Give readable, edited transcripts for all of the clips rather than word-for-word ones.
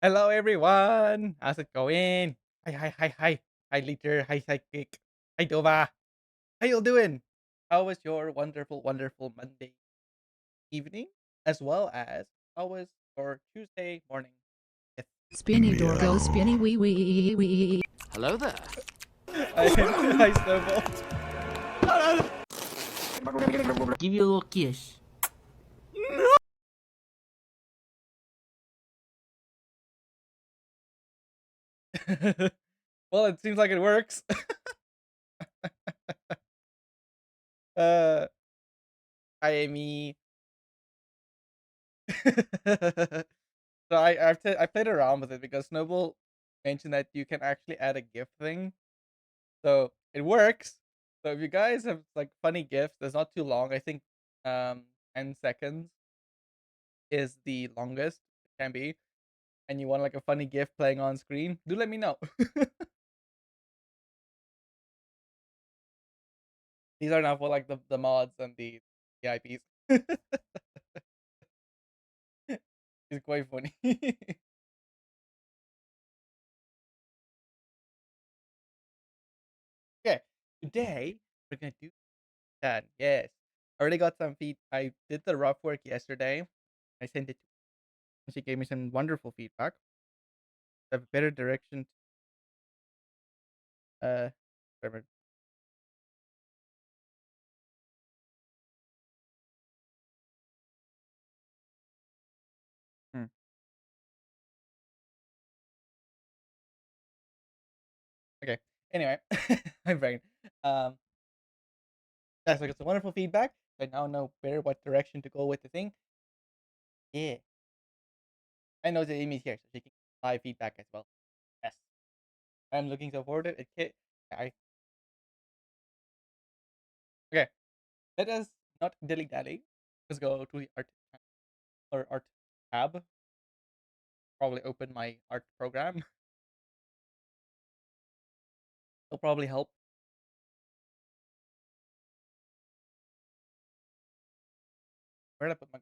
Hello, everyone. How's it going? Hi, hi, hi, hi. Hi, Leader. Hi, Sidekick. Hi, Dova. How you doing? How was your wonderful, wonderful Monday evening, as well as how was your Tuesday morning? Yes. Spinny door go spinny wee wee wee. Hello there. Hi, Snowball. Give you a little kiss. Well, it seems like it works. uh, Hi, Amy. So I played around with it because Snowball mentioned that you can actually add a GIF thing. So it works. So if you guys have like funny GIFs, that's not too long. I think 10 seconds is the longest it can be. And you want like a funny GIF playing on screen, do let me know. These are now for like the mods and the IPs. It's quite funny. Okay. Today we're gonna do that. Yes. I already got some feed. I did the rough work yesterday. I sent it to she gave me some wonderful feedback. I have a better direction. Whatever. Hmm. Okay. Anyway, my brain. Um, yeah, so it's a wonderful feedback. I now know better what direction to go with the thing. Yeah. I know that Amy's here, so she can live feedback as well. Yes. I'm looking so forward to it. I okay. Let us not dilly dally. Let's go to the art or art tab. Probably open my art program. It'll probably help. Where did I put my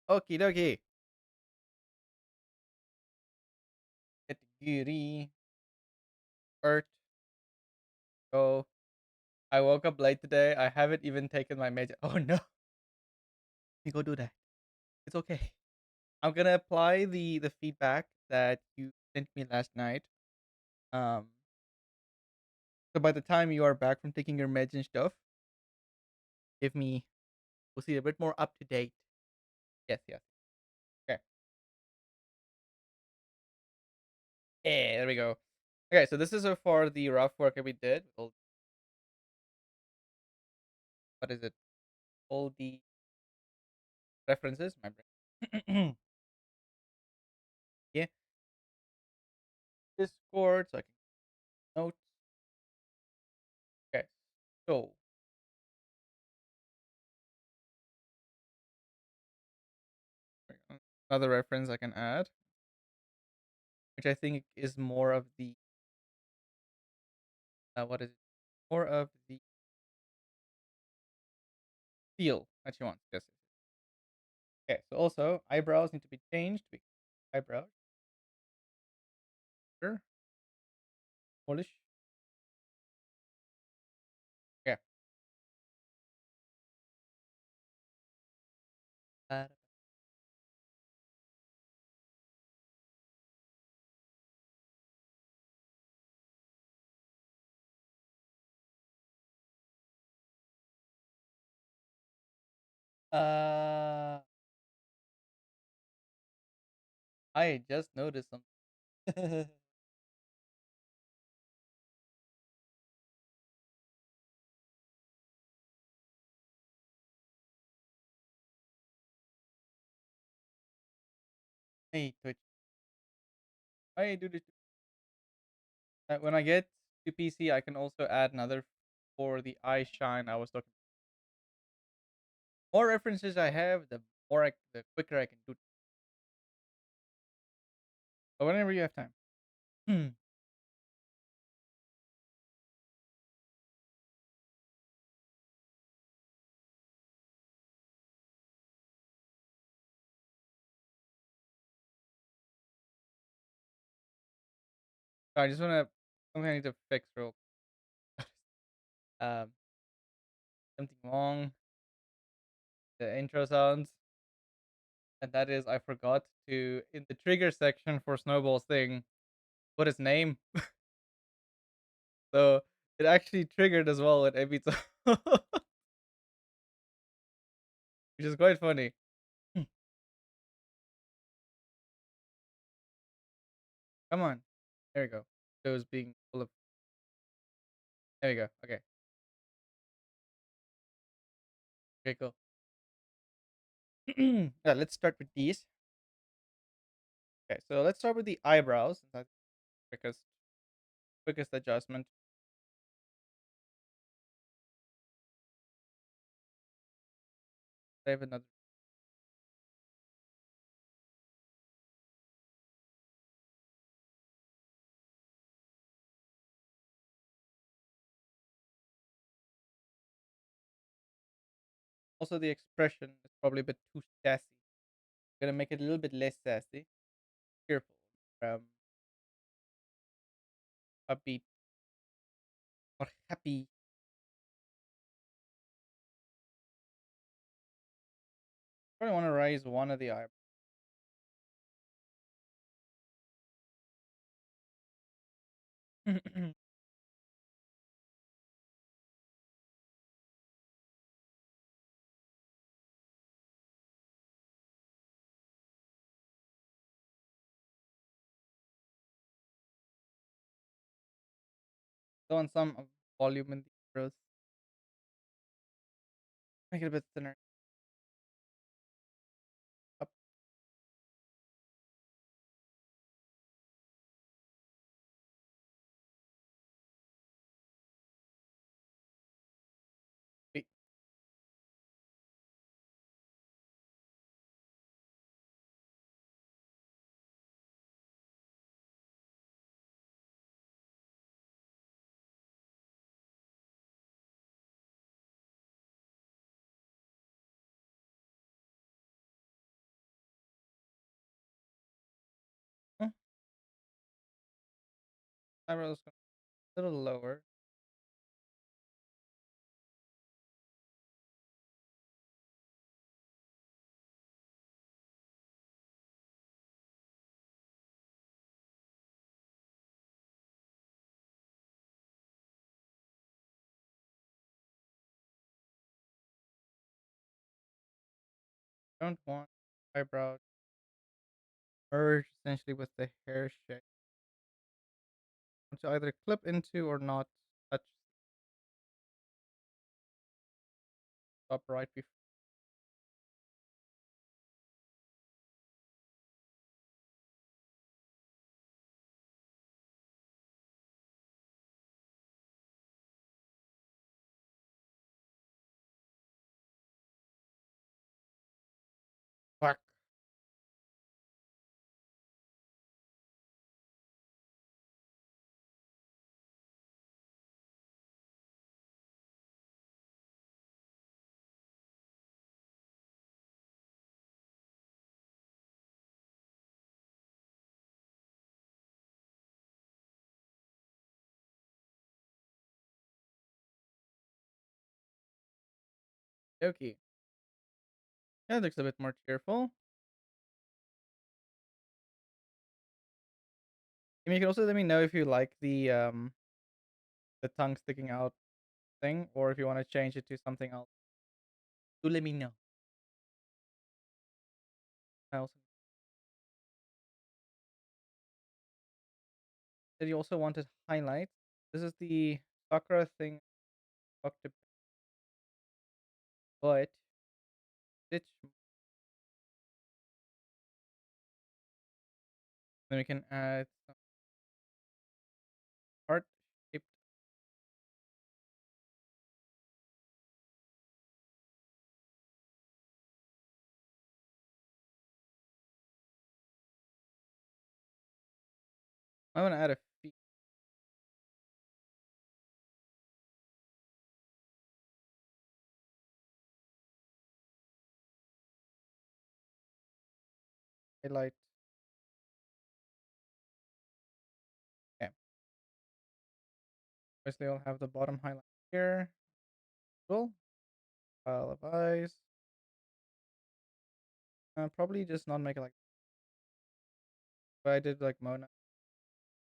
okie dokie? Category art. Go. I woke up late today. I haven't even taken my major. Oh no. You go do that. It's okay. I'm gonna apply the feedback that you sent me last night. Um, so by the time you are back from taking your meds and stuff, give me we'll see a bit more up to date. Yes, yes. Okay. Yeah, there we go. Okay, so this is so far the rough work that we did. What is it? All the references. My brain. Yeah. Discord. So I can notes. Okay. So another reference I can add, which I think is more of the what is it? More of the feel that you want. Yes. Okay. So also eyebrows need to be changed. Eyebrows. Sure. Polish. Yeah. Uh, uh, I just noticed something. Hey, Twitch. I do this. When I get to PC, I can also add another for the eye shine. I was talking. More references I have, the quicker I can do. But whenever you have time. I just wanna something I need to fix real um something wrong. The intro sounds, and that is I forgot to in the trigger section for Snowball's thing put his name. So it actually triggered as well at every time, which is quite funny. Come on. There we go. It was being full of there we go. Okay. Okay, cool. Yeah, let's start with these. Okay, so let's start with the eyebrows. That's the quickest adjustment. Save another. Also, the expression is probably a bit too sassy. Gonna make it a little bit less sassy. Cheerful. Upbeat or happy. Probably want to raise one of the eyebrows. So on some volume in the eyebrows. Make it a bit thinner. Up. Wait. Huh? Eyebrows a little lower. Don't want eyebrow merge essentially with the hair shape. Want to either clip into or not touch up right before. Fuck. Okay. Yeah, it looks a bit more cheerful. And you can also let me know if you like the tongue sticking out thing, or if you want to change it to something else. Do let me know. I also said you also wanted highlights. This is the Sakura thing, talked about, but stitch. Then we can add some heart shaped. I want to add a feet. Highlight. Okay. Obviously, I'll have the bottom highlight here. Cool. Pile of eyes. Probably just not make it like. But I did like Mona.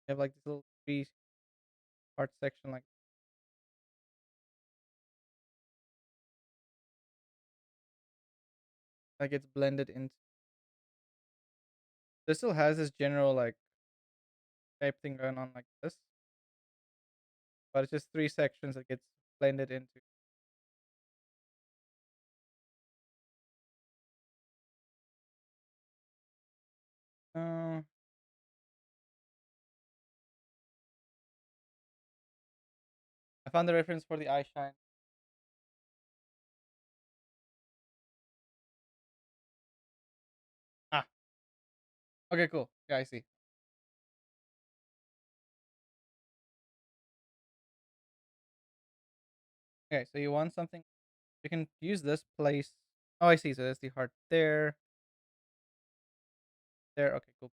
You have like this little three part section, like it's blended into. This still has this general like shape thing going on like this, but it's just three sections that gets blended into. Uh, I found the reference for the eye shine. Ah, okay, cool. Yeah, I see. Okay, so you want something. You can use this place. Oh, I see. So there's the heart there, there. Okay, cool.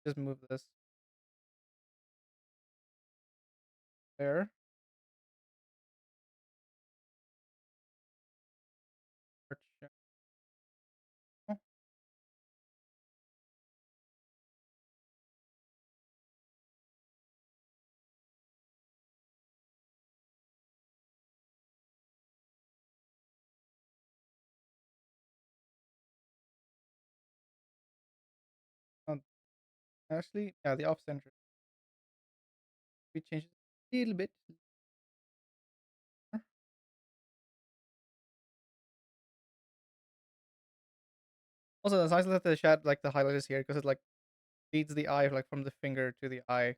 Just move this there. Heart shadow. Oh, actually, yeah, the off center. We change it a little bit. Also, it's nice that the shad like the highlight is here because it like leads the eye like from the finger to the eye.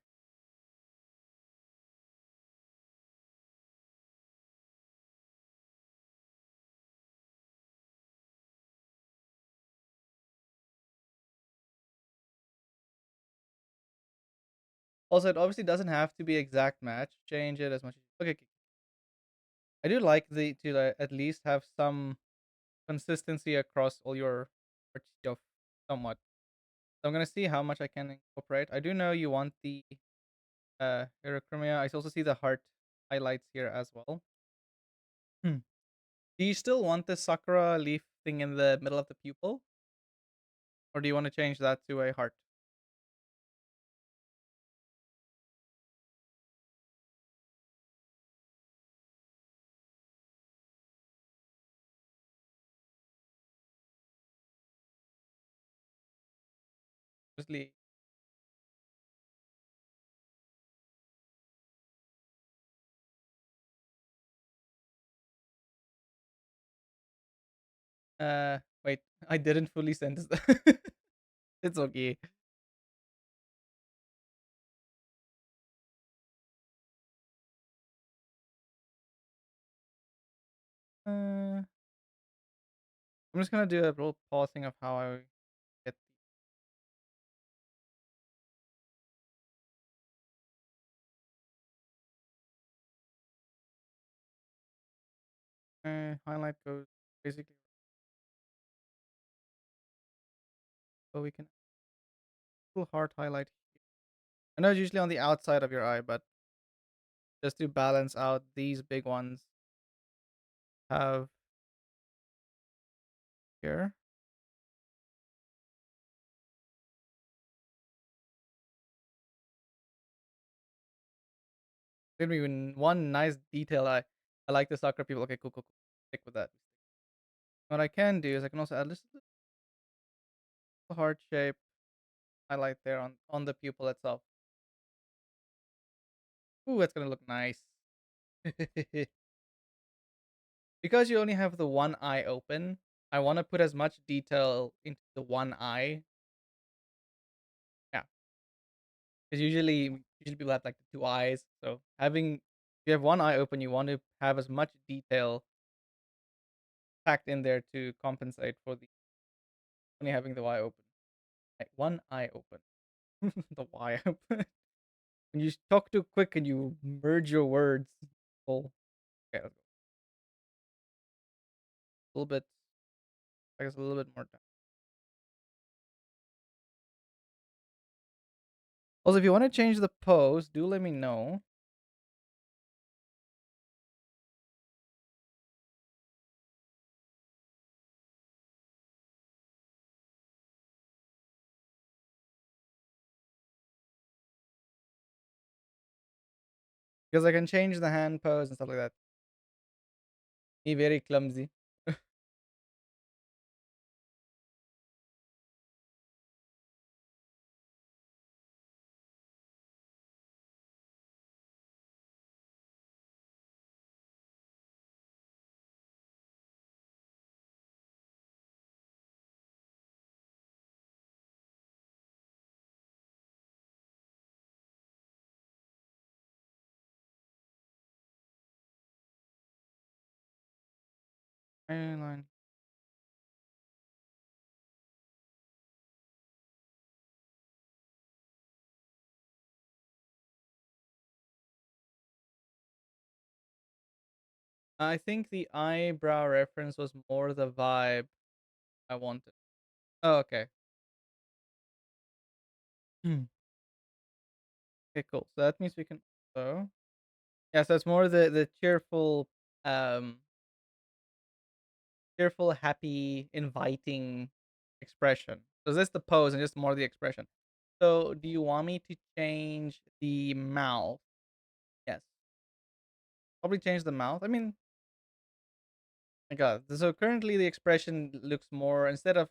Also, it obviously doesn't have to be exact match. Change it as much as okay. I do like the to at least have some consistency across all your art stuff somewhat. So I'm gonna see how much I can incorporate. I do know you want the Herachromia. I also see the heart highlights here as well. Hmm. Do you still want the Sakura leaf thing in the middle of the pupil? Or do you want to change that to a heart? Obviously, wait, I didn't fully sentence that. It's okay. I'm just gonna do a little pausing of how I get the highlight goes basically so we can little heart highlight. I know it's usually on the outside of your eye, but just to balance out these big ones have here. Give me one nice detail. I like the soccer people. Okay, cool, cool, cool. Stick with that. What I can do is I can also add this little heart shape highlight there on the pupil itself. Ooh, that's gonna look nice. Because you only have the one eye open, I want to put as much detail into the one eye. Yeah, because usually people have like the two eyes. So having if you have one eye open, you want to have as much detail packed in there to compensate for the only having the eye open. Like one eye open, the Y open. When you talk too quick and you merge your words, well, okay, let's go. A little bit, I guess a little bit more down. Also, if you want to change the pose, do let me know. Because I can change the hand pose and stuff like that. Me very clumsy. Airline. I think the eyebrow reference was more the vibe I wanted. Oh, okay. Hmm. Okay, cool. So that means we can also, yeah, so it's more the cheerful, um cheerful, happy, inviting expression. So this the pose and just more the expression. So do you want me to change the mouth? Yes. Probably change the mouth. I mean, my god. So currently the expression looks more, instead of,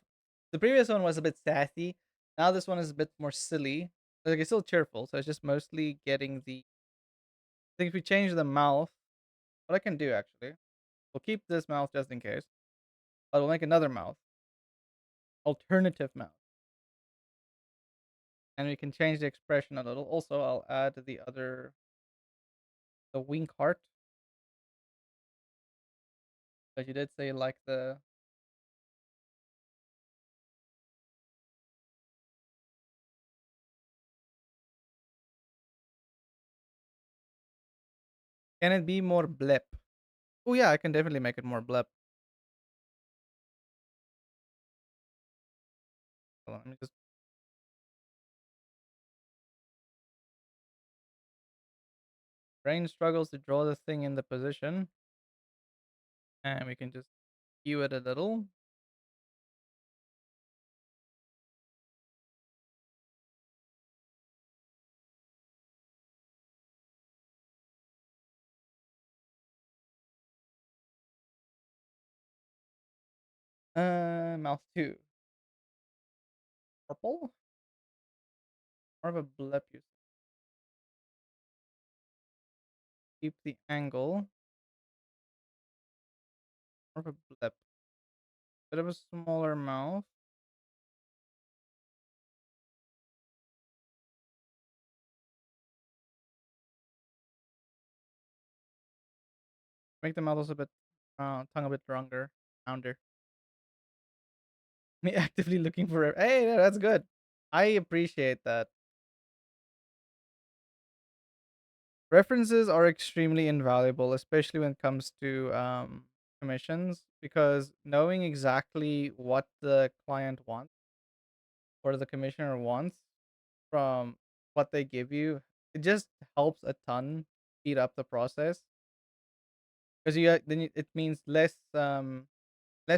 the previous one was a bit sassy. Now this one is a bit more silly. Like it's still cheerful, so it's just mostly getting the, I think if we change the mouth, what I can do actually, we'll keep this mouth just in case. But we'll make another mouth. Alternative mouth. And we can change the expression a little. Also, I'll add the other, the wink heart. But you did say like the, can it be more blip? Oh yeah, I can definitely make it more blip. Hold on, let me just, brain struggles to draw the thing in the position. And we can just skew it a little. Mouth 2. Purple? More of a blip. You keep the angle. More of a blip. Bit of a smaller mouth. Make the mouth also a bit, tongue a bit longer, rounder. Me actively looking for it. Hey, yeah, that's good. I appreciate that. References are extremely invaluable, especially when it comes to commissions, because knowing exactly what the client wants or the commissioner wants from what they give you, it just helps a ton speed up the process. Because it means less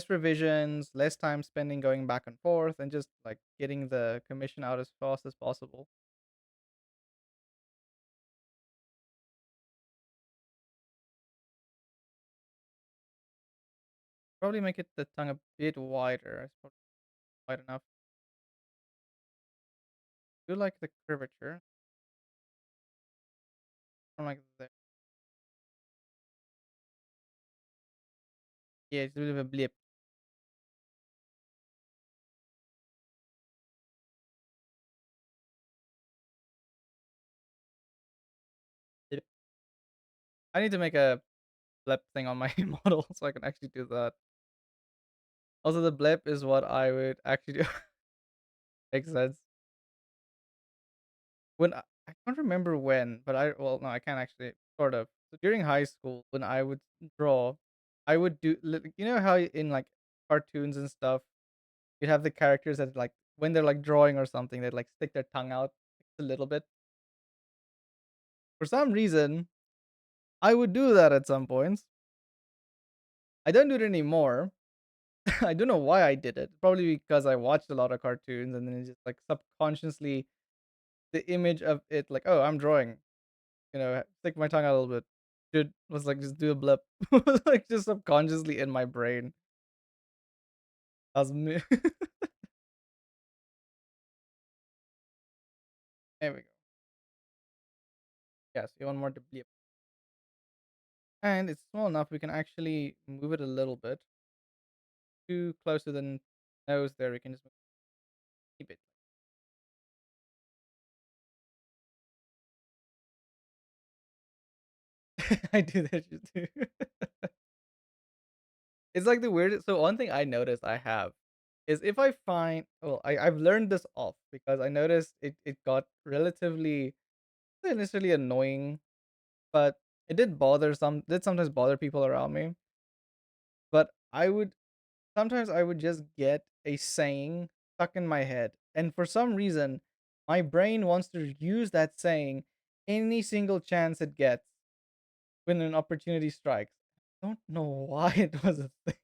revisions, less time spending going back and forth, and just like getting the commission out as fast as possible. Probably make it the tongue a bit wider. It's probably wide enough. Do like the curvature. From like there. Yeah, it's a bit of a blip. Blip. I need to make a blip thing on my model so I can actually do that. Also, the blip is what I would actually do. Makes sense. When I can't remember when, but I, well, no, I can't actually. Sort of. So during high school, when I would draw, I would do. You know how in like cartoons and stuff, you have the characters that like when they're like drawing or something, they like stick their tongue out a little bit. For some reason, I would do that at some points. I don't do it anymore. I don't know why I did it. Probably because I watched a lot of cartoons and then it's just like subconsciously the image of it like, oh, I'm drawing, stick my tongue out a little bit. Dude was like just do a blip. Like just subconsciously in my brain. That was me. There we go. Yes, you want more to blip. And it's small enough we can actually move it a little bit. Too close to the nose there, we can just keep it. I do that shit too. It's like the weirdest. So one thing I noticed I have is if I find, well, I've learned this off because I noticed it got relatively not necessarily annoying, but it did sometimes bother people around me. But I would just get a saying stuck in my head, and for some reason, my brain wants to use that saying any single chance it gets when an opportunity strikes. I don't know why it was a thing.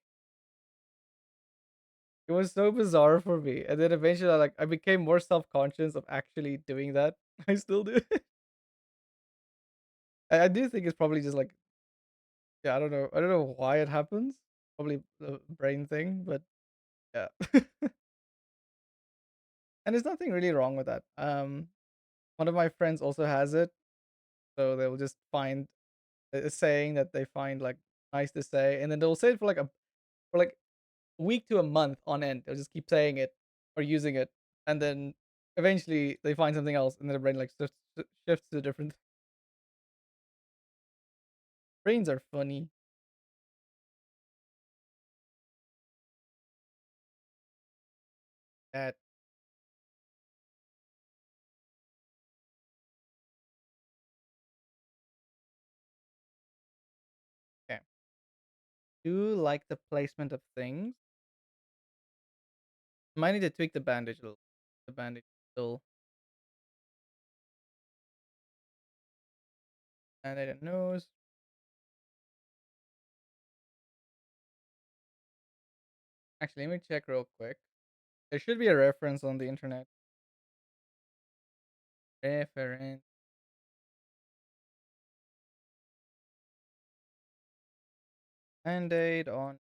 It was so bizarre for me, and then eventually, I became more self-conscious of actually doing that. I still do it. I do think it's probably just like, yeah, I don't know why it happens. Probably the brain thing, but yeah. And there's nothing really wrong with that. One of my friends also has it, so they'll just find a saying that they find like nice to say, and then they'll say it for like a week to a month on end. They'll just keep saying it or using it, and then eventually they find something else, and then the brain like shifts to a different. Brains are funny. That okay. Do like the placement of things. Might need to tweak the bandage a little. The bandage still and I don't nose. Actually, let me check real quick. There should be a reference on the internet. Reference. Band-aid on.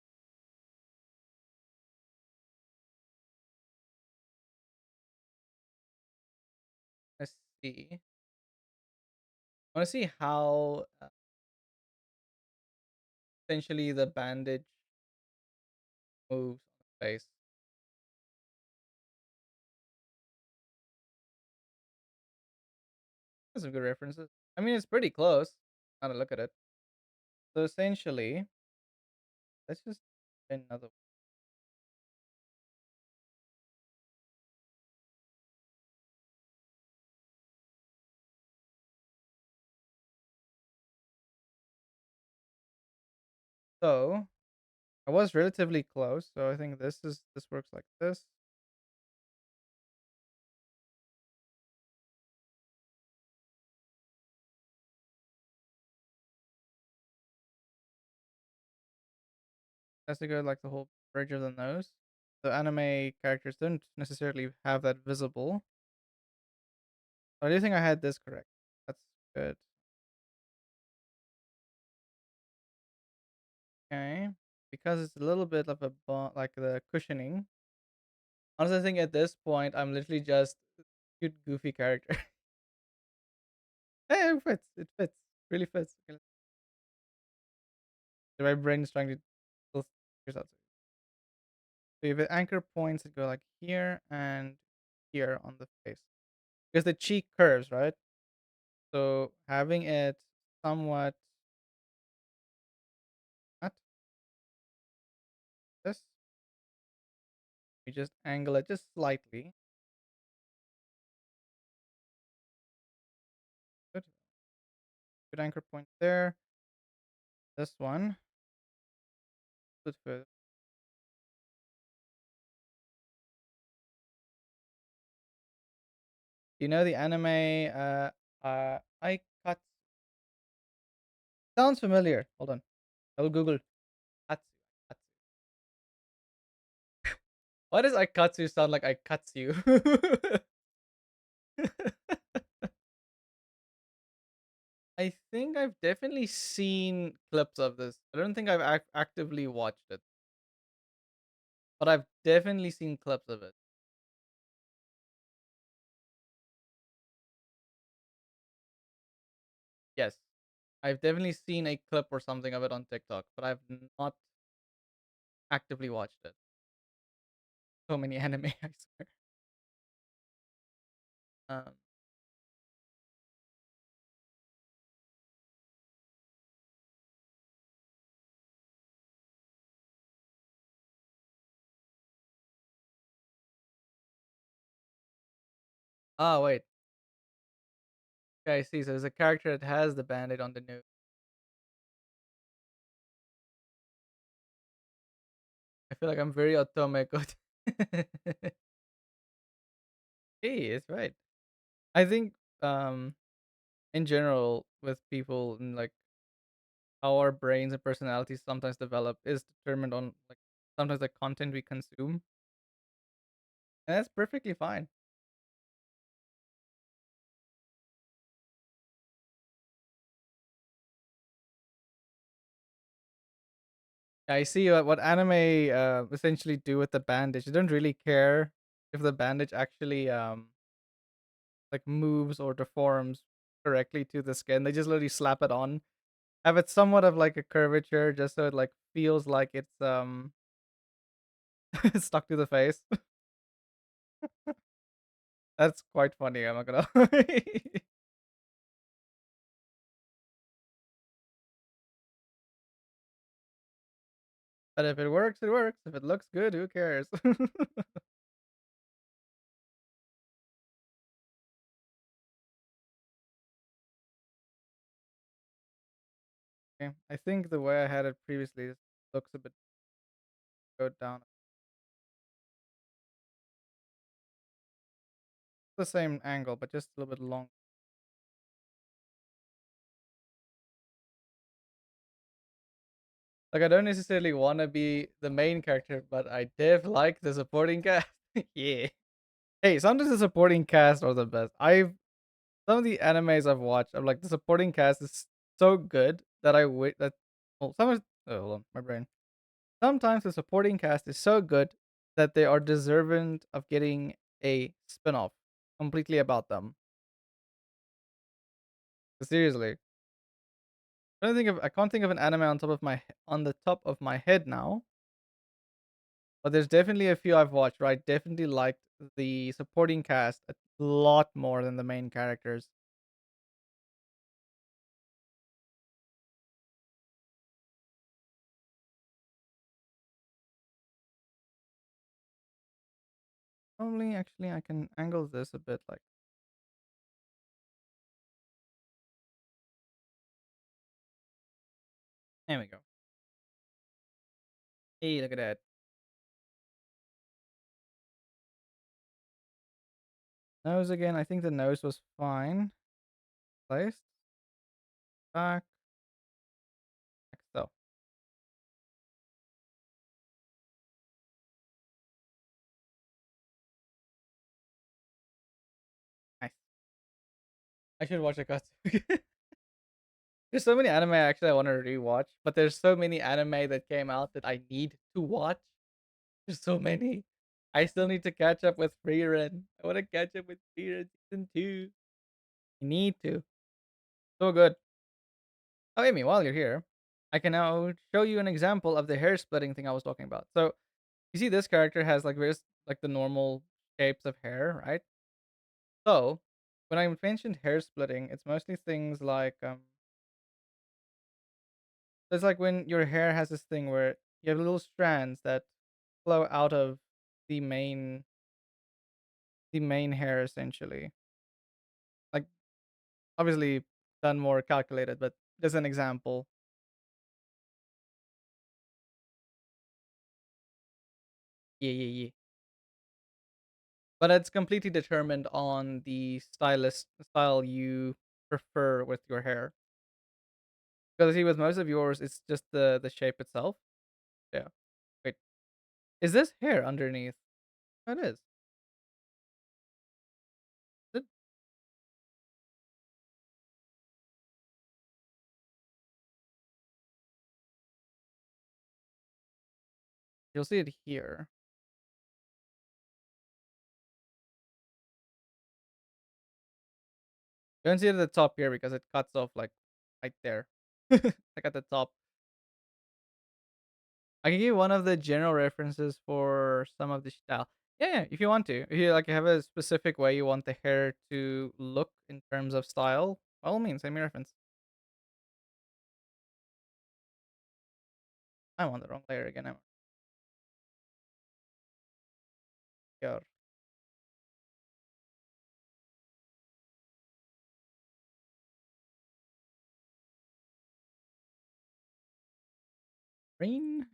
Let's see. I want to see how essentially the bandage moves on the face. There's some good references. I mean, it's pretty close. Now to look at it. So essentially, let's just another. So I was relatively close. So I think this works like this. Has to go like the whole bridge of the nose. The anime characters don't necessarily have that visible. I do think I had this correct. That's good. Okay. Because it's a little bit of a like the cushioning. Honestly, I think at this point I'm literally just cute, goofy character. Hey, it fits. It fits. Really fits. Okay, my brain is trying to still figure out. So if the anchor points, it go like here and here on the face. Because the cheek curves, right? So having it somewhat not this, we just angle it just slightly. Good. Good anchor point there. This one. Good for you know the anime I cut sounds familiar. Hold on. I will Google Katsu. Katsu. Why does Aikatsu sound like I cuts you? I think I've definitely seen clips of this. I don't think I've actively watched it, but I've definitely seen clips of it. Yes. I've definitely seen a clip or something of it on TikTok, but I've not actively watched it. So many anime, I swear. Um, wait. Okay, I see. So there's a character that has the band-aid on the nose. I feel like I'm very Otome good. Hey, it's right. I think in general with people and like how our brains and personalities sometimes develop is determined on like sometimes the content we consume. And that's perfectly fine. I see what anime essentially do with the bandage. They don't really care if the bandage actually like moves or deforms correctly to the skin. They just literally slap it on. Have it somewhat of like a curvature just so it like feels like it's stuck to the face. That's quite funny, I'm not gonna lie. But if it works, it works. If it looks good, who cares? Okay. I think the way I had it previously looks a bit go down. The same angle, but just a little bit long. Like I don't necessarily want to be the main character, but I div like the supporting cast. Yeah. Hey, sometimes the supporting cast are the best. I've some of the animes I've watched, I'm like the supporting cast is so good that I wait that well sometimes hold on, my brain. Sometimes the supporting cast is so good that they are deserving of getting a spin-off completely about them. Seriously. I can't think of an anime on the top of my head now, but there's definitely a few I've watched where I definitely liked the supporting cast a lot more than the main characters. Probably actually I can angle this a bit like there we go. Hey, look at that. Nose again. I think the nose was fine. Placed. Back. So nice. I should watch Akatsuki. There's so many anime actually I want to rewatch, but there's so many anime that came out that I need to watch. There's so many. I still need to catch up with Frieren. I want to catch up with Frieren season 2. I need to. So good. Oh, Amy, while you're here, I can now show you an example of the hair splitting thing I was talking about. So you see this character has like various like the normal shapes of hair, right? So when I mentioned hair splitting, it's mostly things like it's like when your hair has this thing where you have little strands that flow out of the main the main hair essentially. Like obviously done more calculated, but just an example. Yeah, yeah, yeah. but it's completely determined on the style you prefer with your hair. Because see, with most of yours, it's just the shape itself. Yeah. Wait, is this hair underneath? Oh, it is. It- You'll see it here. You don't see it at the top here because it cuts off like right there, like at the top. I can give you one of the general references for some of the style. Yeah, yeah, if you want to. If you like have a specific way you want the hair to look in terms of style, by all means, send me a reference. I'm on the wrong layer again. I'm here. Green.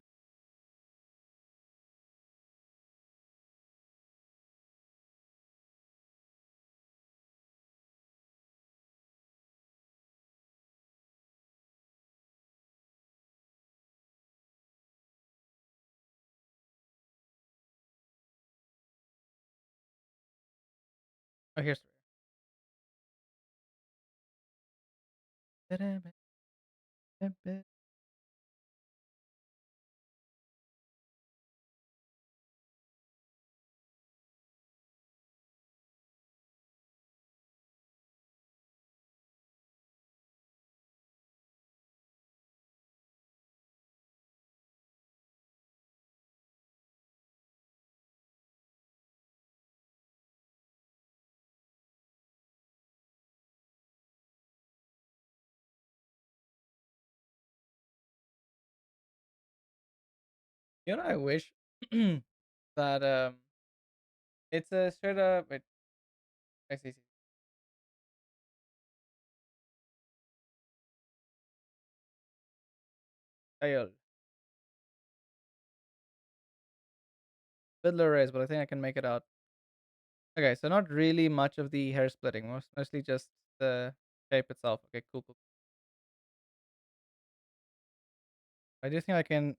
Oh, here's. You know, I wish that it's a sort of wait, I see. Style. Fiddler rays, but I think I can make it out. Okay, so not really much of the hair splitting, mostly just the shape itself. Okay, cool, cool. I do think I can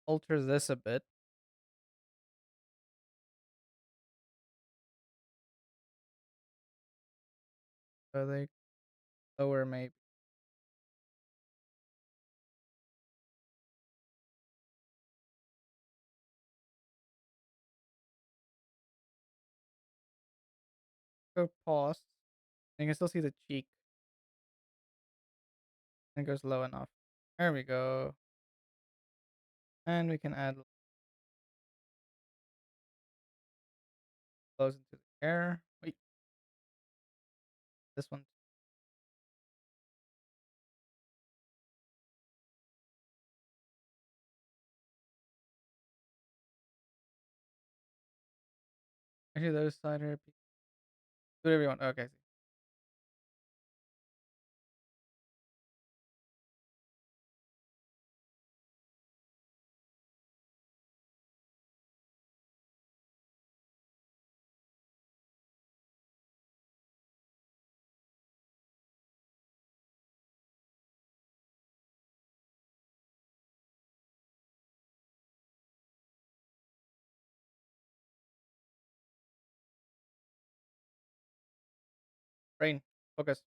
alter this a bit. So they lower maybe. Go pause. You can still see the cheek. It goes low enough. There we go. And we can add close into the hair. Wait, this one. Actually, those side hair. Do whatever you want. Okay, see. Brain, focus.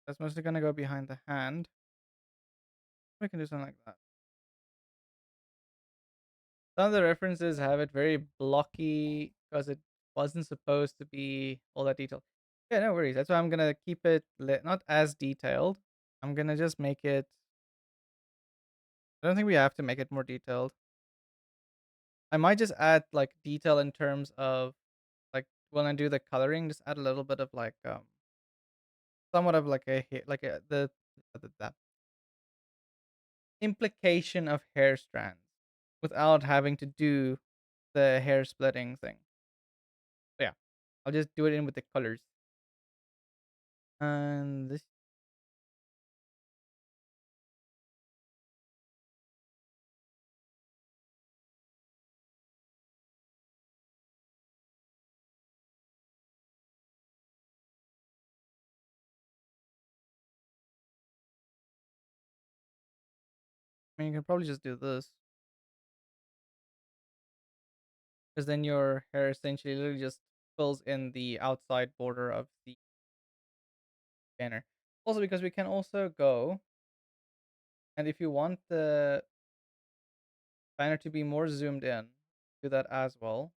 That's mostly gonna go behind the hand. We can do something like that. Some of the references have it very blocky because it wasn't supposed to be all that detailed. Yeah, no worries. That's why I'm gonna keep it not as detailed. I'm gonna just make it. I don't think we have to make it more detailed. I might just add like detail in terms of like when I do the coloring, just add a little bit of like somewhat of like like the implication of hair strands without having to do the hair splitting thing. So yeah, I'll just do it in with the colors. And this I mean, you can probably just do this because then your hair essentially literally just fills in the outside border of the banner. Also, because we can also go and if you want the banner to be more zoomed in, do that as well.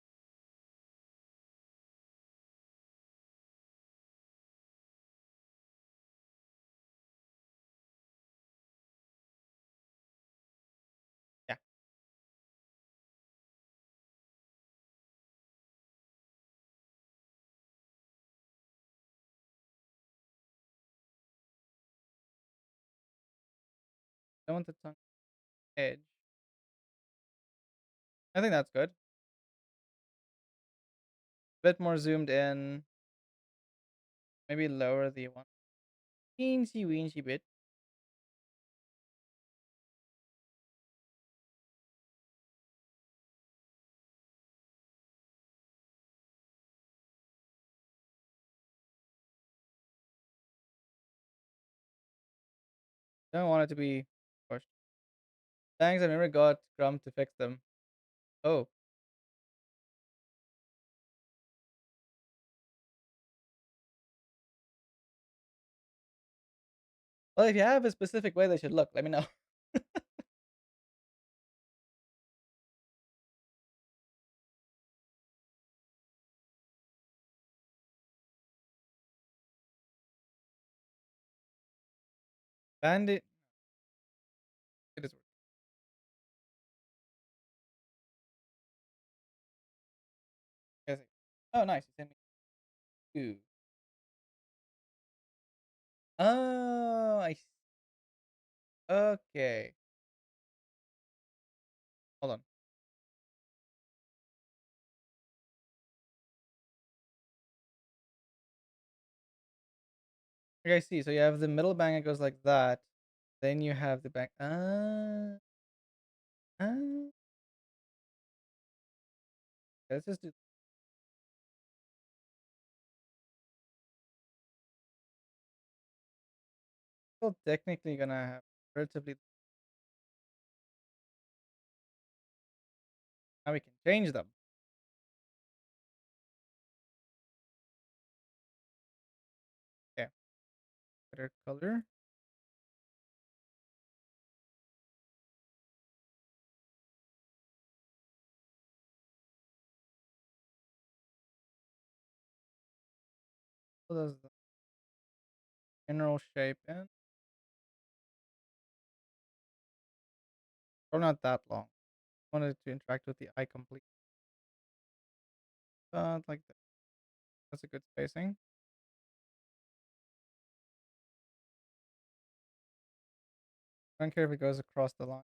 Yeah, I want the tongue edge. I think that's good. Bit more zoomed in. Maybe lower the one. Weensy weensy bit. Don't want it to be pushed. Thanks, I never got Grum to fix them. Oh, well, if you have a specific way they should look, let me know. Bandit. It is working. Yes, oh, nice. You sent me two. Oh, okay. Hold on. Okay, I see. So you have the middle bang, it goes like that. Then you have the bang. Uh, let's just do. Still technically gonna have relatively. Now we can change them. Yeah, better color. So does the general shape and probably not that long. Wanted to interact with the eye complete. Like that. That's a good spacing. I don't care if it goes across the line.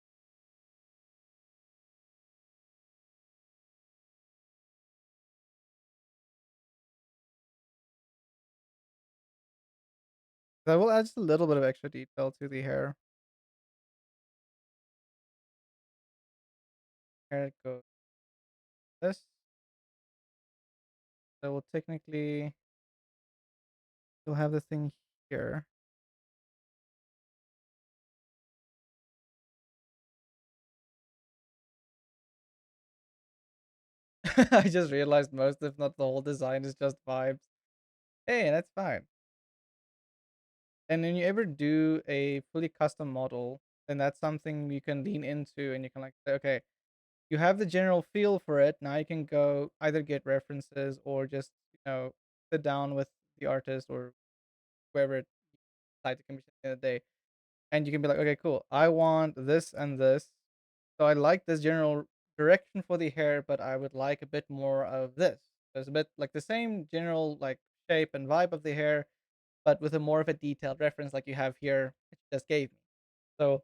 I will add just a little bit of extra detail to the hair. Hair goes this. So we'll technically you'll have the thing here. I just realized most, if not the whole design, is just vibes. Hey, that's fine. And when you ever do a fully custom model, then that's something you can lean into and you can like say, okay, you have the general feel for it. Now you can go either get references or just, sit down with the artist or whoever it decide to commission at the end of the day. And you can be like, okay, cool. I want this and this. So I like this general direction for the hair, but I would like a bit more of this. There's a bit like the same general like shape and vibe of the hair, but with a more of a detailed reference like you have here, which you just gave me. So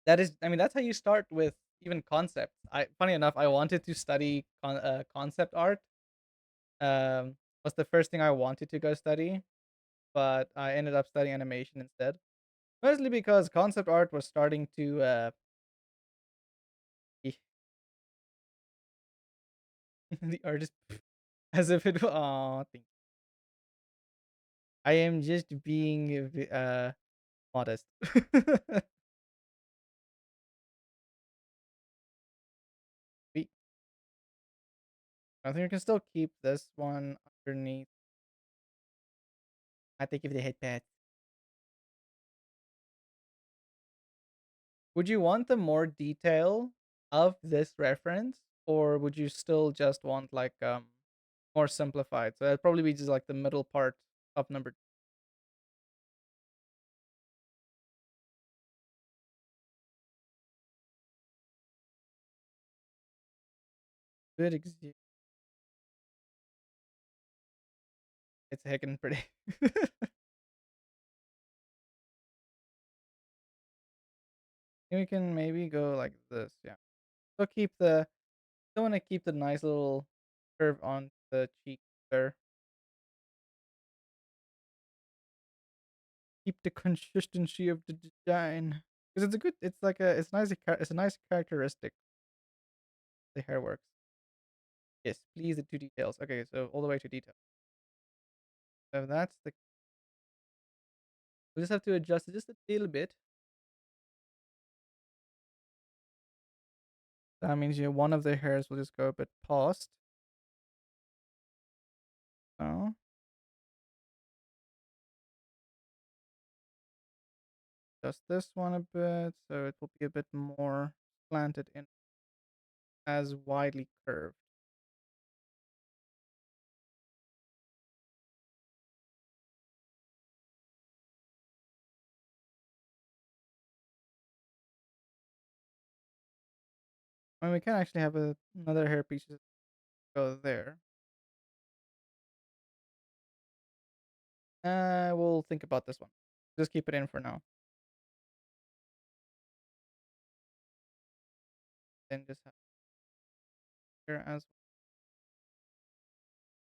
that is, I mean, that's how you start with even concepts. Funny enough, I wanted to study concept art. Was the first thing I wanted to go study, but I ended up studying animation instead. Mostly because concept art was starting to eh, the artist as if it. Oh, I am just being modest. I think we can still keep this one underneath. I think if they hit pad. Would you want the more detail of this reference, or would you still just want like more simplified? So that'd probably be just like the middle part of number good. It's heckin' pretty. We can maybe go like this. Yeah. So keep the. Don't want to keep the nice little curve on the cheek there. Keep the consistency of the design because it's a good. It's like a. It's nice. It's a nice characteristic. The hair works. Yes, please the two details. Okay, so all the way to detail. So that's the. We just have to adjust it just a little bit. That means one of the hairs will just go a bit past. So adjust this one a bit so it will be a bit more slanted in as widely curved. And we can actually have another hair piece just go there. We'll think about this one. Just keep it in for now. Then just have here as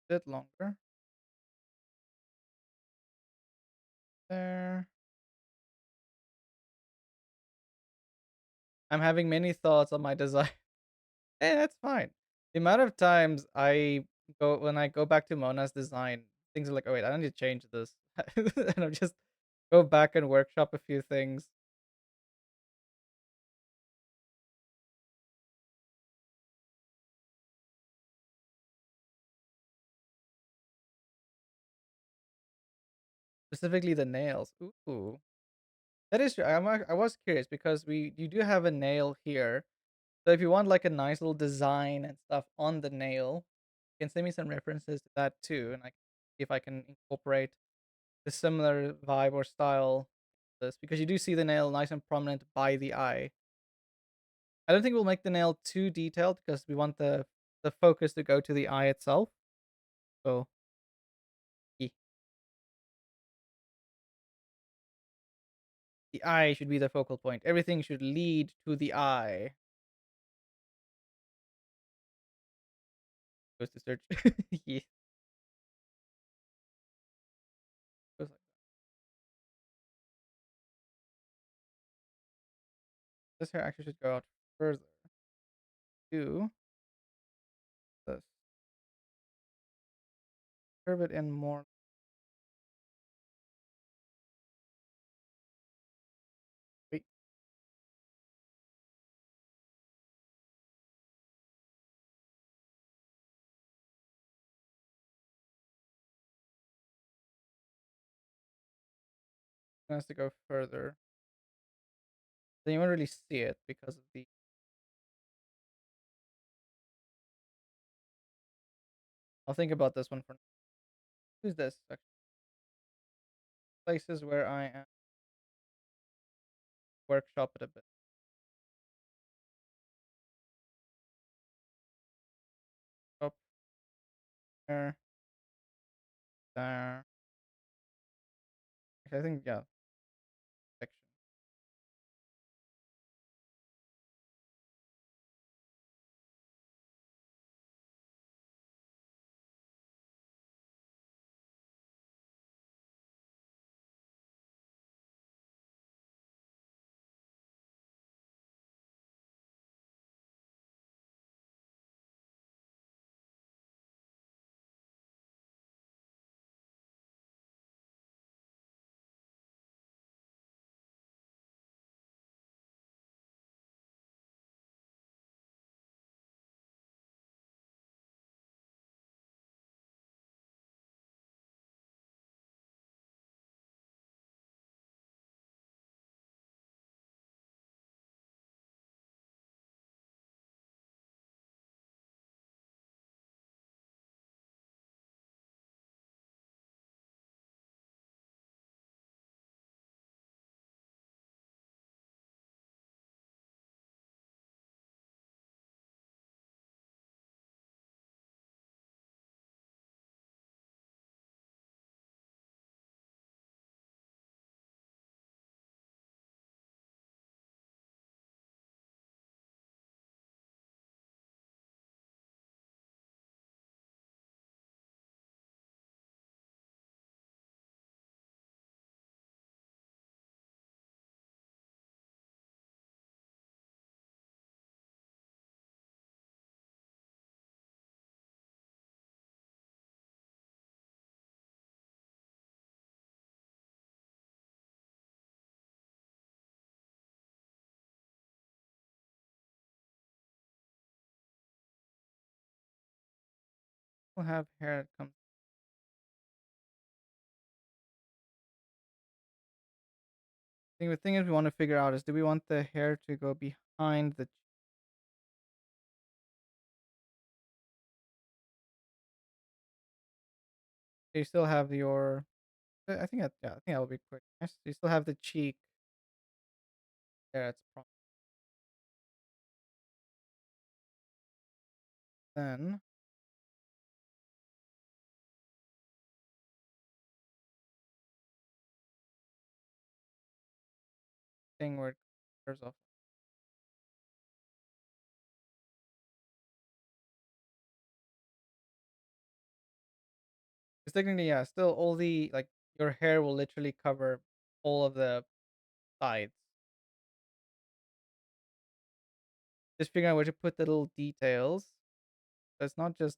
a bit longer. There. I'm having many thoughts on my design. Hey, that's fine. The amount of times when I go back to Mona's design, things are like, oh wait, I need to change this. And I just go back and workshop a few things. Specifically the nails. Ooh. That is true. I was curious because you do have a nail here. So if you want like a nice little design and stuff on the nail, you can send me some references to that too, and I can see if I can incorporate the similar vibe or style to this because you do see the nail nice and prominent by the eye. I don't think we'll make the nail too detailed because we want the focus to go to the eye itself. So yeah, the eye should be the focal point. Everything should lead to the eye. Goes to search. Yeah. Goes like this hair actually should go out further to this. Curve it in more. Wait, it has to go further. Then you won't really see it because of the. I'll think about this one for. Who's this? Actually, places where I am workshop it a bit. Up there, there. Actually, I think yeah. Section. We'll have hair that comes. The thing is, we want to figure out is, do we want the hair to go behind the? You still have your. I think that, yeah, I think that will be quick. Nice. You still have the cheek. There, it's then thing where it curves off. It's technically, yeah, still all the like your hair will literally cover all of the sides. Just figuring out where to put the little details. So it's not just,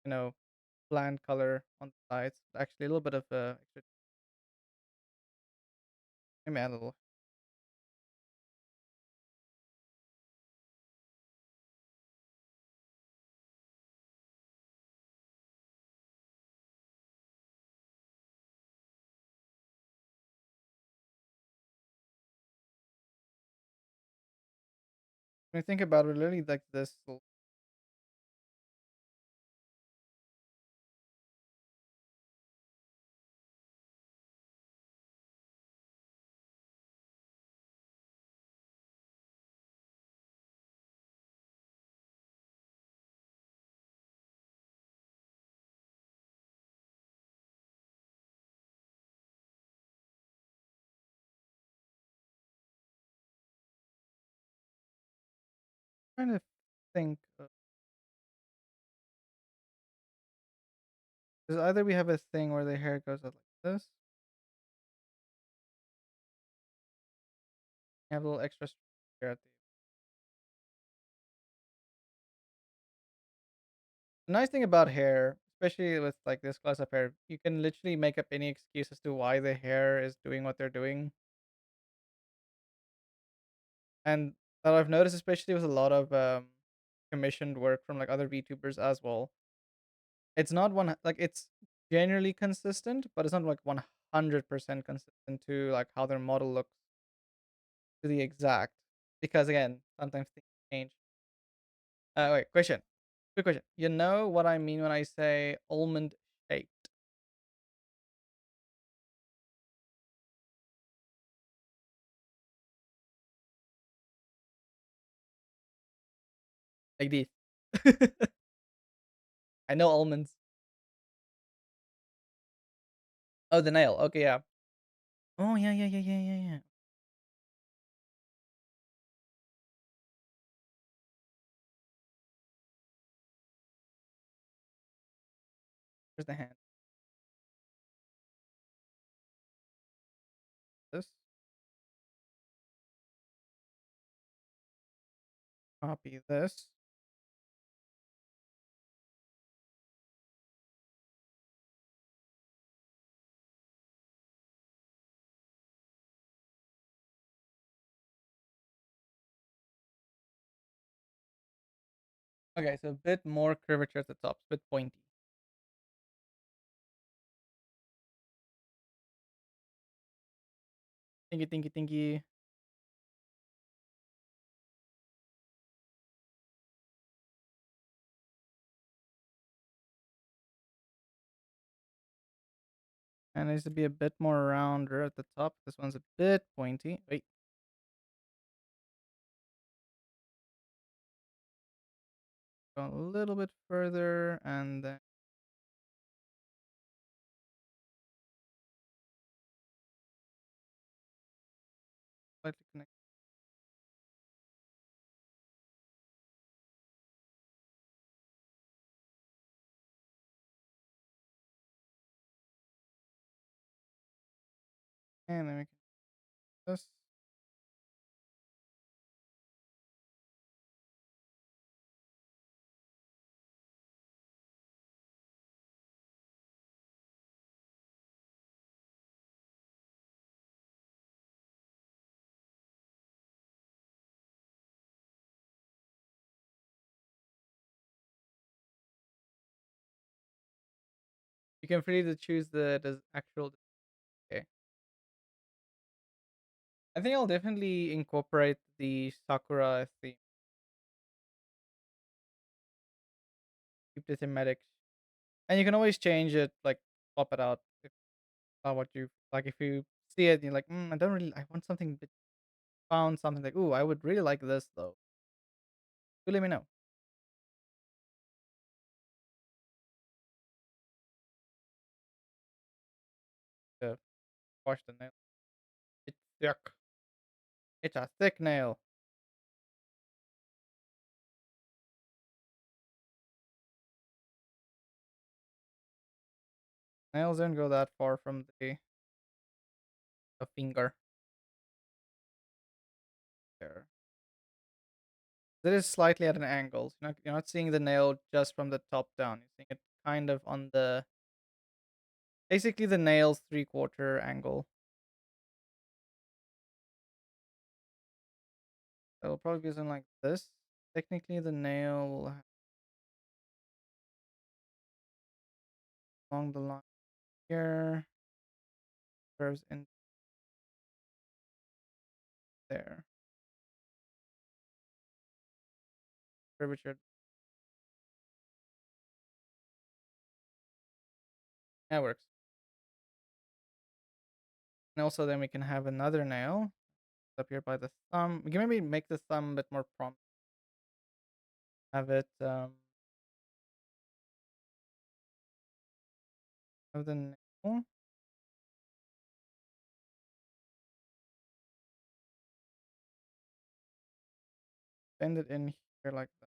you know, bland color on the sides. Actually, a little bit of extra. Maybe add a little. When I think about it, really like this. Trying to think. Because either we have a thing where the hair goes up like this. You have a little extra here at the nice thing about hair, especially with like this class of hair, you can literally make up any excuse as to why the hair is doing what they're doing. And that I've noticed, especially with a lot of commissioned work from like other VTubers as well. It's not one like it's generally consistent, but it's not like 100% consistent to like how their model looks to the exact. Because again, sometimes things change. Wait, question. Quick question. You know what I mean when I say almond shaped? Like this. I know almonds. Oh, the nail. Okay, yeah. Oh, yeah, yeah, yeah, yeah, yeah, yeah. Where's the hand? This. Copy this. Okay, so a bit more curvature at the top, a bit pointy. Thinky, thinky, thinky. And it needs to be a bit more rounder at the top. This one's a bit pointy. Wait. Go a little bit further and then slightly connect. And then we can do this. You can freely choose the actual. Okay. I think I'll definitely incorporate the Sakura theme. Keep the thematic, and you can always change it, like swap it out if not what you like. If you see it, you're like, I don't really. I want something. Found something like, ooh, I would really like this though. Do let me know. To wash the nail. It's thick. It's a thick nail. Nails don't go that far from the finger. There. It is slightly at an angle. So you're not seeing the nail just from the top down. You're seeing it kind of on the basically the nail's 3/4 angle. It'll probably be something like this. Technically, the nail will have along the line here, curves in there. Curvature. That works. And also, then we can have another nail up here by the thumb. We can maybe make the thumb a bit more prompt. Have it have the nail. Bend it in here like that.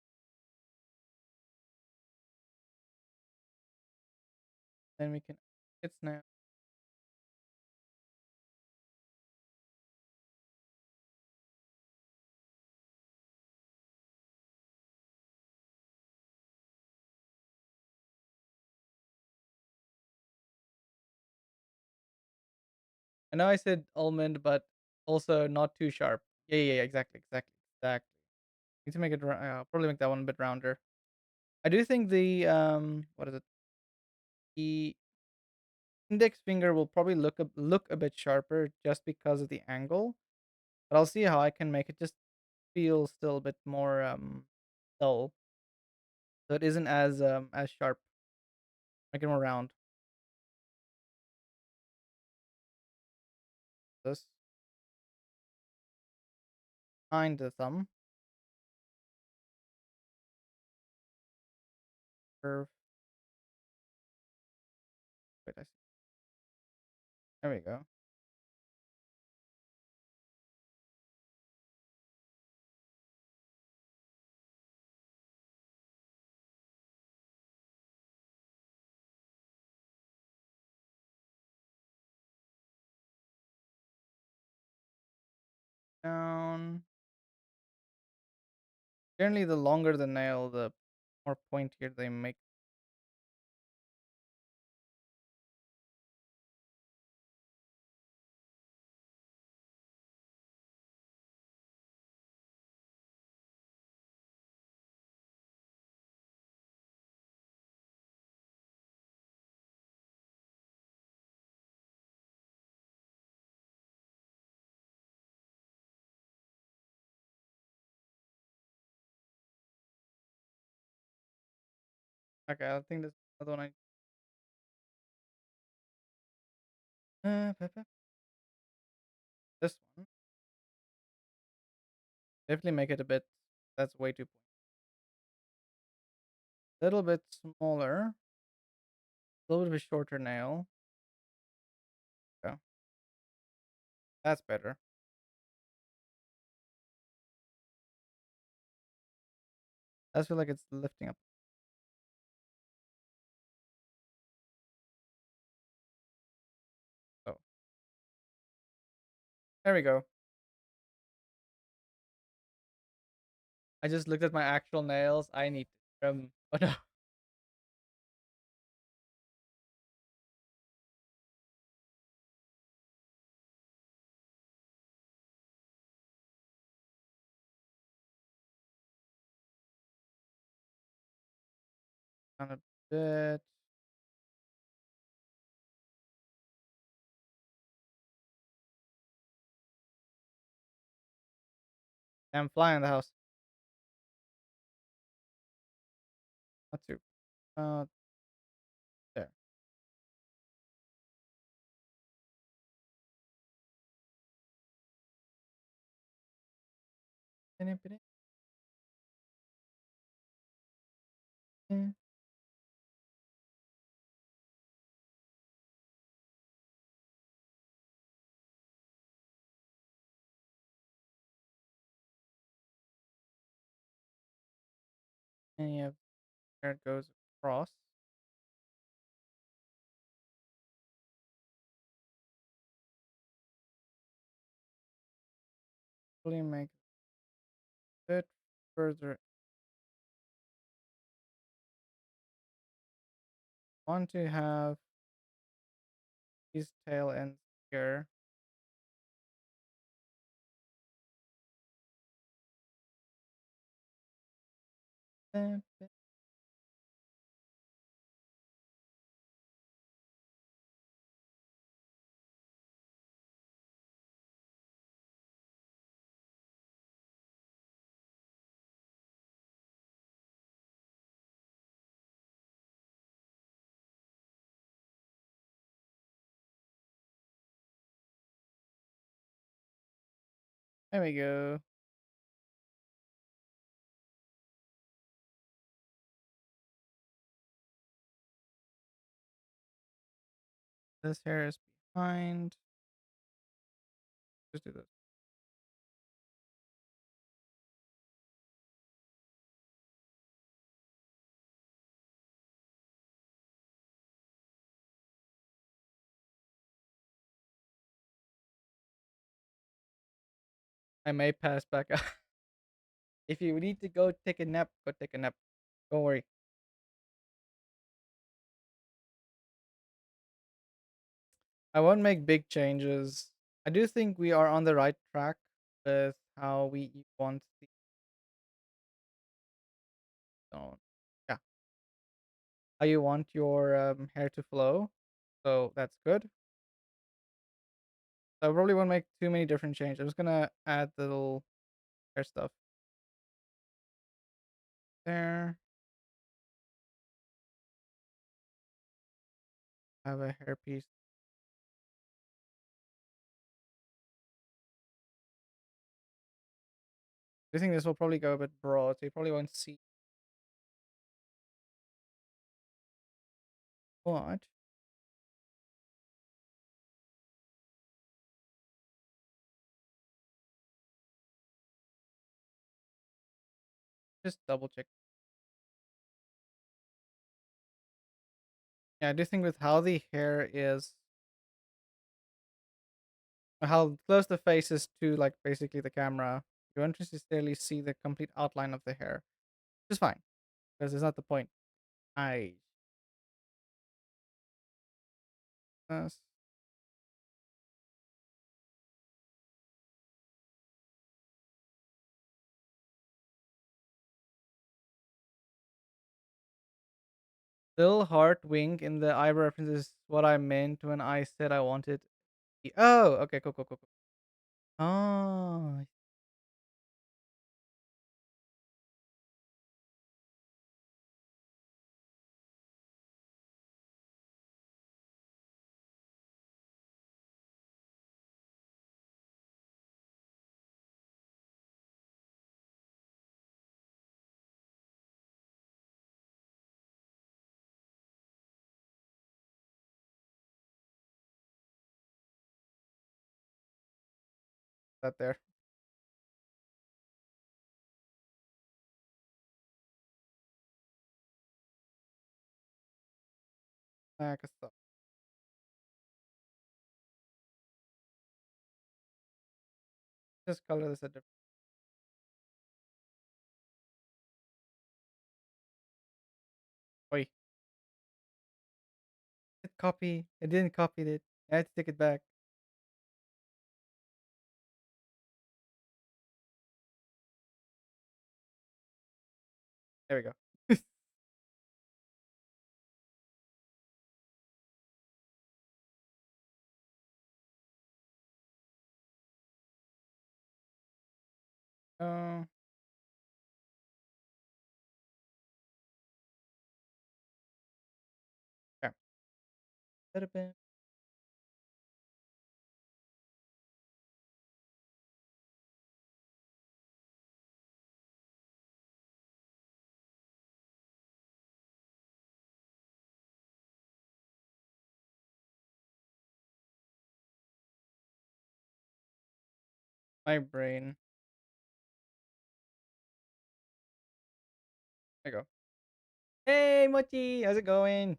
Then we can its nail. I know I said almond, but also not too sharp. Yeah, yeah, yeah, exactly. Need to make it probably make that one a bit rounder. I do think the what is it? The index finger will probably look a bit sharper just because of the angle, but I'll see how I can make it just feel still a bit more dull, so it isn't as sharp. Make it more round. This behind the thumb curve. Wait, I see. There we go. Down. Generally, the longer the nail, the more pointier they make. Okay, I think this other one. This one definitely make it a bit. That's way too pointy. A little bit smaller, a little bit of a shorter nail. Yeah, that's better. I feel like it's lifting up. So there we go. I just looked at my actual nails. I need to trim. Oh no, down a bit. Damn fly in the house. Not too. Uh, there. And you have there it goes across. Really make it a bit further. Want to have these tail ends here. There we go. This hair is behind. Just do this. I may pass back out. If you need to go take a nap, go take a nap. Don't worry. I won't make big changes. I do think we are on the right track with how we want the tone. Yeah, how you want your hair to flow. So that's good. So I probably won't make too many different changes. I'm just gonna add the little hair stuff there. Have a hair piece. I think this will probably go a bit broad, so you probably won't see what. Just double check. Yeah, I do think with how the hair is, how close the face is to like basically the camera, you won't necessarily see the complete outline of the hair, which is fine because it's not the point. I uh, still heart wink in the eyebrow reference is what I meant when I said I wanted. Oh, okay, cool, cool, cool, cool. Oh, that there. So just color this a different. Wait, it copy. I didn't copy it. I had to take it back. There we go. Ba-da-bam. My brain. There you go. Hey, Mochi, how's it going?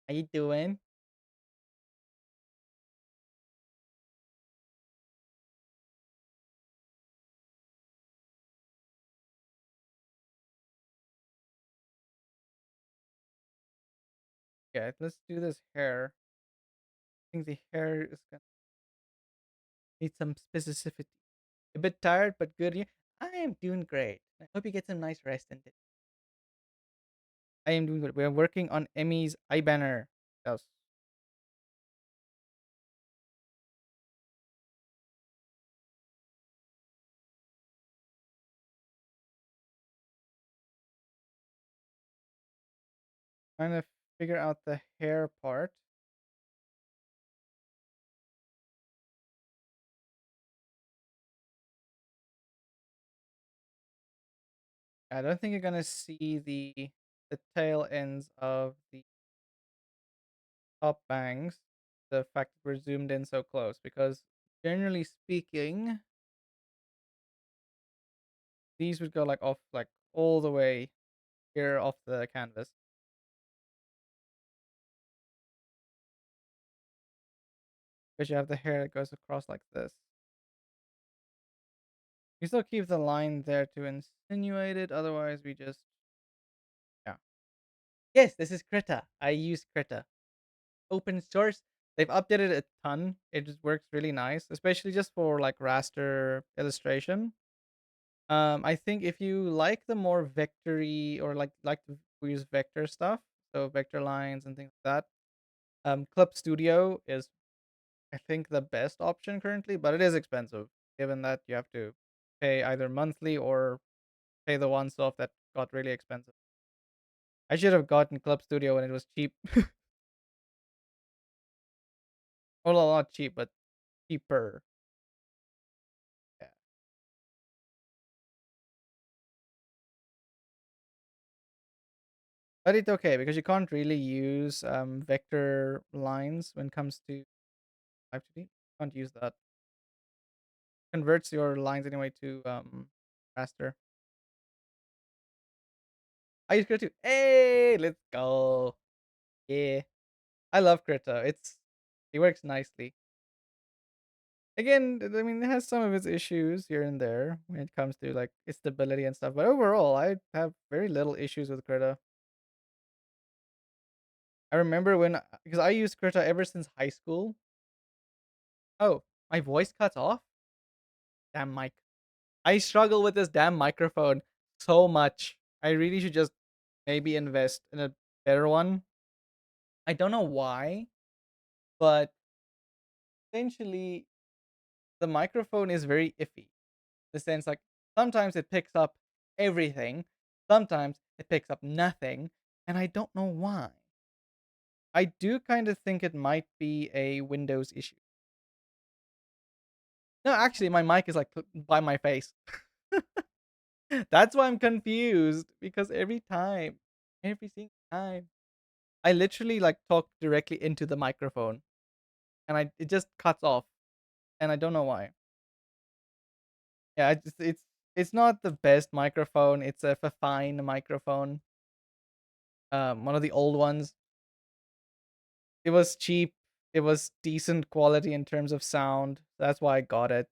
How you doing? Yeah, let's do this hair. I think the hair is gonna need some specificity. A bit tired, but good. I am doing great. I hope you get some nice rest in it. I am doing good. We are working on Emmy's eye banner. Yes. Trying to figure out the hair part. I don't think you're gonna see the tail ends of the top bangs. The fact that we're zoomed in so close, because generally speaking, these would go like off like all the way here off the canvas. Because you have the hair that goes across like this. We still keep the line there to insinuate it, otherwise we just yeah. Yes, this is Krita. I use Krita. Open source. They've updated it a ton. It just works really nice, especially just for like raster illustration. I think if you like the more vectory or like to use vector stuff, so vector lines and things like that, Clip Studio is I think the best option currently, but it is expensive given that you have to pay either monthly or pay the once off that got really expensive. I should have gotten Club Studio when it was cheap. Well, not cheap, but cheaper. Yeah. But it's okay because you can't really use vector lines when it comes to Live 2D. Can't use that. Converts your lines anyway to raster. I use Krita too. Hey, let's go. Yeah. I love Krita. It works nicely. Again, I mean, it has some of its issues here and there when it comes to like its stability and stuff. But overall, I have very little issues with Krita. I remember when because I used Krita ever since high school. Oh, my voice cuts off. Damn mic. I struggle with this damn microphone so much. I really should just maybe invest in a better one. I don't know why, but essentially the microphone is very iffy. The sense like sometimes it picks up everything, sometimes it picks up nothing, and I don't know why. I do kind of think it might be a Windows issue. No, actually, my mic is like by my face. That's why I'm confused because every single time, I literally like talk directly into the microphone, and it just cuts off, and I don't know why. Yeah, it's not the best microphone. It's a fine microphone. One of the old ones. It was cheap. It was decent quality in terms of sound. That's why I got it.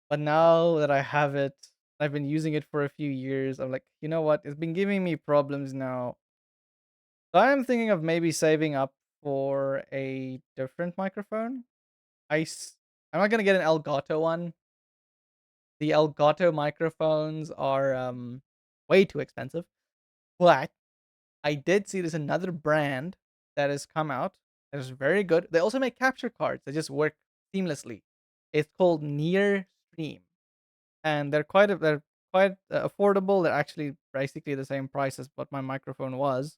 But now that I have it, I've been using it for a few years. I'm like, you know what? It's been giving me problems now. So I'm thinking of maybe saving up for a different microphone. I'm not gonna get an Elgato one. The Elgato microphones are way too expensive. But I did see there's another brand that has come out that is very good. They also make capture cards that just work seamlessly. It's called Near Stream, and they're quite affordable. They're actually basically the same price as what my microphone was.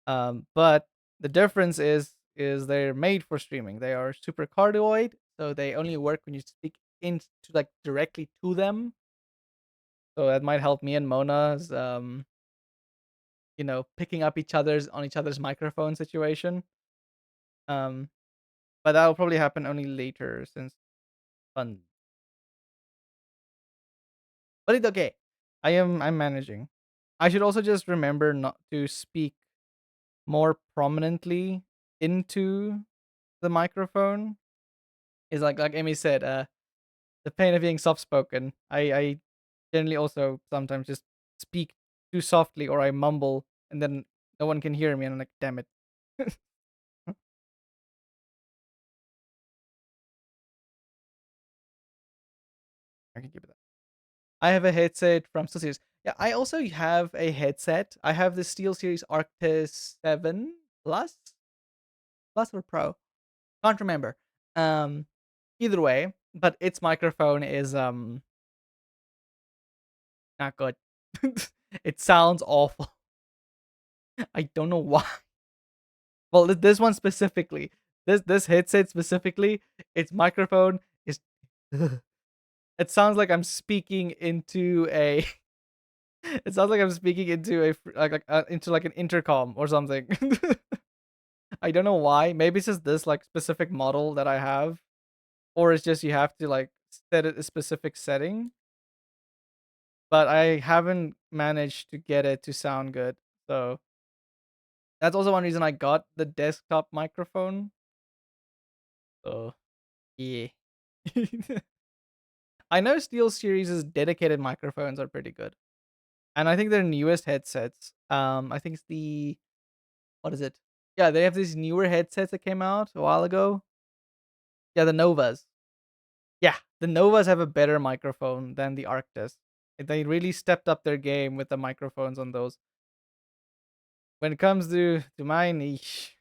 But The difference is they're made for streaming. They are super cardioid, so they only work when you speak into like directly to them. So that might help me and Mona's picking up each other's microphone situation. Um but that'll probably happen only later since fun. But it's okay. I'm managing. I should also just remember not to speak more prominently into the microphone. Is like Amy said, the pain of being soft spoken. I generally also sometimes just speak too softly or I mumble and then no one can hear me and I'm like, damn it. I can keep it that. I have a headset from SteelSeries. Yeah, I also have a headset. I have the SteelSeries Arctis 7 Plus, Plus or Pro. Can't remember. Um, Either way, but its microphone is not good. It sounds awful. I don't know why. Well, this one specifically, this headset specifically, its microphone is. It sounds like I'm speaking into a. It sounds like I'm speaking into into like an intercom or something. I don't know why. Maybe it's just this like specific model that I have, or it's just you have to like set it a specific setting. But I haven't managed to get it to sound good. So that's also one reason I got the desktop microphone. So yeah. I know SteelSeries' dedicated microphones are pretty good. And I think their newest headsets, I think it's the what is it? Yeah, they have these newer headsets that came out a while ago. Yeah, the Novas. Yeah, the Novas have a better microphone than the Arctis. They really stepped up their game with the microphones on those. When it comes to mine, eesh.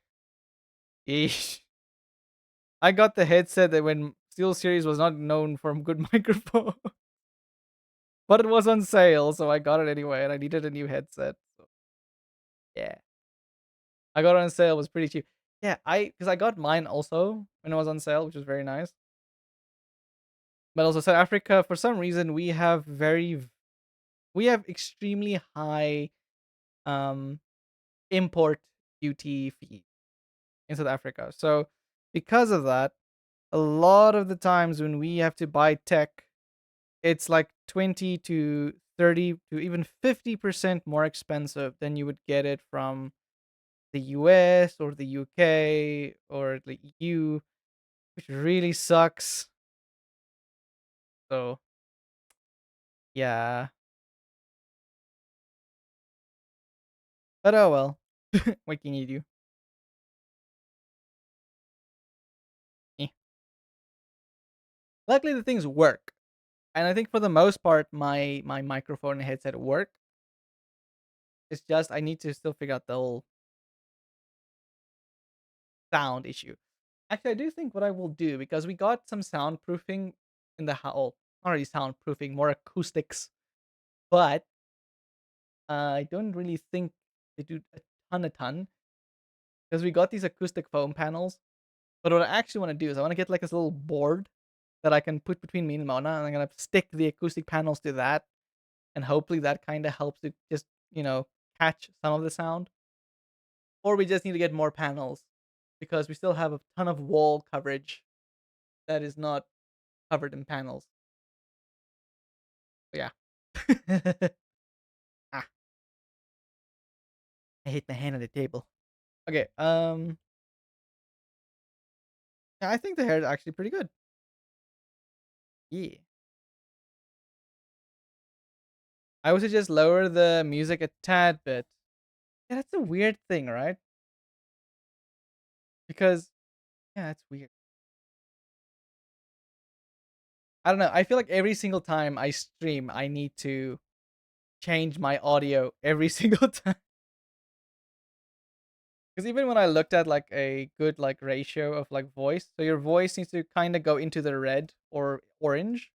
I got the headset that when SteelSeries was not known for a good microphone, but it was on sale, so I got it anyway, and I needed a new headset. So yeah, I got it on sale. It was pretty cheap. Yeah, because I got mine also when it was on sale, which was very nice. But also South Africa, for some reason, we have extremely high um import duty fee in South Africa. So because of that, a lot of the times when we have to buy tech, it's like 20 to 30 to even 50% more expensive than you would get it from the US or the UK or the EU, which really sucks. So, yeah. But oh well. What can you do? Eh. Luckily, the things work. And I think for the most part, my microphone and headset work. It's just I need to still figure out the whole sound issue. Actually, I do think what I will do because we got some soundproofing in the house. Not really soundproofing, more acoustics. But I don't really think they do a ton because we got these acoustic foam panels. But what I actually want to do is I want to get like this little board that I can put between me and Mona, and I'm gonna stick the acoustic panels to that, and hopefully that kind of helps to just catch some of the sound. Or we just need to get more panels because we still have a ton of wall coverage that is not covered in panels. So yeah. Ah, I hit my hand on the table. Okay. Yeah, I think the hair is actually pretty good. Yeah. I would just lower the music a tad bit. Yeah, that's a weird thing, right? Because yeah, it's weird. I don't know. I feel like every single time I stream, I need to change my audio every single time. Because even when I looked at like a good like ratio of like voice, so your voice needs to kind of go into the red or orange,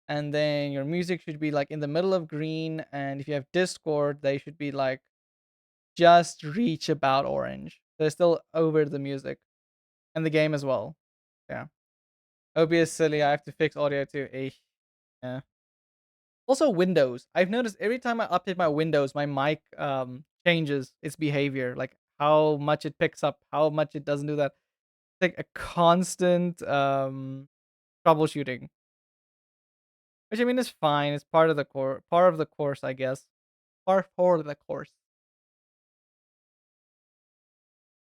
and then your music should be like in the middle of green. And if you have Discord, they should be like just reach about orange. They're still over the music and the game as well. Yeah. OBS silly. I have to fix audio too. Yeah. Also Windows. I've noticed every time I update my Windows, my mic changes its behavior, like how much it picks up, how much it doesn't do that. It's like a constant troubleshooting. Which I mean is fine. It's part of the course, I guess. Part for the course.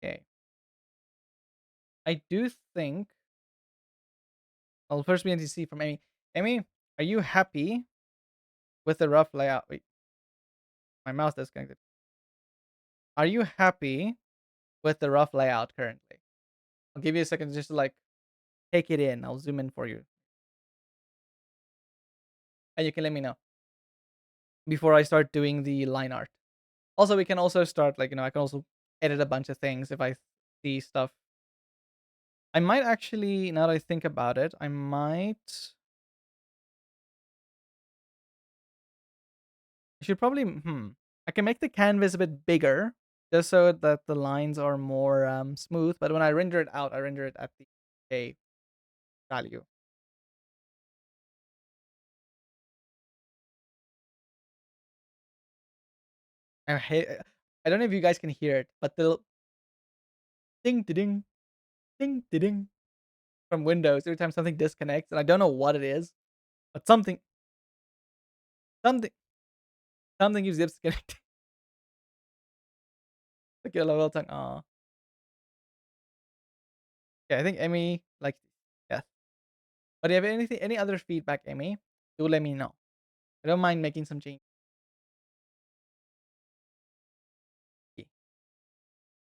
Okay. I do think I'll first be NTC from Amy. Amy, are you happy with the rough layout? Wait, my mouse disconnected. Are you happy with the rough layout currently? I'll give you a second just to like take it in. I'll zoom in for you. And you can let me know before I start doing the line art. Also, we can also start like, I can also edit a bunch of things if I see stuff. I might actually, now that I think about it, I should probably I can make the canvas a bit bigger just so that the lines are more smooth, but when I render it out, I render it at the A value. I hate I don't know if you guys can hear it, but the ding ding ding ding from Windows every time something disconnects, and I don't know what it is, but something something keeps disconnecting. Like a little tongue. Aw. Yeah, I think Amy like yeah. But do you have any other feedback, Amy? Do let me know. I don't mind making some changes.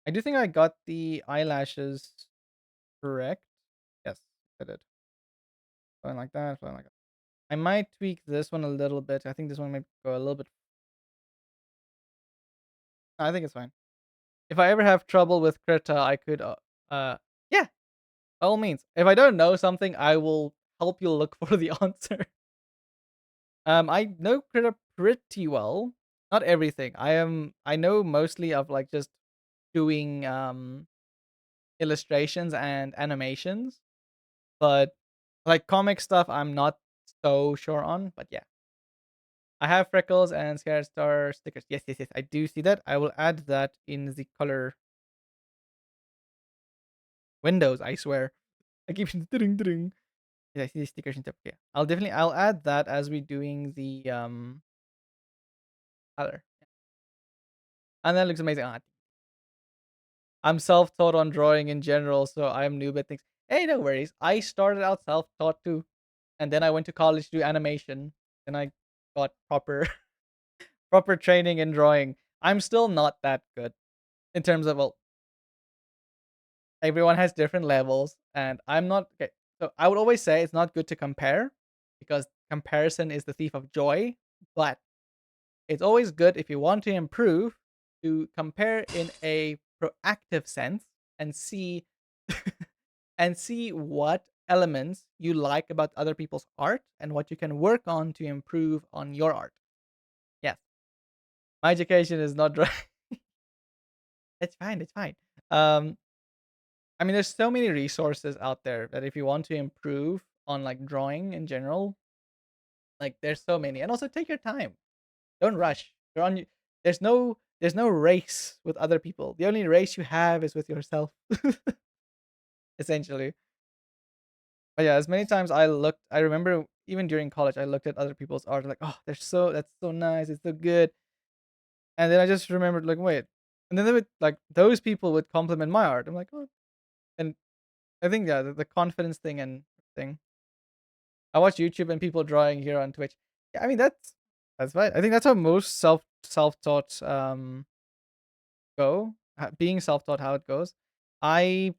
I do think I got the eyelashes correct. Yes, I did. Flowing like that, flowing like that. I might tweak this one a little bit. I think this one might go a little bit. I think it's fine. If I ever have trouble with Krita, I could, yeah, by all means. If I don't know something, I will help you look for the answer. I know Krita pretty well. Not everything. I know mostly of like just doing illustrations and animations, but like comic stuff, I'm not so sure on. But yeah, I have freckles and Scar Star stickers. Yes, yes, yes. I do see that. I will add that in the color windows. I swear. I keep ding. Yeah, I see the stickers and stuff. Yeah, I'll add that as we doing the color. And that looks amazing. Ah, I'm self-taught on drawing in general, so I'm noob at things. Hey, no worries. I started out self-taught too, and then I went to college to do animation, and I got proper proper training in drawing. I'm still not that good in terms of well, everyone has different levels, and I'm not okay. So I would always say it's not good to compare because comparison is the thief of joy. But it's always good if you want to improve to compare in a proactive sense and see and see what elements you like about other people's art and what you can work on to improve on your art. Yes, my education is not dry. It's fine. It's fine. Um, I mean, there's so many resources out there that if you want to improve on like drawing in general, like there's so many. And also take your time. Don't rush. There's no race with other people. The only race you have is with yourself. Essentially. But yeah, as many times I remember even during college I looked at other people's art like, "Oh, that's so nice. It's so good." And then I just remembered like, "Wait." And then they would like those people would compliment my art. I'm like, "Oh." And I think yeah, the confidence thing and thing. I watch YouTube and people drawing here on Twitch. Yeah, I mean that's right. I think that's how most self-taught go. Being self-taught how it goes. I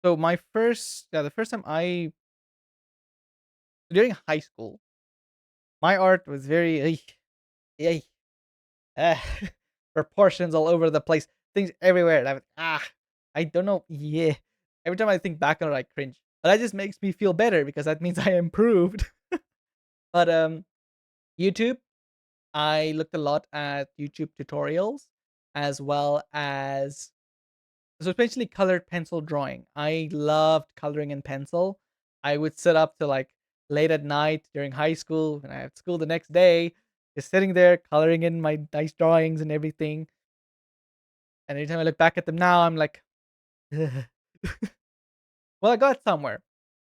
so my first yeah, the first time I during high school, my art was very eh, ah, proportions all over the place, things everywhere. And I don't know. Yeah, every time I think back on it, I cringe. But that just makes me feel better because that means I improved. But YouTube, I looked a lot at YouTube tutorials, as well as so especially colored pencil drawing. I loved coloring in pencil. I would sit up to like late at night during high school when I had school the next day, just sitting there coloring in my nice drawings and everything. And anytime I look back at them now, I'm like, well, I got somewhere.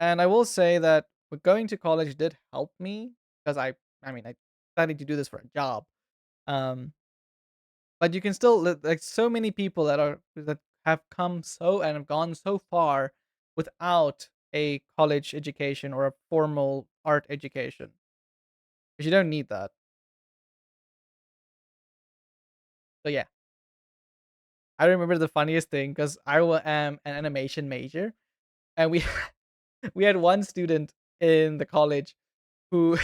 And I will say that going to college did help me because I mean, I decided to do this for a job. Um, but you can still like so many people that have come so and have gone so far without a college education or a formal art education. Because you don't need that. So yeah, I remember the funniest thing because am an animation major, and we we had one student in the college who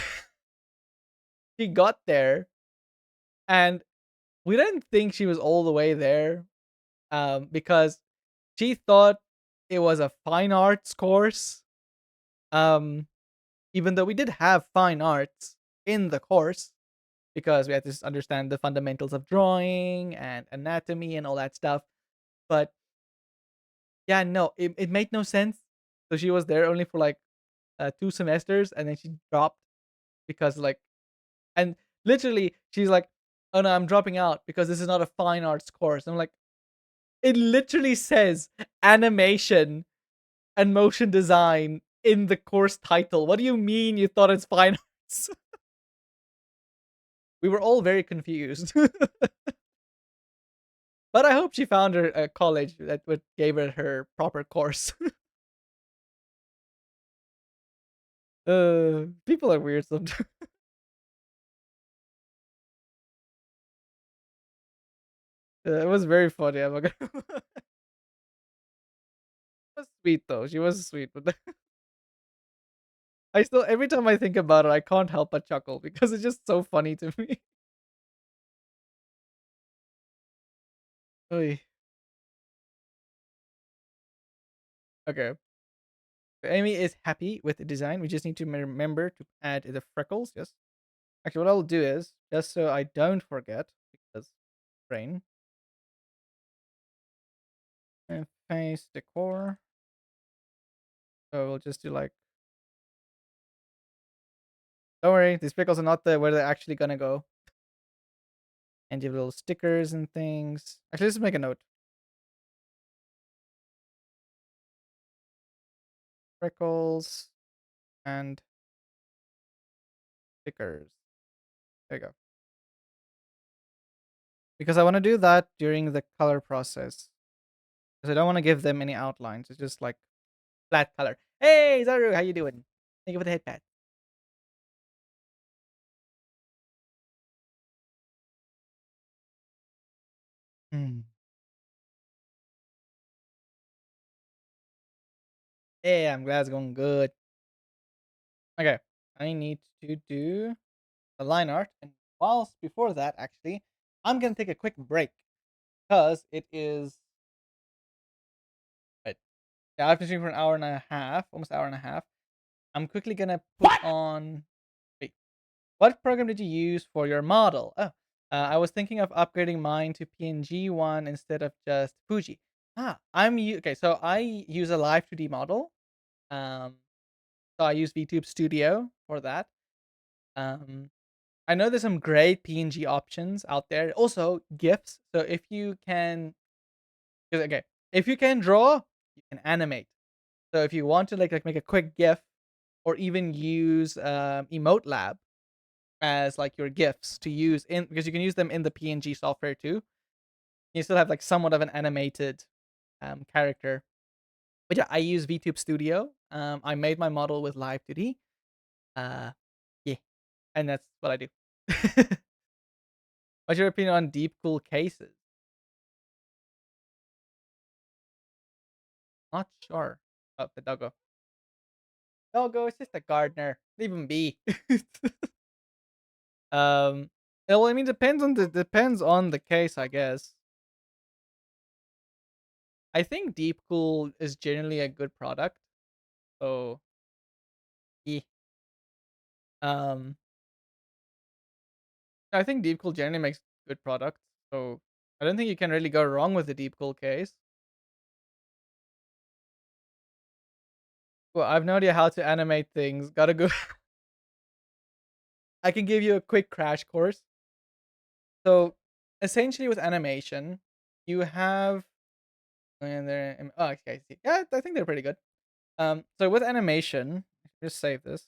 she got there, and we didn't think she was all the way there, because she thought it was a fine arts course. Um, Even though we did have fine arts in the course because we had to understand the fundamentals of drawing and anatomy and all that stuff. But yeah, no, it made no sense. So she was there only for like 2 semesters and then she dropped because like, and literally she's like, oh no, I'm dropping out because this is not a fine arts course. I'm like, it literally says animation and motion design in the course title. What do you mean you thought it's fine arts? We were all very confused. But I hope she found her a college that would gave her proper course. People are weird sometimes. It was very funny. I'm not gonna. It was sweet though. She was sweet, but I still every time I think about it, I can't help but chuckle because it's just so funny to me. Oy. Okay, Amy is happy with the design. We just need to remember to add the freckles. Yes. Actually, what I'll do is just so I don't forget because brain and face decor. So we'll just do like, don't worry, these pickles are not where they're actually gonna go. And you have little stickers and things. Actually, let's make a note. Freckles and stickers. There you go. Because I want to do that during the color process. Because I don't want to give them any outlines. It's just like flat color. Hey, Zaru, how you doing? Thank you for the head pat. Hmm. Hey, I'm glad it's going good. Okay, I need to do the line art. And whilst before that, actually, I'm going to take a quick break because it is. Right. Yeah, I've been streaming for an hour and a half, almost an hour and a half. I'm quickly going to put on. Wait, what program did you use for your model? Oh, I was thinking of upgrading mine to PNG one instead of just Fuji. Okay. So I use a Live 2D model. Um, so I use VTube Studio for that. Um, I know there's some great PNG options out there. Also, GIFs. So if you can, okay, if you can draw, you can animate. So if you want to like make a quick GIF, or even use Emote Lab as like your GIFs to use in because you can use them in the PNG software too. You still have like somewhat of an animated character. But yeah, I use VTube Studio. I made my model with Live 2D. Uh, yeah, and that's what I do. What's your opinion on deep cool cases? Not sure. Oh, the doggo. Doggo, it's just a gardener. Leave him be. Well, I mean, depends on the case, I guess. I think Deep Cool is generally a good product. So, yeah. Um, I think Deep Cool generally makes good products. So, I don't think you can really go wrong with the Deepcool case. Well, I've no idea how to animate things. Gotta go. I can give you a quick crash course. So, essentially, with animation, you have and they're oh, okay, I see. Yeah, I think they're pretty good. So with animation, just save this.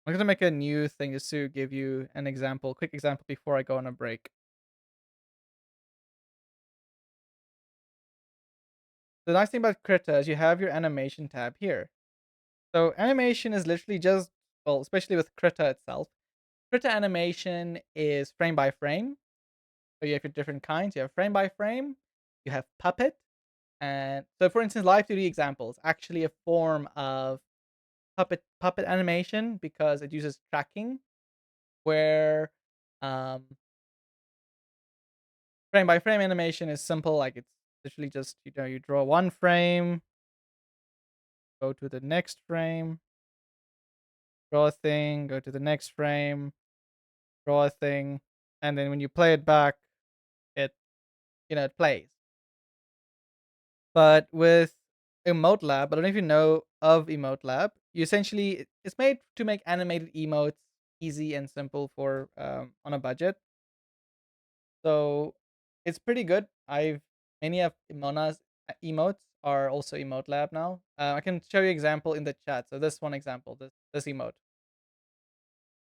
I'm gonna make a new thing just to give you an example, quick example before I go on a break. The nice thing about Krita is you have your animation tab here. So animation is literally just, well, especially with Krita itself. Krita animation is frame by frame. So you have your different kinds. You have frame by frame. You have puppet. And so for instance, live 2D examples actually a form of puppet animation because it uses tracking where um frame by frame animation is simple, like it's literally just you draw one frame, go to the next frame, draw a thing, go to the next frame, draw a thing, and then when you play it back, it it plays. But with Emote Lab, I don't know if you know of Emote Lab. You essentially it's made to make animated emotes easy and simple for on a budget. So it's pretty good. I've many of Mona's emotes are also Emote Lab now. I can show you example in the chat. So this one example, this emote.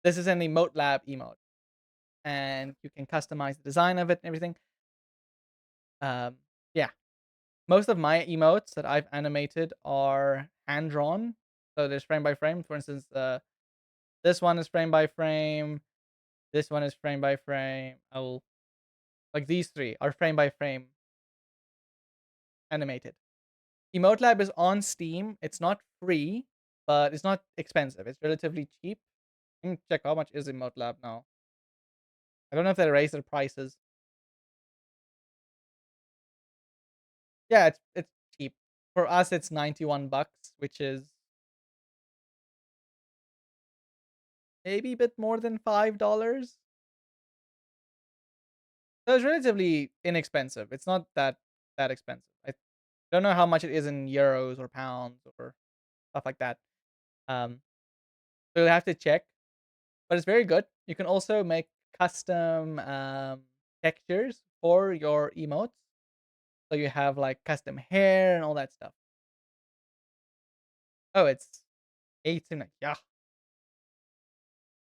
This is an Emote Lab emote, and you can customize the design of it and everything. Yeah, most of my emotes that I've animated are hand drawn. So there's frame by frame. For instance, this one is frame by frame. This one is frame by frame. I will like these three are frame by frame animated. Emote Lab is on Steam. It's not free, but it's not expensive. It's relatively cheap. Let me check how much is Emote Lab now. I don't know if they raised their prices. Yeah, it's cheap. For us, it's 91 bucks, which is maybe a bit more than $5. So it's relatively inexpensive. It's not that expensive. I don't know how much it is in euros or pounds or stuff like that. Um, so you'll have to check, but it's very good. You can also make custom textures for your emotes. So you have like custom hair and all that stuff. Oh, it's 18. Yeah.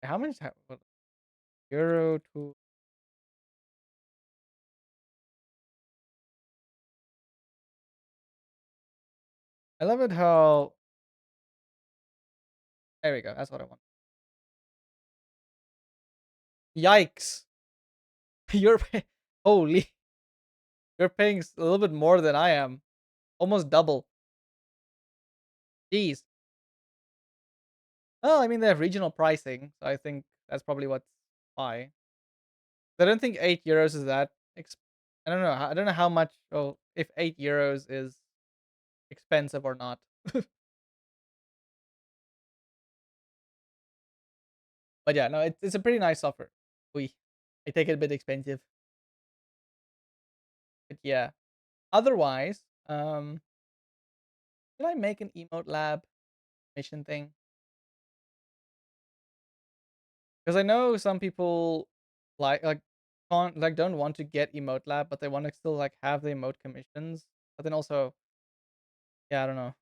How much? What, euro to. I love it how. There we go. That's what I want. Yikes! You're holy. You're paying a little bit more than I am. Almost double. Jeez. Well, I mean they have regional pricing, so I think that's probably what's why. I don't think €8 is that. I don't know. I don't know how much. Oh, if €8 is expensive or not. But yeah, no, it's a pretty nice software. We, I take it a bit expensive, but yeah. Otherwise, should I make an emote lab mission thing? Because I know some people like can't like don't want to get emote lab, but they want to still like have the emote commissions. But then also, yeah, I don't know.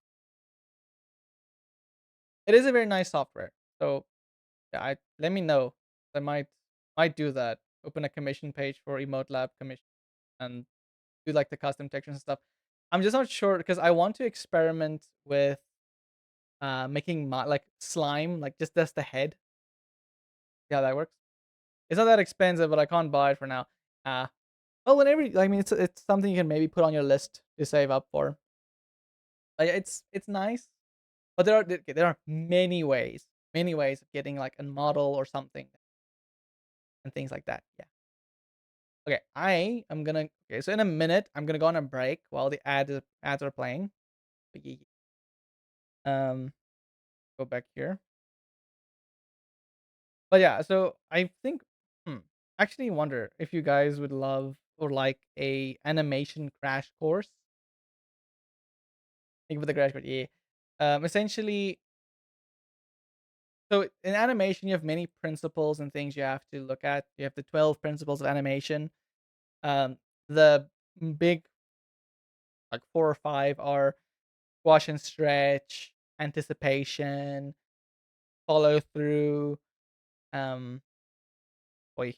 It is a very nice software. So yeah, I let me know. I might do that. Open a commission page for emote lab commission and do like the custom textures and stuff. I'm just not sure because I want to experiment with making my like slime, like just the head. See how that works. It's not that expensive, but I can't buy it for now. Uh well, whenever I mean, it's something you can maybe put on your list to save up for. Like it's nice, but there are many ways of getting like a model or something and things like that. Yeah. Okay, I am gonna. Okay, so in a minute, I'm gonna go on a break while the ads are playing. Um, go back here. But yeah, so I think, hmm, actually wonder if you guys would love or like a animation crash course. Think of the crash course, yeah. Essentially, so in animation, you have many principles and things you have to look at. You have the 12 principles of animation. Um, the big, like 4 or 5, are squash and stretch, anticipation, follow through. Um, Boy,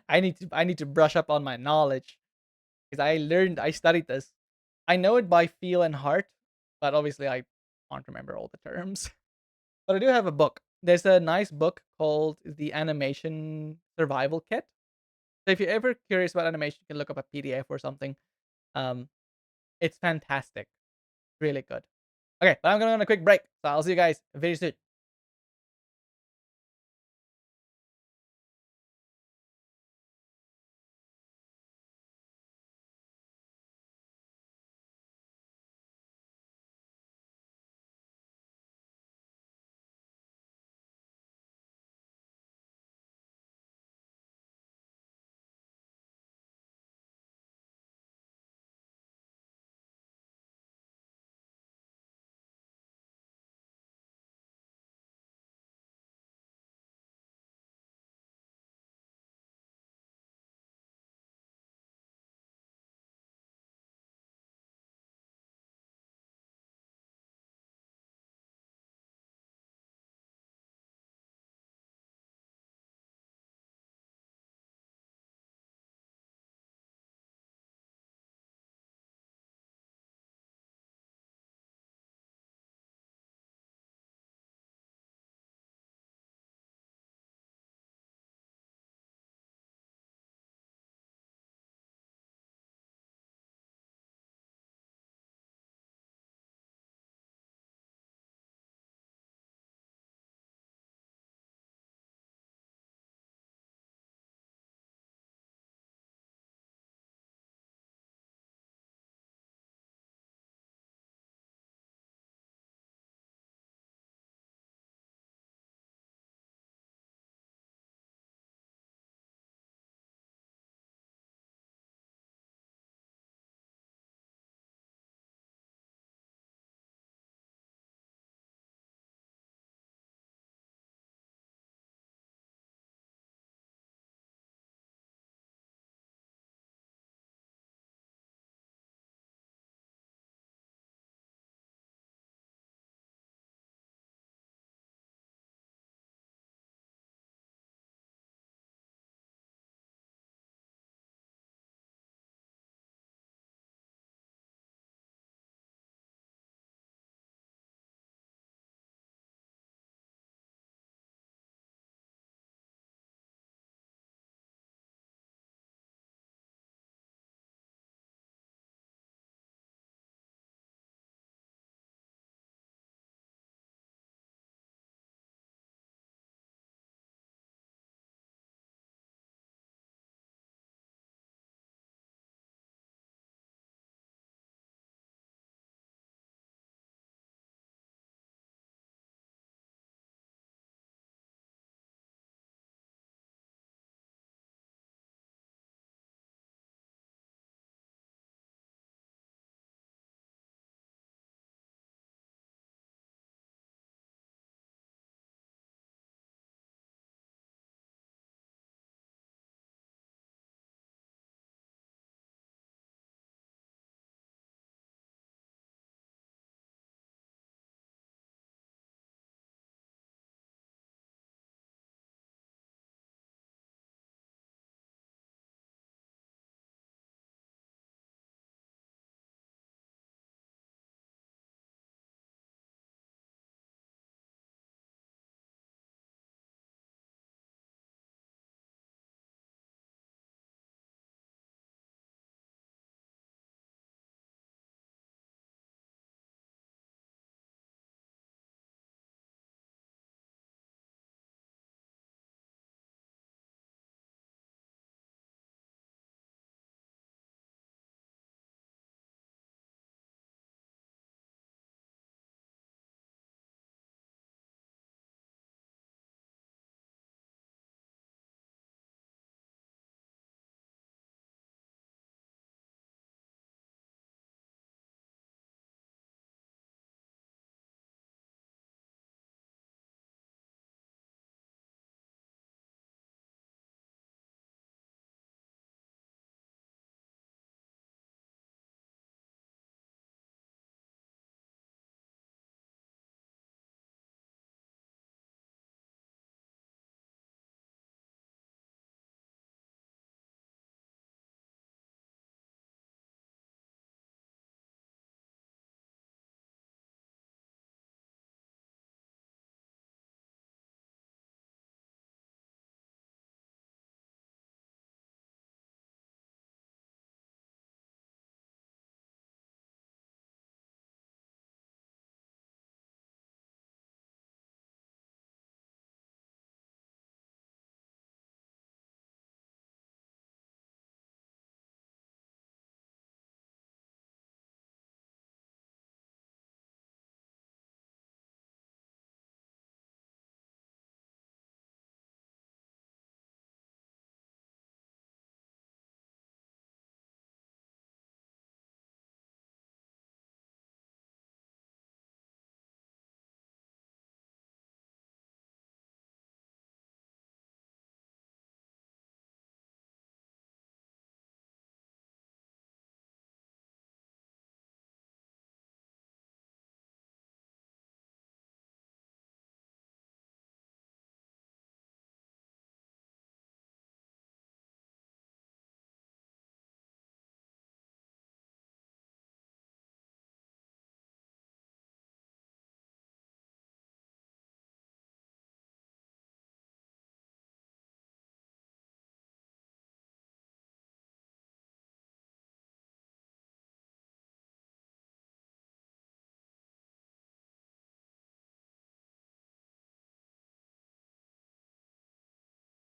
I need to brush up on my knowledge because I studied this. I know it by feel and heart, but obviously I can't remember all the terms. But I do have a book. There's a nice book called The Animation Survival Kit. So if you're ever curious about animation, you can look up a PDF or something. Um, it's fantastic, really good. Okay, but I'm going on a quick break, so I'll see you guys very soon.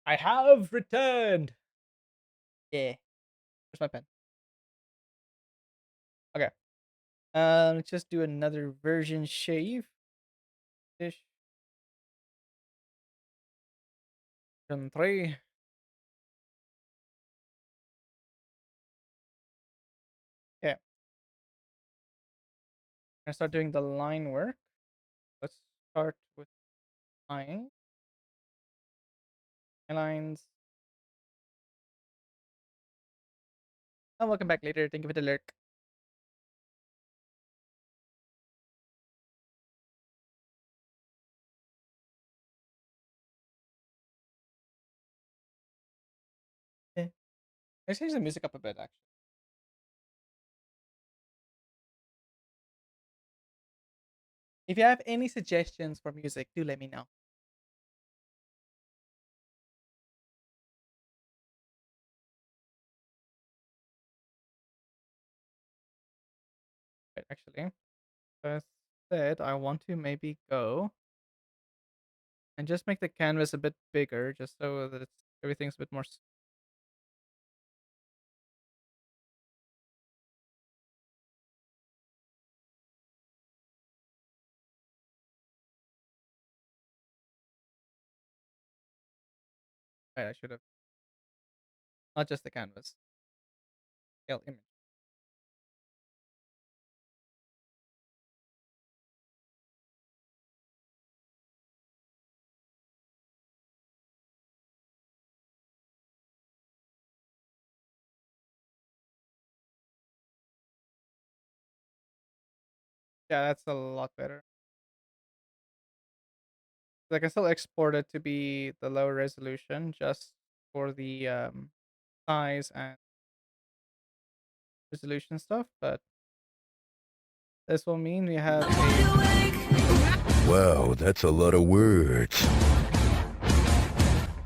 I have returned. Yeah. Where's my pen? Okay. Let's just do another version shave. Ish. Version 3. Okay. I'm gonna start doing the line work. Let's start with line. Lines. Oh, welcome back later. Thank you for the lurk. Okay. Let's change the music up a bit, actually. If you have any suggestions for music, do let me know. But actually, instead, I want to maybe go and just make the canvas a bit bigger, just so that everything's a bit more. Right, I should have not just the canvas. Scale image. Yeah, that's a lot better. I can still export it to be the low resolution just for the size and resolution stuff, but this will mean we have a. Wow, that's a lot of words.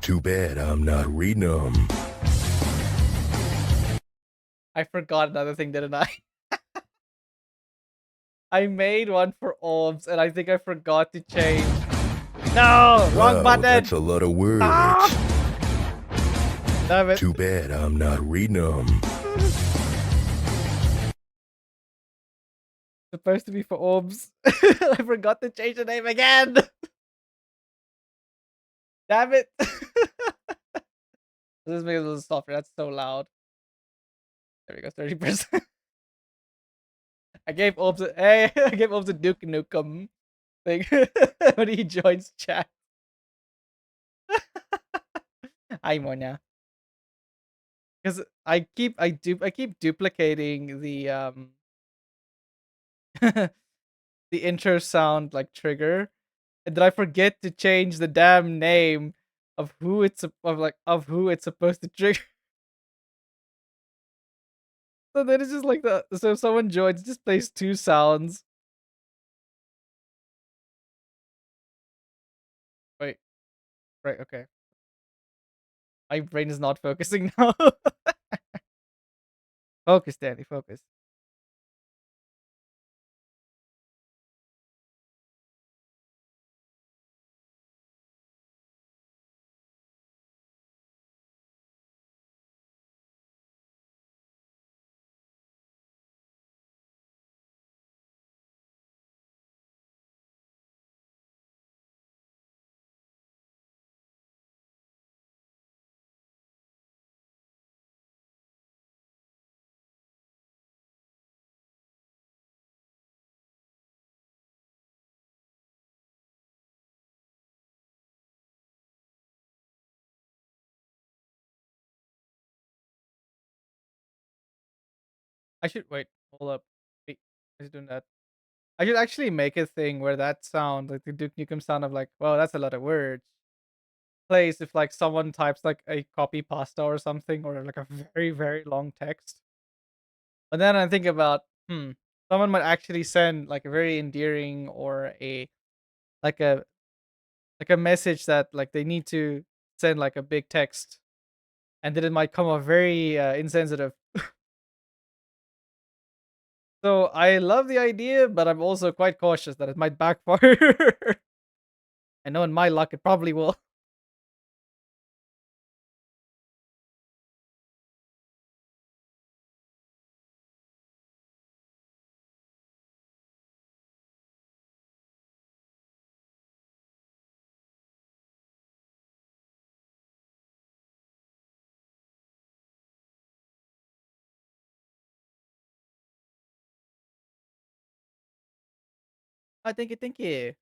Too bad I'm not reading them. I forgot another thing, didn't I? I made one for Orbs and I think I forgot to change. No! Wrong Wow, button! that's a lot of words. Ah! Damn it. Too bad I'm not reading them. Supposed to be for Orbs. I forgot to change the name again! Damn it! This makes a little softer. That's so loud. There we go, 30%. I gave Orbs a hey, I gave Orbs a Duke Nukem thing when he joins chat. Hi Monya. Because I keep duplicating the intro sound like trigger, and then I forget to change the damn name of who it's of who it's supposed to trigger. So then it's just like so if someone joins, it just plays two sounds. Wait, right, okay. My brain is not focusing now. Focus, Danny, focus. I should wait, hold up. Wait, I was doing that. I should actually make a thing where that sound, like the Duke Nukem sound of like, wow, that's a lot of words, plays if like someone types like a copy pasta or something, or like a very, very long text. But then I think about, someone might actually send like a very endearing or like a a message that like they need to send like a big text, and then it might come off very insensitive. So I love the idea, but I'm also quite cautious that it might backfire. I know in my luck it probably will. Oh, thank you, thank you.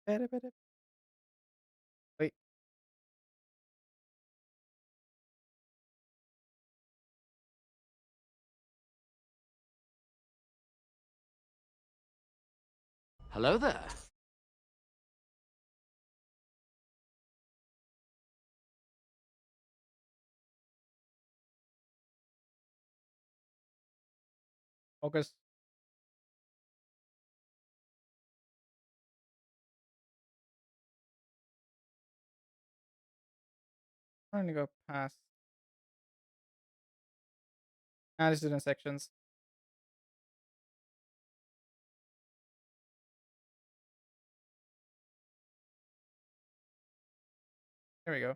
Better, better. Wait. Hello there. Focus. I'm gonna go past. Let's do it in sections. There we go.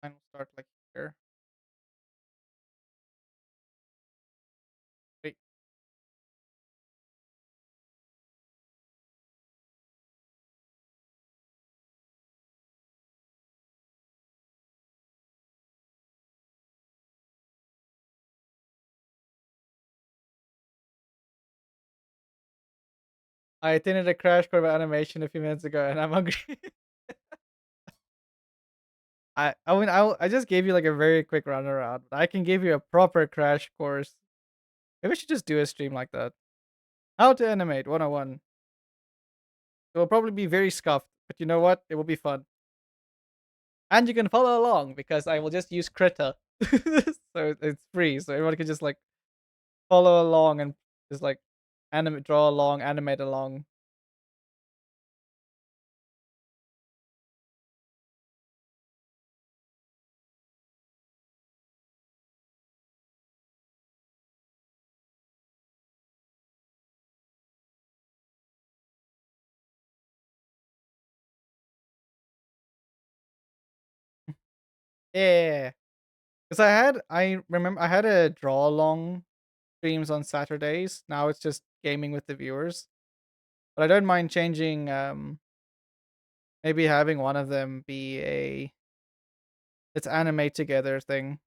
Mine will start like here. Wait. I attended a crash course of animation a few minutes ago, and I'm hungry. I just gave you like a very quick runaround. I can give you a proper crash course. Maybe we should just do a stream like that. How to animate 101. It will probably be very scuffed, but you know what? It will be fun. And you can follow along because I will just use Krita. So it's free. So everyone can just like follow along and just like animate, draw along, animate along. Yeah. Because I remember I had a draw along streams on Saturdays. Now it's just gaming with the viewers. But I don't mind changing, maybe having one of them be a let's animate together thing.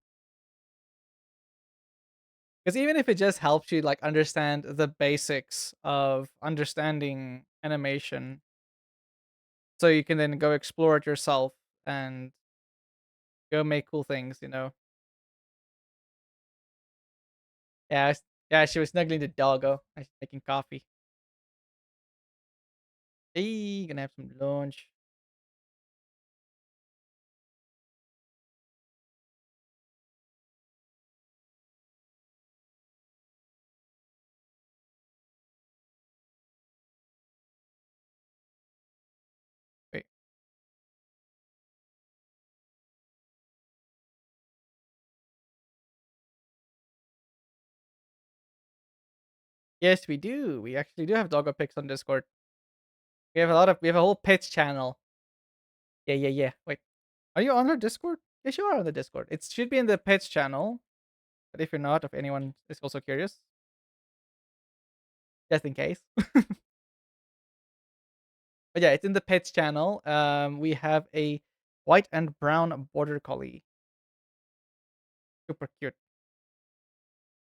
Because even if it just helps you like understand the basics of understanding animation, so you can then go explore it yourself and go make cool things, you know. Yeah, yeah, she was snuggling the doggo. I was making coffee. Hey, gonna have some lunch. Wait. Yes, we do. We actually do have doggo pics on Discord. We have a whole pets channel. Yeah, yeah, yeah. Wait. Are you on our Discord? Yes, you are on the Discord. It should be in the pets channel. But if you're not, if anyone is also curious, just in case. But yeah, it's in the pets channel. We have a white and brown border collie. Super cute.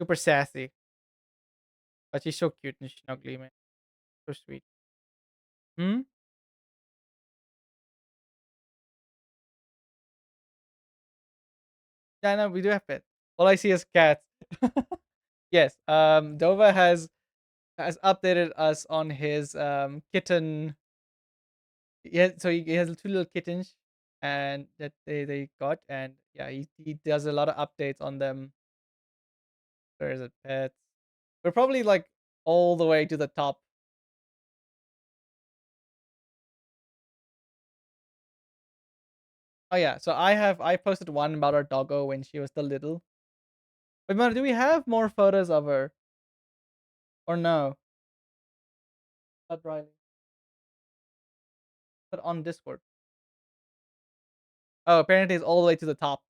super sassy, but she's so cute and snuggly, man. So sweet. Hmm. Yeah, no, we do have pets. All I see is cats. Yes. Dova has updated us on his kitten. Yeah, so he has two little kittens, and that they got, and yeah, he does a lot of updates on them. Where is it? Pets. We're probably like all the way to the top. Oh yeah, so I posted one about our doggo when she was still little. But man, do we have more photos of her or no? Not Riley, but on Discord. Oh, apparently it's all the way to the top.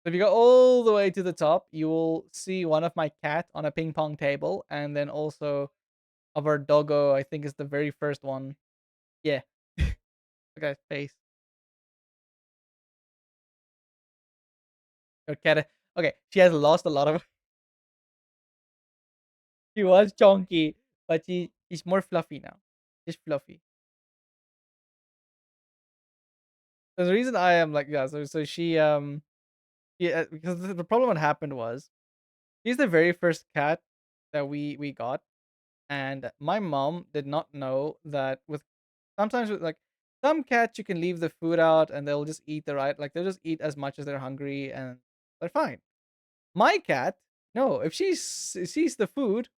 So if you go all the way to the top, you will see one of my cat on a ping pong table, and then also of our doggo. I think is the very first one. Yeah, look at his face. Your cat. Okay, she has lost a lot of. She was chunky, but she's more fluffy now. She's fluffy. So the reason I am like yeah, so she yeah, because the problem what happened was she's the very first cat that we got, and my mom did not know that with sometimes with like some cats you can leave the food out and they'll just eat the right like they'll just eat as much as they're hungry and they're fine. My cat, no, if she sees the food,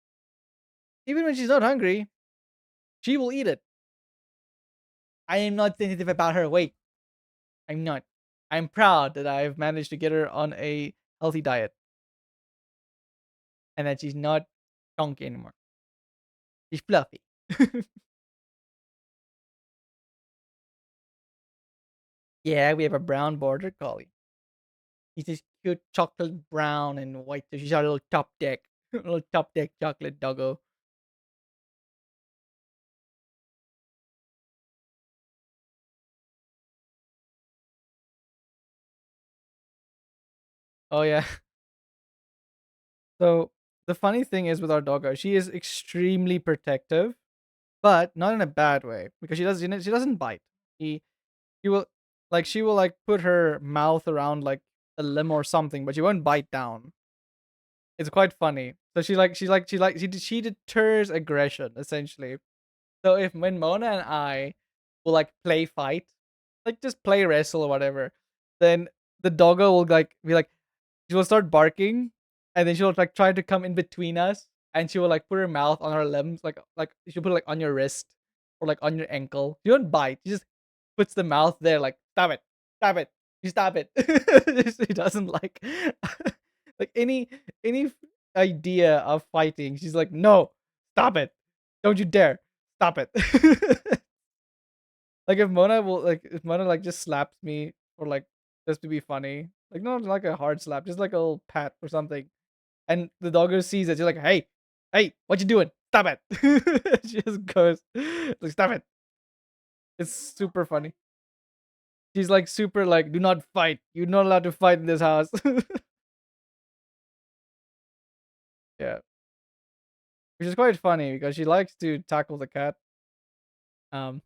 even when she's not hungry, she will eat it. I am not sensitive about her weight. I'm not. I'm proud that I've managed to get her on a healthy diet and that she's not chunky anymore. She's fluffy. Yeah, we have a brown border collie. He's this cute chocolate brown and white. So she's our little top deck, little top deck chocolate doggo. Oh yeah. So the funny thing is with our doggo, she is extremely protective, but not in a bad way because she doesn't bite. She she will she will like put her mouth around like a limb or something, but she won't bite down. It's quite funny. So she deters aggression essentially. So if when Mona and I will like play fight, like just play wrestle or whatever, then the doggo will like be like she will start barking, and then she'll like try to come in between us, and she will like put her mouth on our limbs, like she'll put it like on your wrist or like on your ankle. She don't bite. She just puts the mouth there, like stop it, you stop it. She doesn't like like any idea of fighting. She's like, no, stop it, don't you dare, stop it. Like if Mona like just slaps me or like just to be funny, like not like a hard slap, just like a little pat or something, and the doggo sees it, she's like, hey, what you doing? Stop it! She just goes like, stop it. It's super funny. She's like super like, do not fight. You're not allowed to fight in this house. Yeah, which is quite funny because she likes to tackle the cat. Um,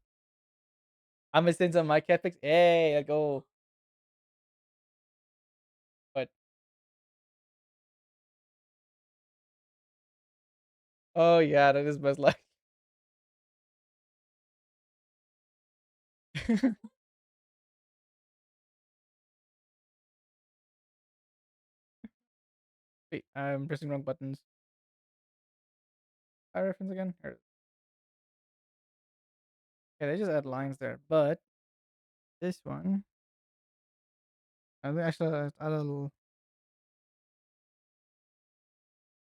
I'm gonna send some of my cat pics. Hey, I go. But oh yeah, that is best like. Wait, I'm pressing wrong buttons. I reference again. Okay, they just add lines there, but this one, I think actually add a little.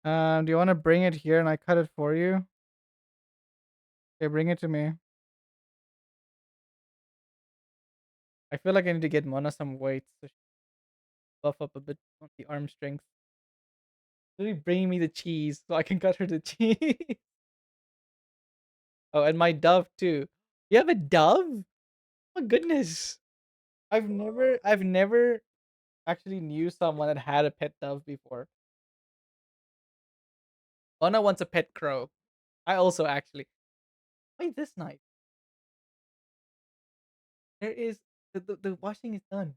Do you want to bring it here and I cut it for you? Okay, bring it to me. I feel like I need to get Mona some weights to buff up a bit on the arm strength. Really bring me the cheese so I can cut her the cheese. Oh, and my dove too. You have a dove? Oh my goodness. I've never Actually knew someone that had a pet dove before. Mona wants a pet crow. I also actually. Why this knife? There is the washing is done.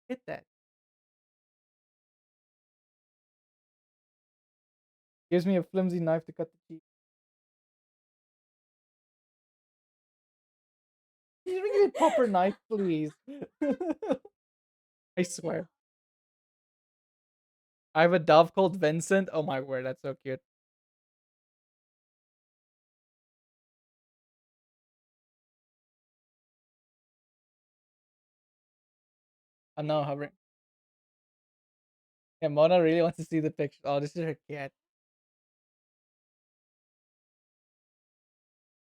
Hit that. Gives me a flimsy knife to cut the cheese. Can you bring me a proper knife, please? I swear. I have a dove called Vincent. Oh my word, that's so cute. I'm now hovering. Yeah, Mona really wants to see the picture. Oh, this is her cat.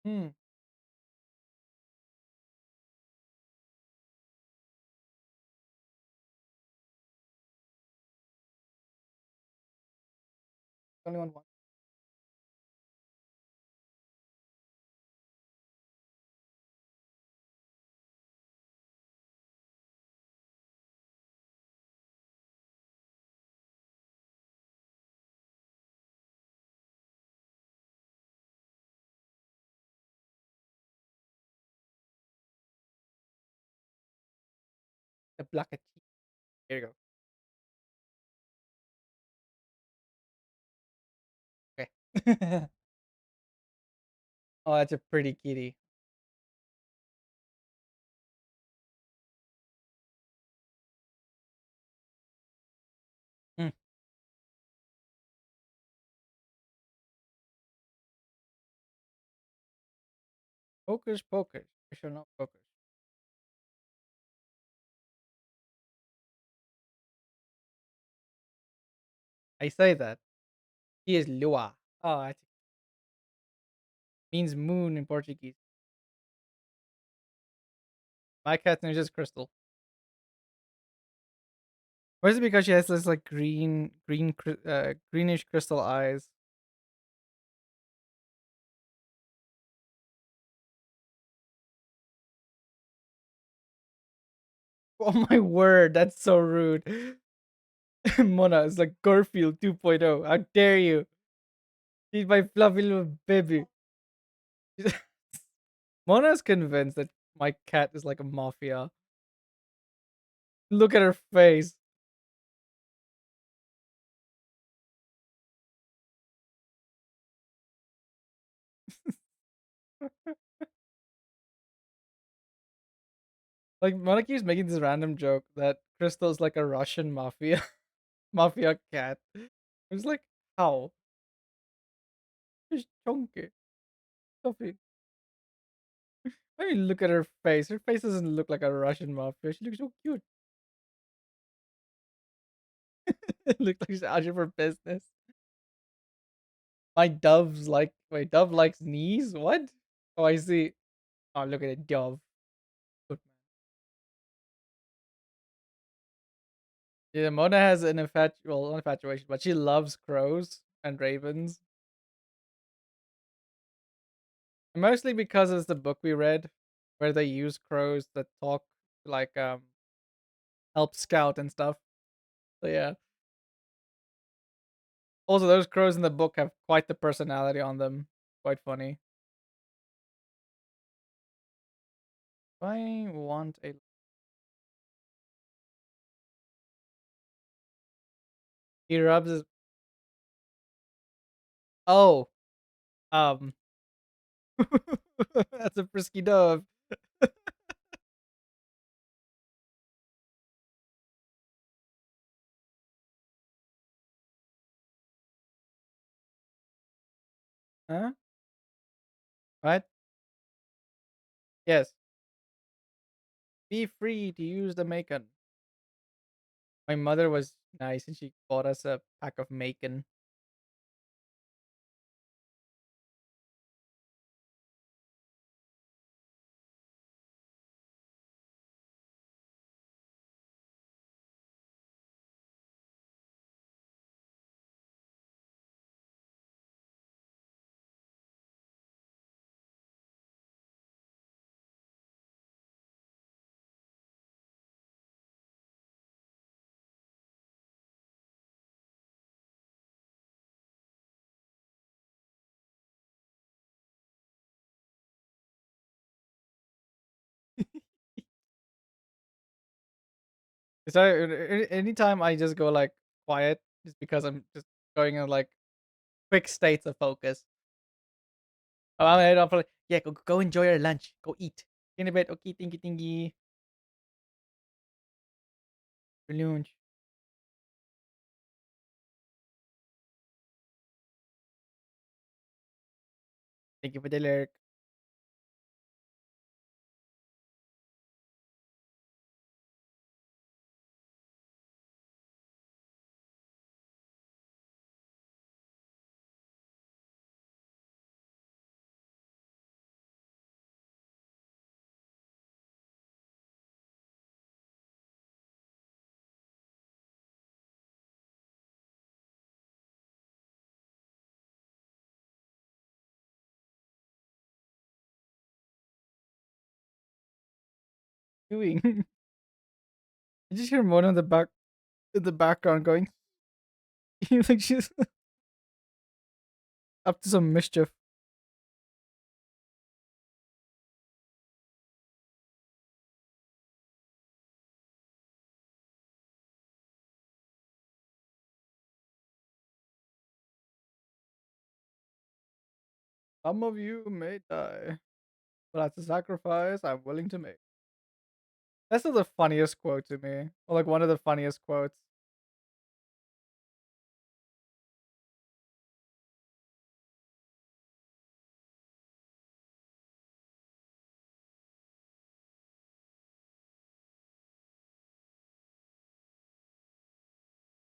Hmm. Only one. The black cat. Here you go. Okay. Oh, that's a pretty kitty. Mm. Pokers, pokers. I shall not pokers. I say that. He is Lua. Oh, that means moon in Portuguese. My cat's name is just Crystal. Or is it because she has this like greenish crystal eyes? Oh my word, that's so rude. Mona is like Garfield 2.0. How dare you? She's my fluffy little baby. Mona's convinced that my cat is like a mafia. Look at her face. Like Mona keeps making this random joke that Crystal's like a Russian mafia mafia cat. It's like how? She's chunky, fluffy. Let me look at her face. Her face doesn't look like a Russian mafia. She looks so cute. It looks like she's out here for business. My dove's like wait, dove likes knees? What? Oh, I see. Oh, look at it, dove. Good man. Yeah, Mona has an well, not infatuation, but she loves crows and ravens. Mostly because it's the book we read, where they use crows that talk like help scout and stuff. So yeah. Also, those crows in the book have quite the personality on them. Quite funny. I want a. He rubs his. Oh, um, that's a frisky dove. Huh? What? Yes. Be free to use the macon. My mother was nice and she bought us a pack of macon. So anytime I just go like quiet, just because I'm just going in like quick states of focus. I'm like, yeah, go enjoy your lunch. Go eat. In a bit. Okay, thingy thingy. Lunch. Thank you for the lurk. Doing. I just hear Mona in the background going like she's up to some mischief. Some of you may die, but that's a sacrifice I'm willing to make. That's still the funniest quote to me. Or like one of the funniest quotes.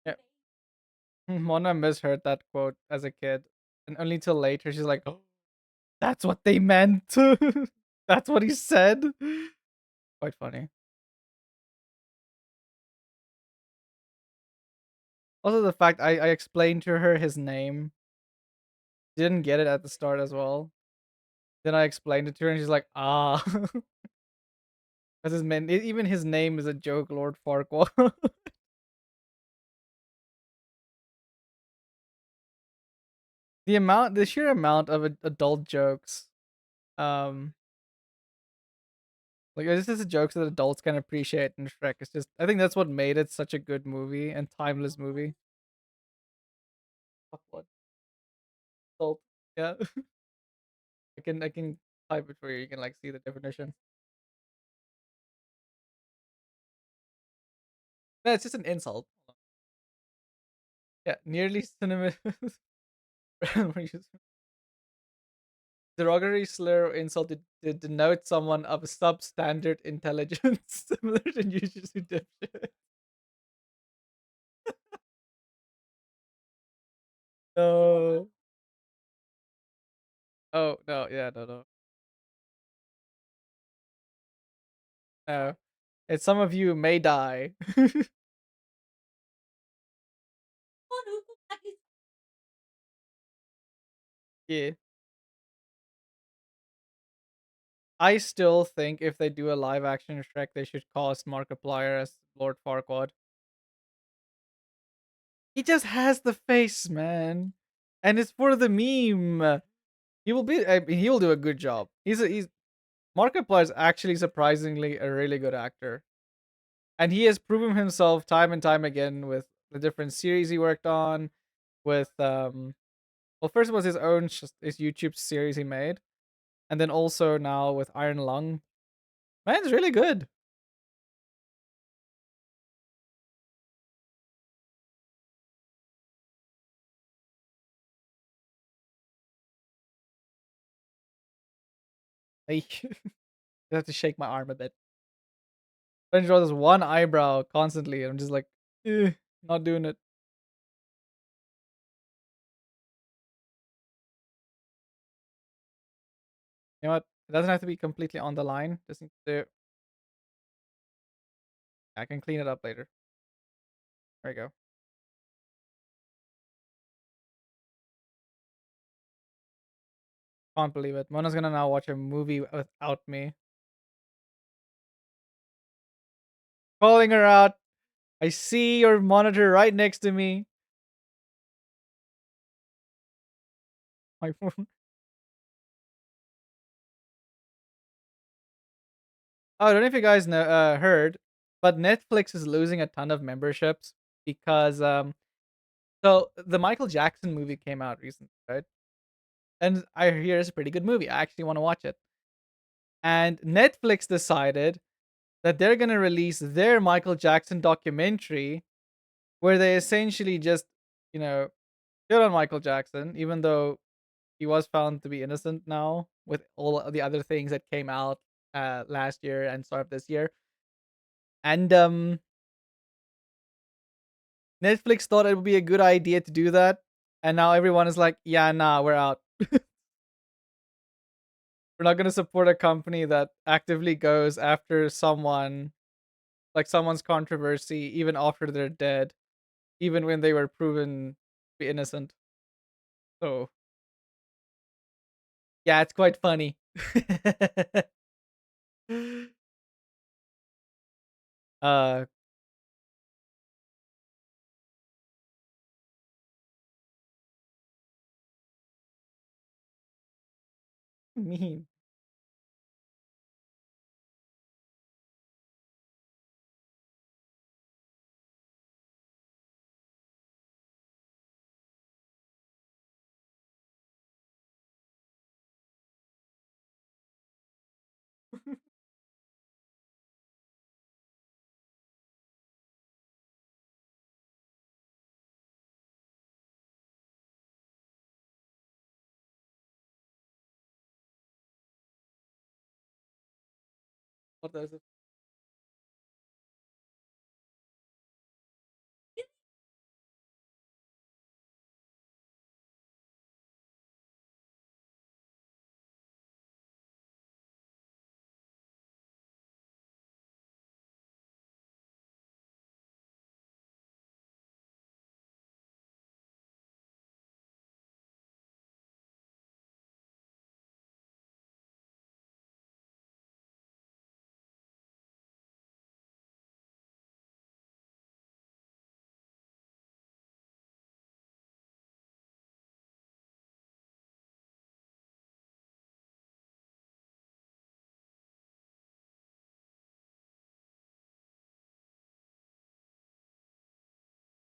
Yeah. Mona misheard that quote as a kid. And only till later she's like, oh, that's what they meant. That's what he said. Quite funny. Also, the fact I explained to her his name. Didn't get it at the start as well. Then I explained it to her and she's like, ah. Because even his name is a joke, Lord Farquaad. The sheer amount of adult jokes. Um, like this is jokes that adults can appreciate in Shrek. It's just, I think that's what made it such a good movie and timeless movie. Fuck what? Adult. Yeah. I can type it for you. You can like see the definition. No, it's just an insult. Yeah, nearly cinema. Derogatory slur or insult to denote someone of substandard intelligence, similar to Jujutsu dipshit. No. Oh no, yeah, no. No. It's some of you may die. Yeah. I still think if they do a live action Shrek, they should cast Markiplier as Lord Farquaad. He just has the face, man, and it's for the meme. He will be. I mean, he will do a good job. He's Markiplier is actually surprisingly a really good actor, and he has proven himself time and time again with the different series he worked on. With well, first was his own his YouTube series he made, and then also now with Iron Lung. Man's really good. I have to shake my arm a bit. I draw this one eyebrow constantly. And I'm just like, not doing it. You know what? It doesn't have to be completely on the line. Just need to. I can clean it up later. There we go. Can't believe it. Mona's gonna now watch a movie without me. Calling her out. I see your monitor right next to me. My phone. Oh, I don't know if you guys know, heard, but Netflix is losing a ton of memberships because so the Michael Jackson movie came out recently, right? And I hear it's a pretty good movie. I actually want to watch it. And Netflix decided that they're going to release their Michael Jackson documentary where they essentially just, you know, shit on Michael Jackson, even though he was found to be innocent now with all of the other things that came out last year and start of this year. And Netflix thought it would be a good idea to do that. And now everyone is like, yeah, nah, we're out. We're not going to support a company that actively goes after someone, like someone's controversy, even after they're dead, even when they were proven to be innocent. So, yeah, it's quite funny. uh, mean. What does it?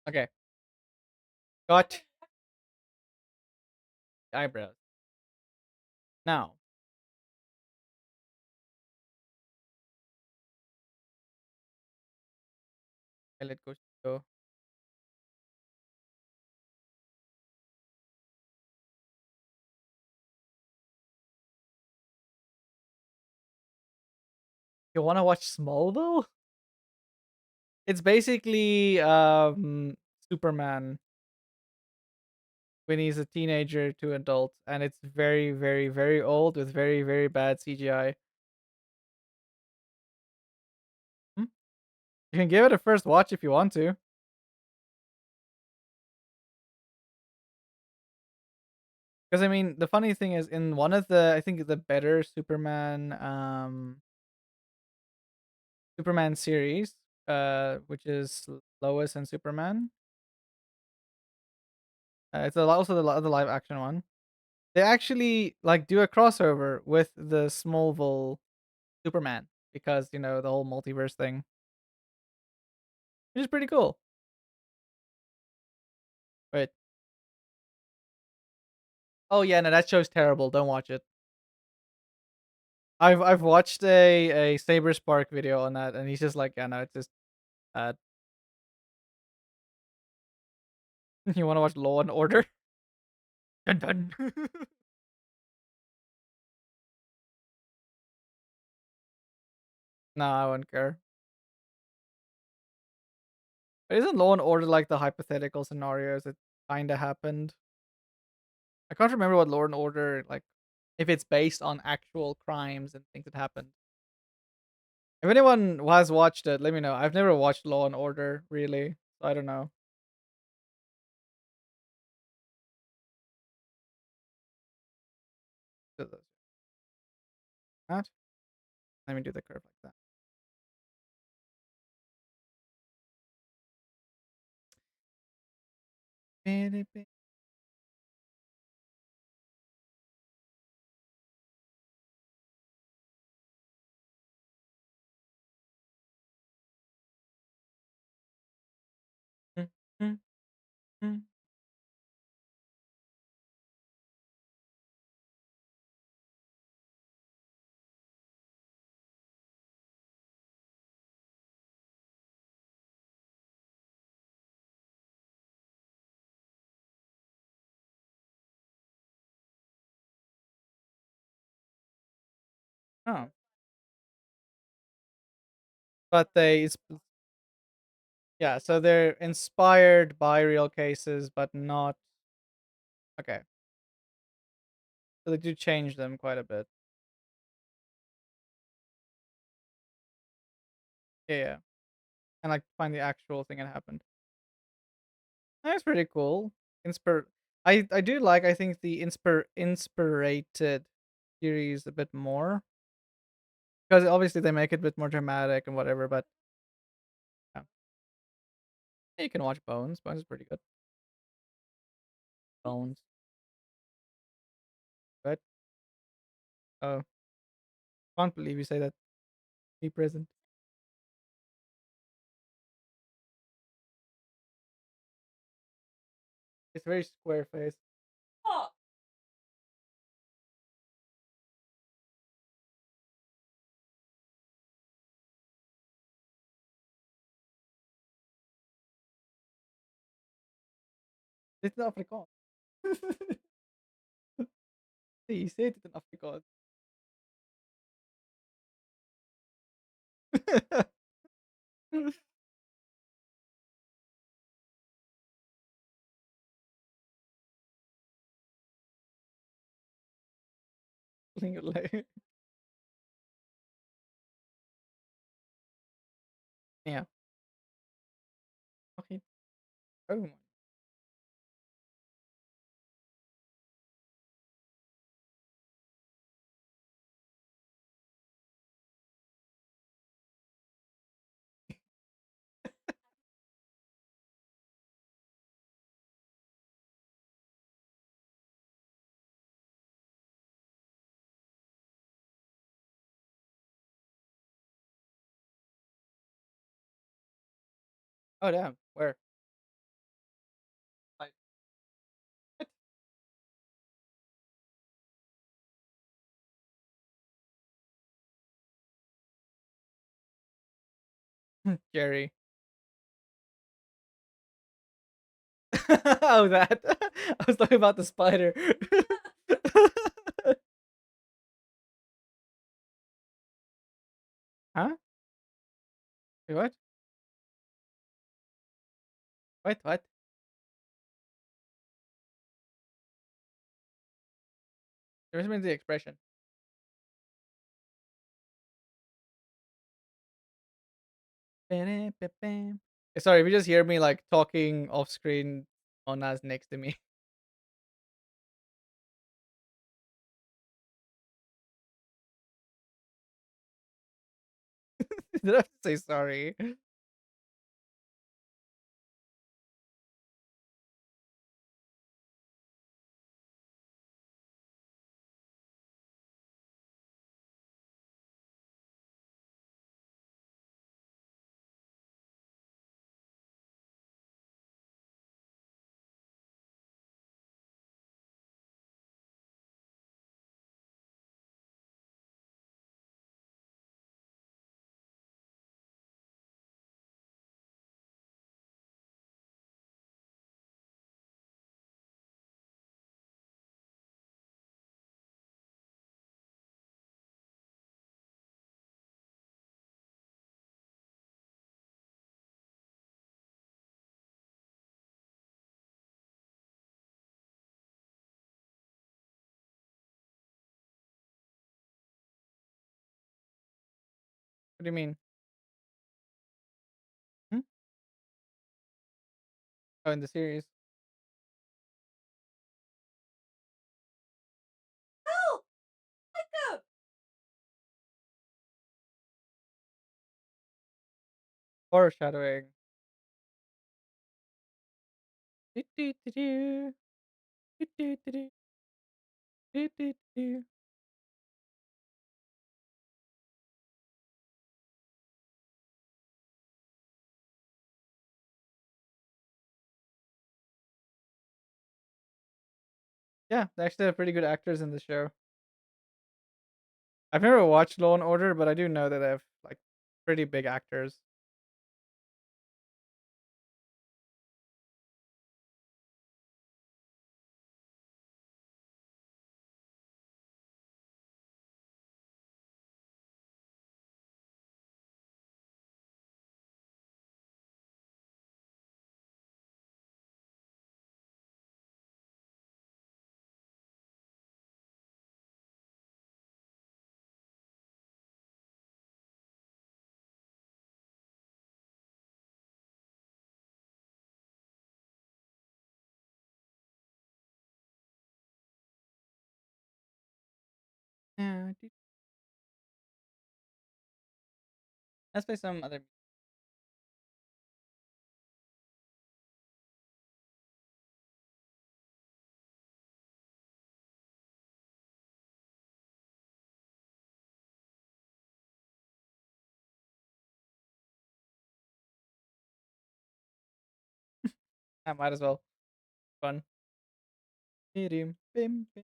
Okay, got eyebrows. Now, I let go. You want to watch Smallville? It's basically Superman when he's a teenager to adult, and it's very, very, very old with very, very bad CGI. Hmm? You can give it a first watch if you want to. Because I mean, the funny thing is, in one of the, I think the better Superman series, which is Lois and Superman. It's also the live action one. They actually like do a crossover with the Smallville Superman because the whole multiverse thing, which is pretty cool. Wait, oh yeah, no, that show's terrible. Don't watch it. I've watched a Saber Spark video on that, and he's just like, yeah, no, it's just bad. You want to watch Law and Order? Dun dun. No, I wouldn't care. But isn't Law and Order like the hypothetical scenarios that kind of happened? I can't remember what Law and Order like if it's based on actual crimes and things that happened. If anyone has watched it, let me know. I've never watched Law and Order really, so I don't know. That. Let me do the curve like that. Mm. Oh, but yeah, so they're inspired by real cases, but not okay. So they do change them quite a bit. Yeah, yeah. And like find the actual thing that happened. That's pretty cool. Inspir I do like I think the inspirated series a bit more because obviously they make it a bit more dramatic and whatever, but yeah. You can watch Bones. Bones is pretty good. Bones. But oh, can't believe you say that. Be present. It's very square face. Dit is Afrikaans. Nee, je zegt het in Afrikaans. Like, yeah. Okay. Oh my. Oh damn. Where? Like, Jerry. Oh, that. I was talking about the spider. Huh? Wait, what? What? There's been the expression. Sorry, if you just hear me like talking off screen, Ona's next to me. Did I have to say sorry? What do you mean? Hmm? Oh, in the series. Foreshadowing. Yeah, they actually have pretty good actors in the show. I've never watched Law and Order, but I do know that they have like pretty big actors. Yeah, let's play some other. I might as well. Fun. Bim, bim, bim.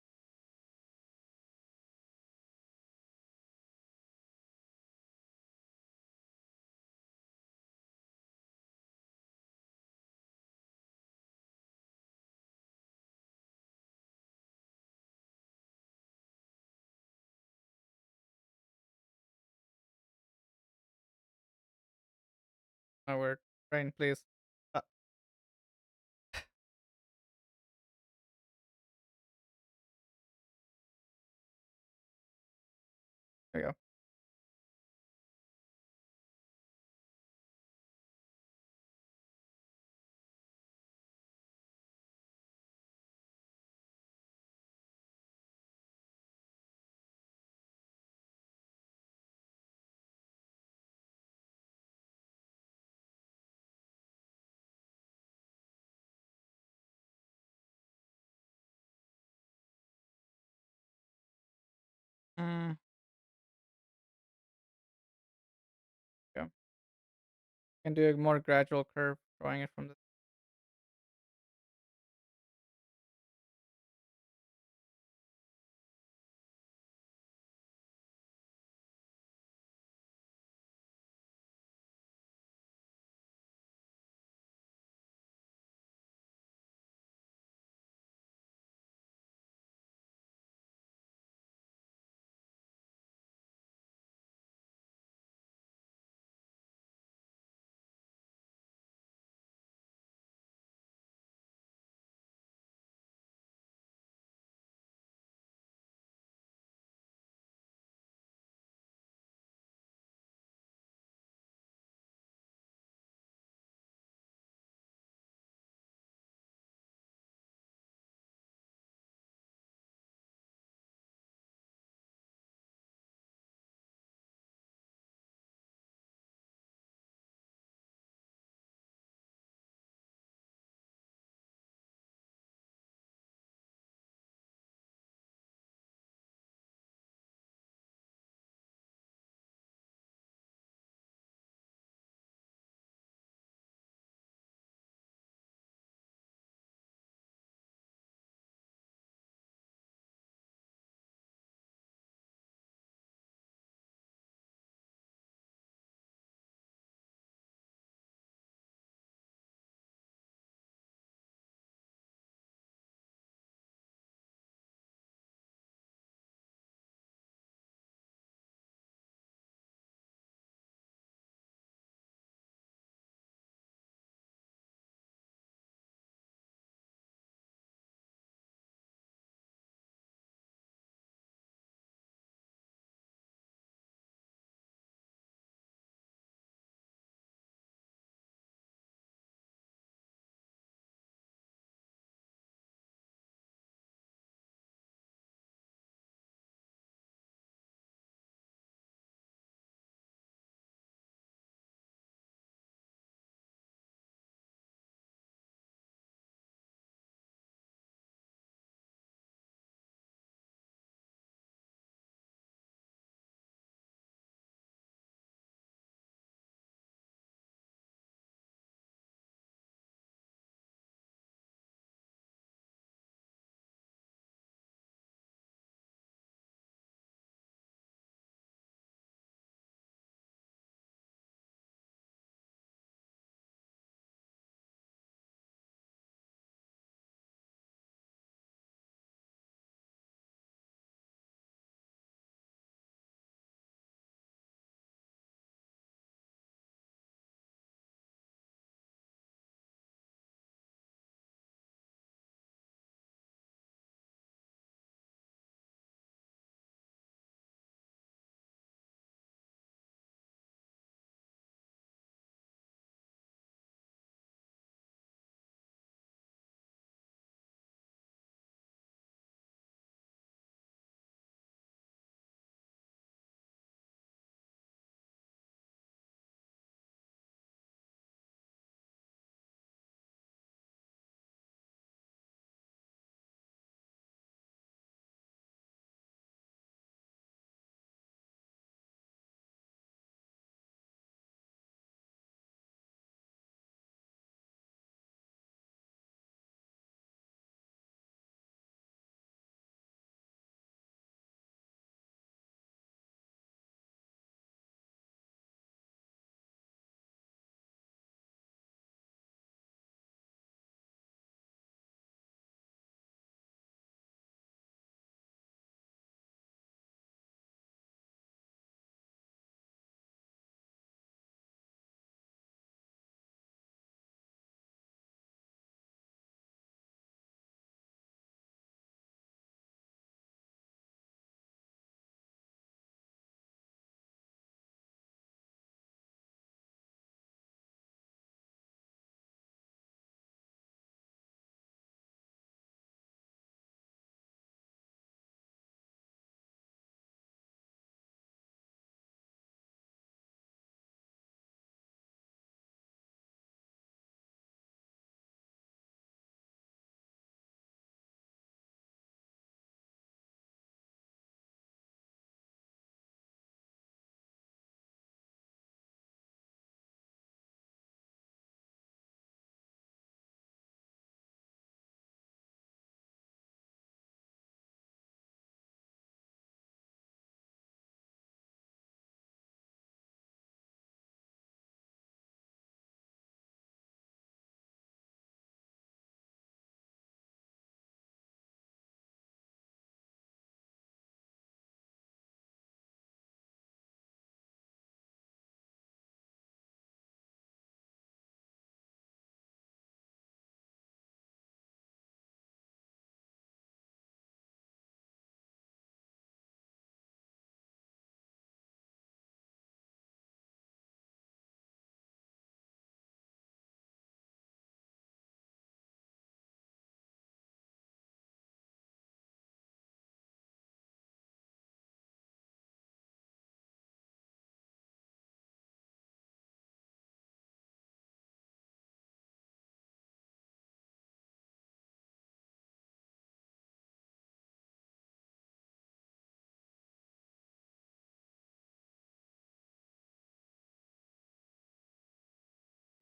My word. Brain, please. Uh, there we go. Mm, yeah. Can do a more gradual curve, drawing it from the.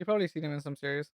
You've probably seen him in some series.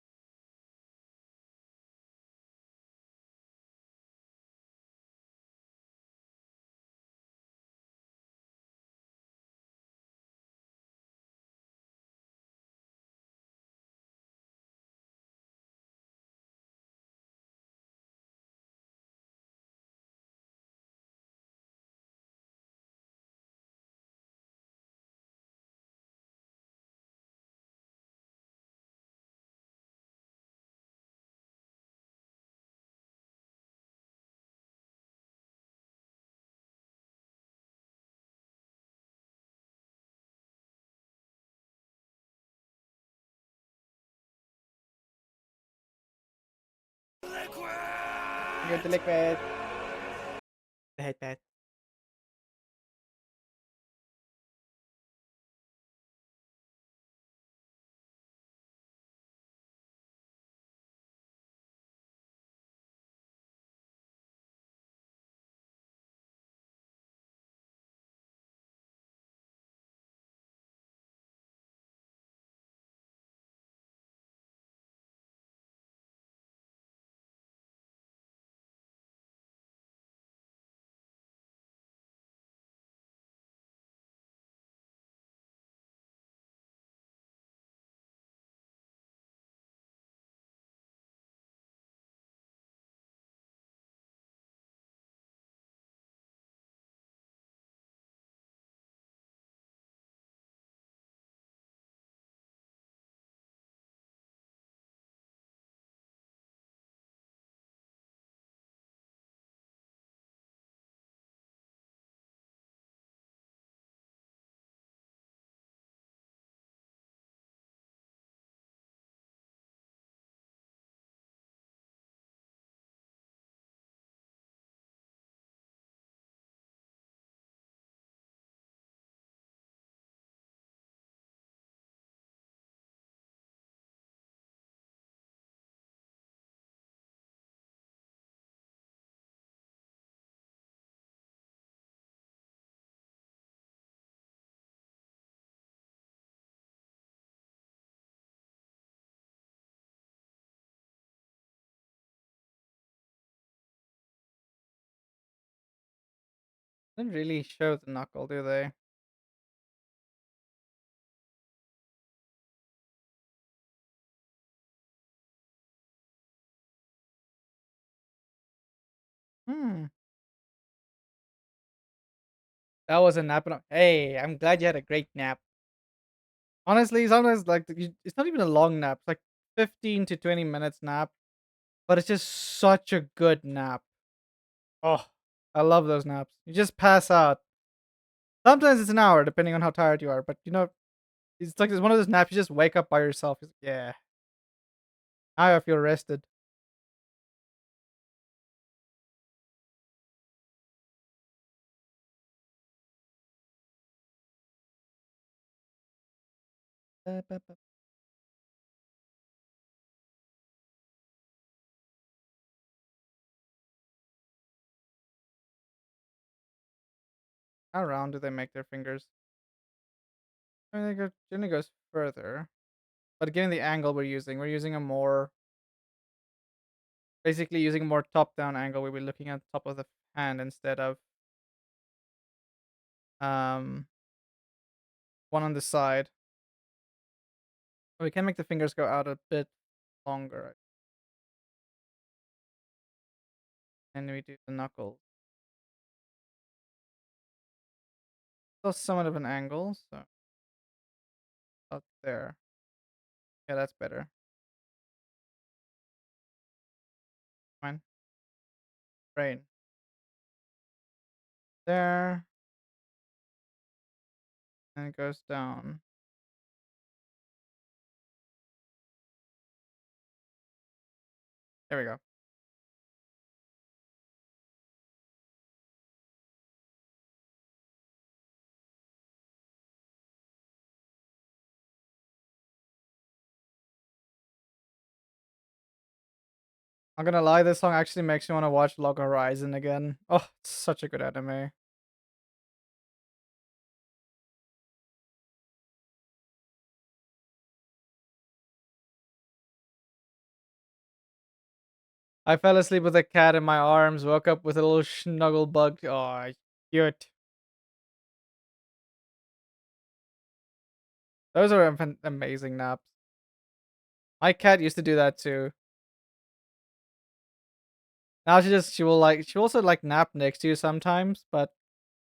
You're the liquid. I hate that. Didn't really show the knuckle, do they? Hmm. That was a nap. Hey, I'm glad you had a great nap. Honestly, sometimes like it's not even a long nap. It's like 15 to 20 minutes nap, but it's just such a good nap. Oh, I love those naps. You just pass out. Sometimes it's an hour, depending on how tired you are. But it's one of those naps. You just wake up by yourself. Yeah, now I feel rested. How round do they make their fingers? I mean, generally goes further. But given the angle we're using a more basically using a more top-down angle. We'll be looking at top of the hand instead of um one on the side. We can make the fingers go out a bit longer, and we do the knuckles. So somewhat of an angle, so up there. Yeah, that's better. Fine. Right. There. And it goes down. There we go. I'm gonna lie, this song actually makes me want to watch Log Horizon again. Oh, it's such a good anime. I fell asleep with a cat in my arms, woke up with a little snuggle bug. Oh, cute. Those are amazing naps. My cat used to do that too. Now she will also like nap next to you sometimes, but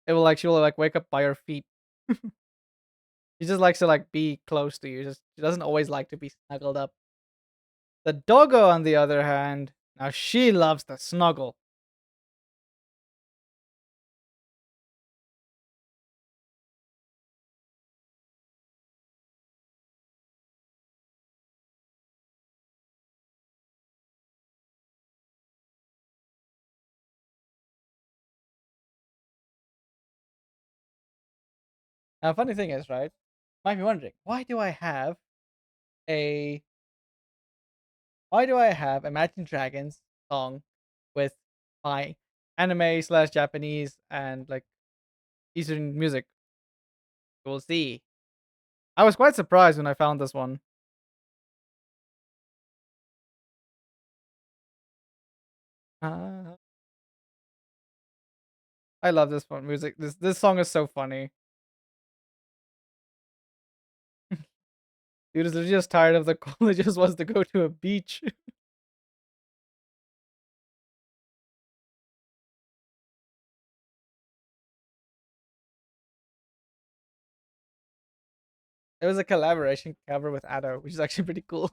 she will like wake up by your feet. She just likes to like be close to you. Just she doesn't always like to be snuggled up. The doggo, on the other hand, now she loves to snuggle. Now, funny thing is, right? Might be wondering, a why do I have Imagine Dragons song with my anime slash Japanese and like Eastern music? We'll see. I was quite surprised when I found this one. Uh, I love this one music. This song is so funny. Dude is literally just tired of the cold. He just wants to go to a beach. It was a collaboration cover with Ado, which is actually pretty cool.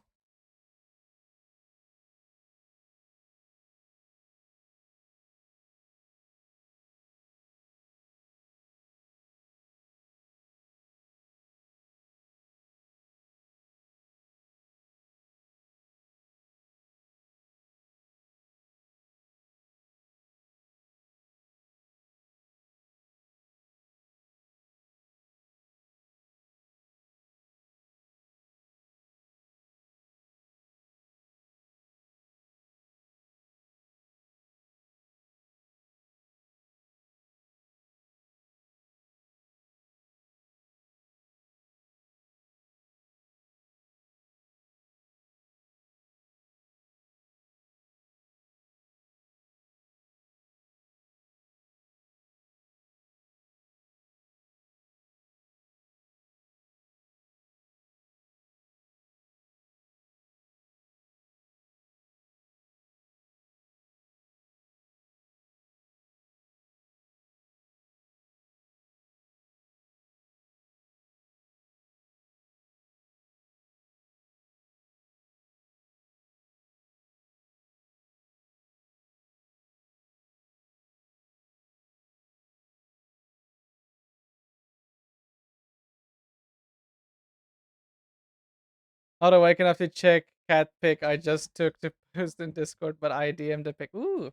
Not awake enough to check cat pic I just took to post in Discord, but I DM'd a pic. Ooh.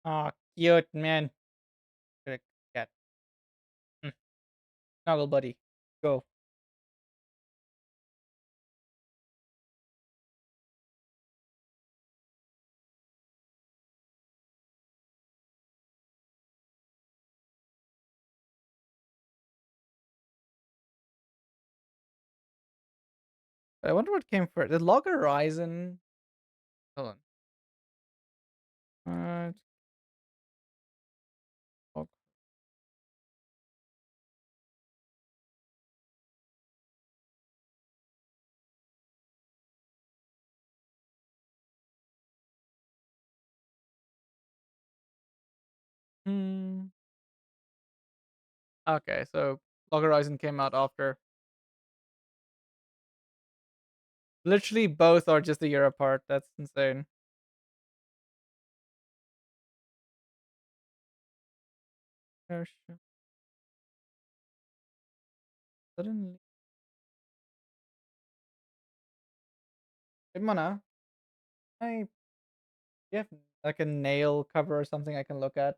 Aw, cute, man. Good cat. Mm. Snuggle buddy. Go. I wonder what came first. Did Log Horizon? Hold on. Log- Hmm. Okay, so Log Horizon came out after. Literally both are just a year apart. That's insane. Oh, shit. Suddenly. Hey, Mana, I you have like a nail cover or something I can look at.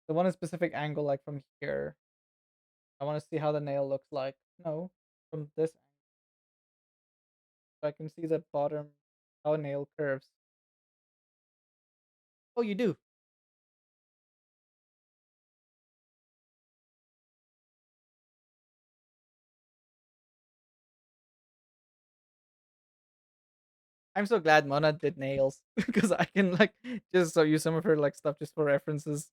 The one a specific angle, like from here. I want to see how the nail looks like. No, from this angle, so I can see the bottom, how a nail curves. Oh, you do. I'm so glad Mona did nails because I can like just so use some of her like stuff just for references.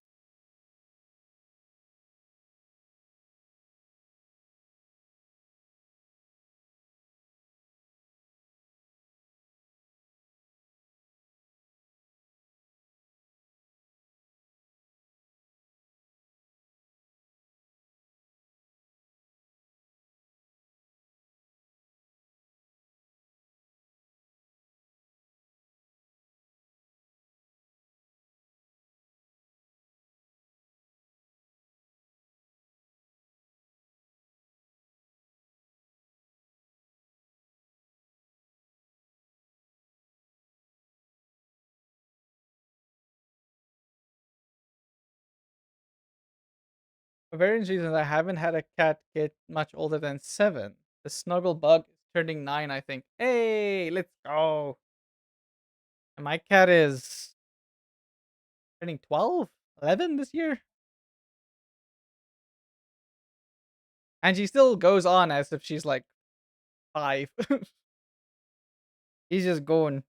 For various reasons, I haven't had a cat get much older than 7. The snuggle bug is turning 9, I think. Hey, let's go. And my cat is turning 12, 11 this year. And she still goes on as if she's like 5. He's just going.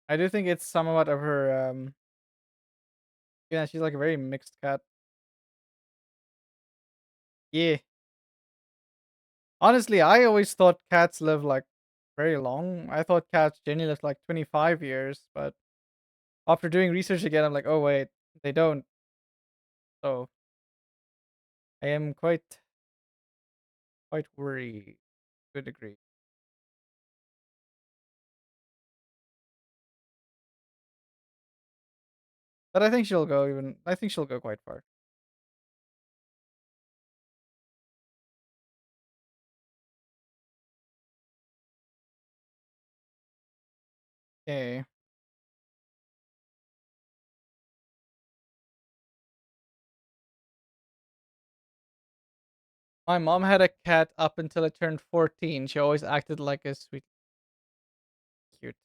I do think it's somewhat of her, yeah, she's like a very mixed cat. Yeah. Honestly, I always thought cats live like very long. I thought cats generally live like 25 years, but after doing research again, I'm like, oh wait, they don't. So I am quite worried to a degree. But I think she'll go quite far. Okay. My mom had a cat up until it turned 14. She always acted like a sweet cute.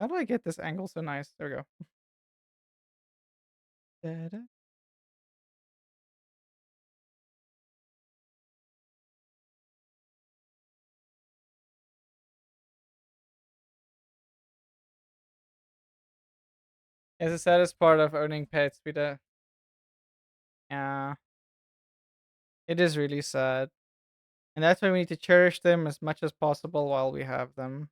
How do I get this angle so nice? There we go. Da-da. It's the saddest part of owning pets, Peter. Yeah, it is really sad. And that's why we need to cherish them as much as possible while we have them.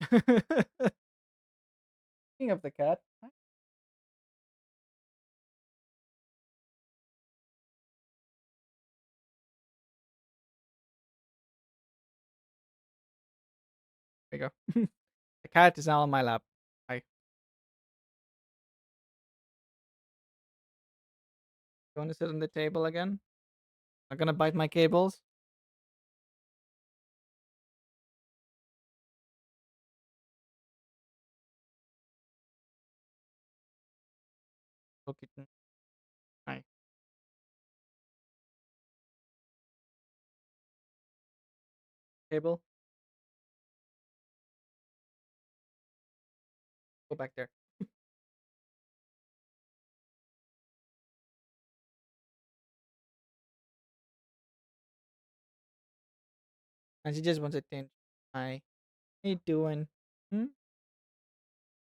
Speaking of the cat, there we go. The cat is now on my lap. Hi. You want to sit on the table again? Not gonna bite my cables? Okay. Hi. Table, go back there. And she just wants attention. Hi. How you doing? Hmm?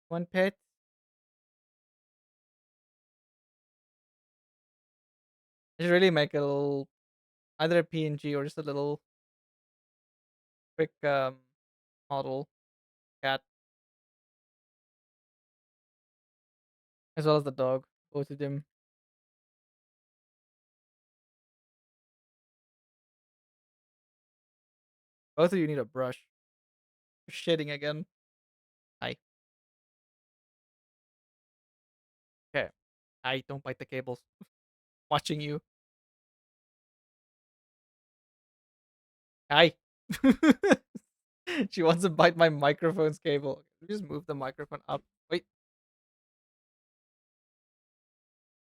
One pet? I should really make a little either a PNG or just a little quick model cat as well as the dog. Both of them. Both of you need a brush. You're shitting again. Hi. Okay. I don't bite the cables. Watching you. Hi. She wants to bite my microphone's cable. Just move the microphone up. Wait.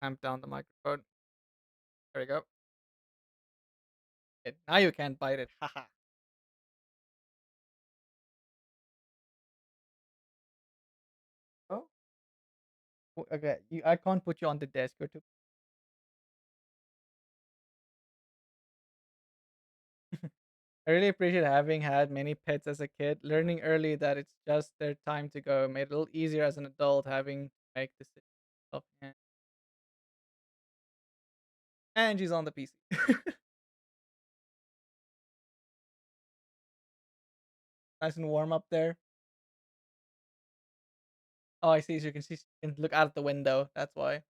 Clamp down the microphone. There we go. Okay, now you can't bite it. Haha. Oh. Okay. I can't put you on the desk. You're too. I really appreciate having had many pets as a kid. Learning early that it's just their time to go made it a little easier as an adult having to make decisions. Oh, yeah. And she's on the PC. Nice and warm up there. Oh, I see. So you can see, you can look out the window. That's why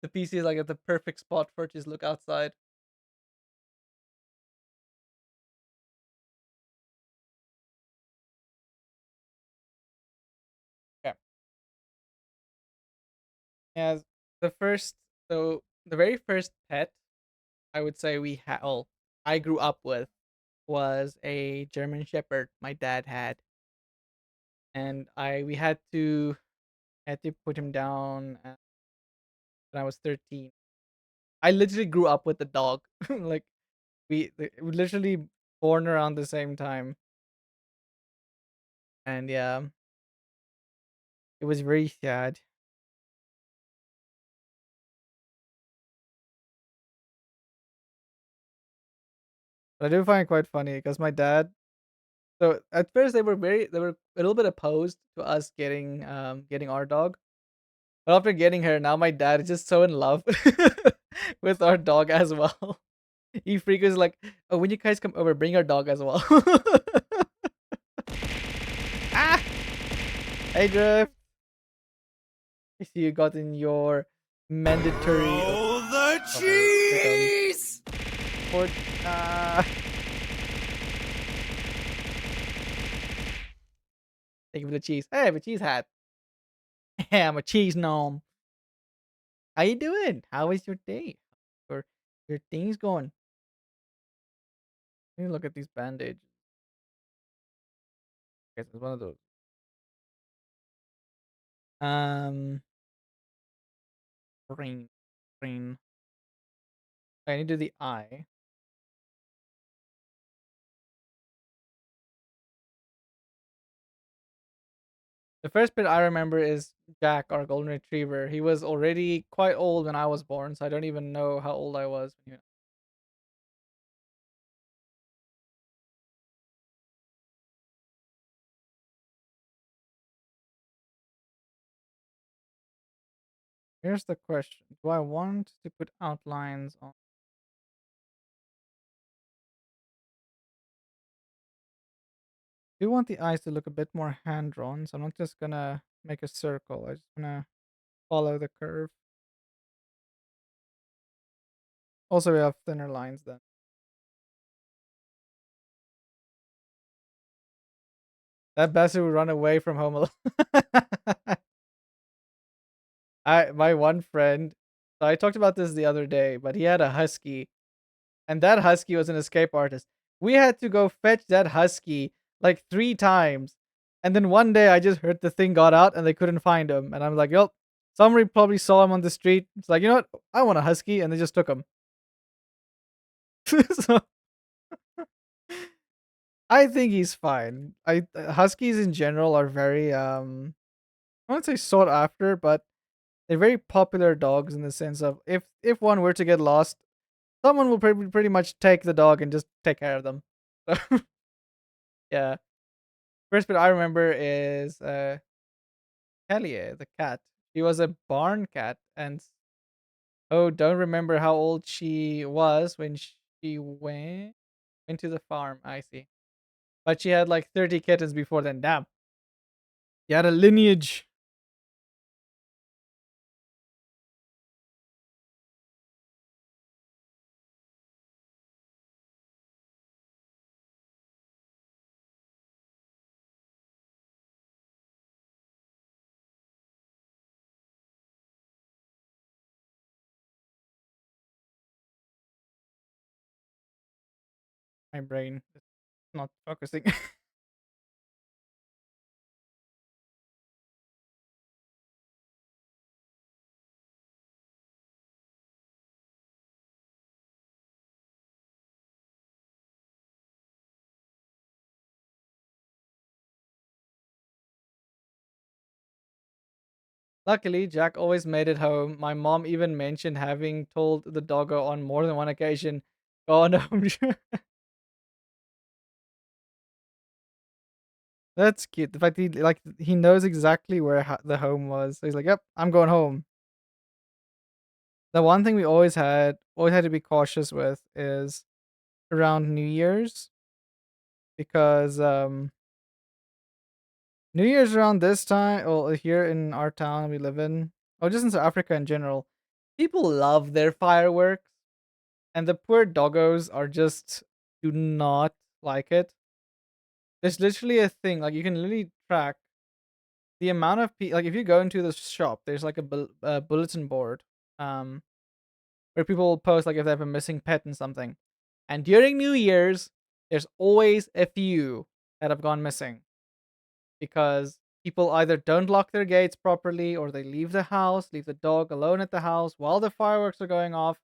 the PC is like at the perfect spot for it to just look outside. Yeah. As the first, so the very first pet I would say we had, oh, I grew up with was a German Shepherd. My dad had, and I we had to put him down when I was 13. I literally grew up with the dog. Like we literally born around the same time, and yeah, it was very sad. But I do find it quite funny because my dad. So at first they were a little bit opposed to us getting our dog. But after getting her, now my dad is just so in love with our dog as well. He frequently is like, "Oh, when you guys come over, bring our dog as well." Ah! Hey, Drift. I see you got in your mandatory. Oh, the Here cheese! comes. Thank you for the cheese. Hey, I have a cheese hat. I'm a cheese gnome. How you doing? How was your day? Your your things going? Let me look at these band-aids. Guess it's one of those. Um, green, green. I need to do the eye. The first bit I remember is Jack, our golden retriever. He was already quite old when I was born, so I don't even know how old I was. Here's the question: do I want to put outlines on? I do want the eyes to look a bit more hand drawn, so I'm not just gonna make a circle. I'm just gonna follow the curve. Also, we have thinner lines then. That bastard would run away from home alone. My one friend. So I talked about this the other day, but he had a husky, and that husky was an escape artist. We had to go fetch that husky like 3 times, and then one day I just heard the thing got out and they couldn't find him, and I'm like, "Yo, somebody probably saw him on the street. It's like, you know what? I want a husky," and they just took him. So I think he's fine. Huskies in general are very I wouldn't say sought after, but they're very popular dogs in the sense of if one were to get lost, someone will pretty much take the dog and just take care of them. So yeah. First bit I remember is Kelly, the cat. She was a barn cat, and Oh, don't remember how old she was when she went into the farm. I see. But she had like 30 kittens before then. Damn. You had a lineage. My brain is not focusing. Luckily, Jack always made it home. My mom even mentioned having told the doggo on more than one occasion, "Go on home." That's cute. The fact he knows exactly where the home was. So he's like, "Yep, I'm going home." The one thing we always had to be cautious with is around New Year's because New Year's around this time, well, here in our town we live in, or just in South Africa in general, people love their fireworks, and the poor doggos are just do not like it. There's literally a thing like you can literally track the amount of people. Like if you go into the shop, there's like a bulletin board, um, where people post like if they have a missing pet and something. And during New Year's, there's always a few that have gone missing because people either don't lock their gates properly or they leave the house, leave the dog alone at the house while the fireworks are going off.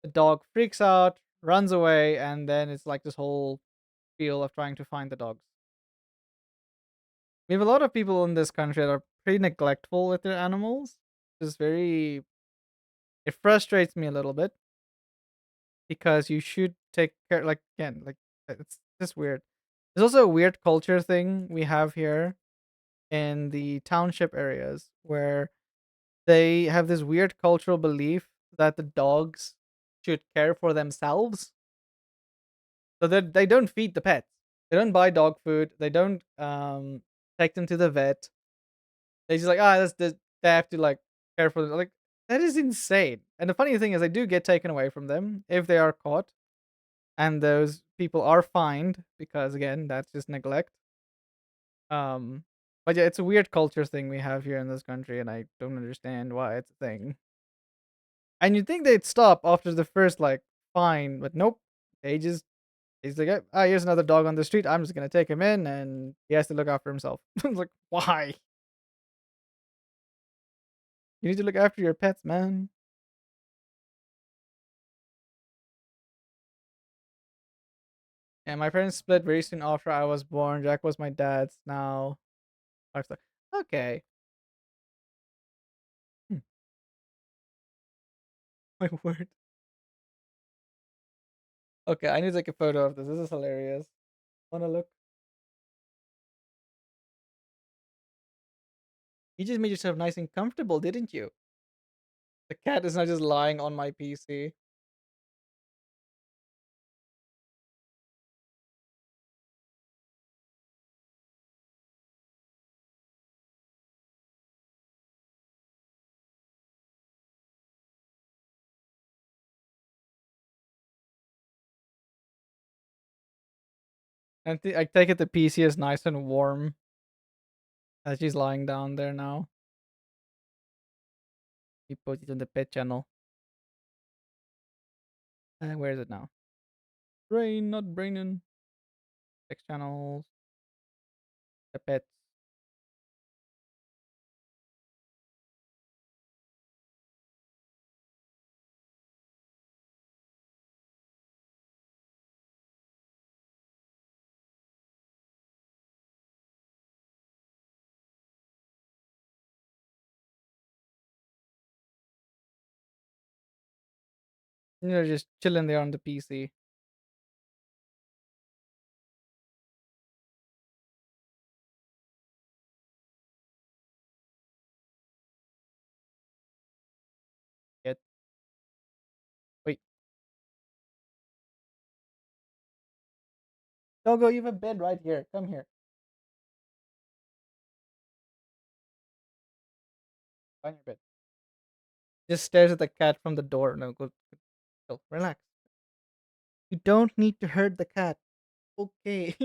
The dog freaks out, runs away, and then it's like this whole feel of trying to find the dogs. We have a lot of people in this country that are pretty neglectful with their animals. It's very it frustrates me a little bit because you should take care like again, like it's just weird. There's also a weird culture thing we have here in the township areas where they have this weird cultural belief that the dogs should care for themselves. So that they don't feed the pets. They don't buy dog food. They don't take them to the vet. They just like that's they have to like care for them. Like that is insane. And the funny thing is they do get taken away from them if they are caught, and those people are fined because again that's just neglect. Um, but yeah, it's a weird culture thing we have here in this country, and I don't understand why it's a thing. And you'd think they'd stop after the first like fine, but nope. They just he's like, here's another dog on the street. I'm just gonna take him in, and he has to look after himself." It's like, why? You need to look after your pets, man. And my parents split very soon after I was born. Jack was my dad's now. I was like, okay. Hmm, my word. Okay, I need to take a photo of this. This is hilarious. Wanna look? You just made yourself nice and comfortable, didn't you? The cat is not just lying on my PC. And I take it the PC is nice and warm as she's lying down there now. We put it on the pet channel. And where is it now? Brain, not brainin. Text channels. The pets. Just chilling there on the PC. Yet Doggo, you have a bed right here. Come here. Find your bed. Just stares at the cat from the door. No, go. Relax. You don't need to hurt the cat. Okay.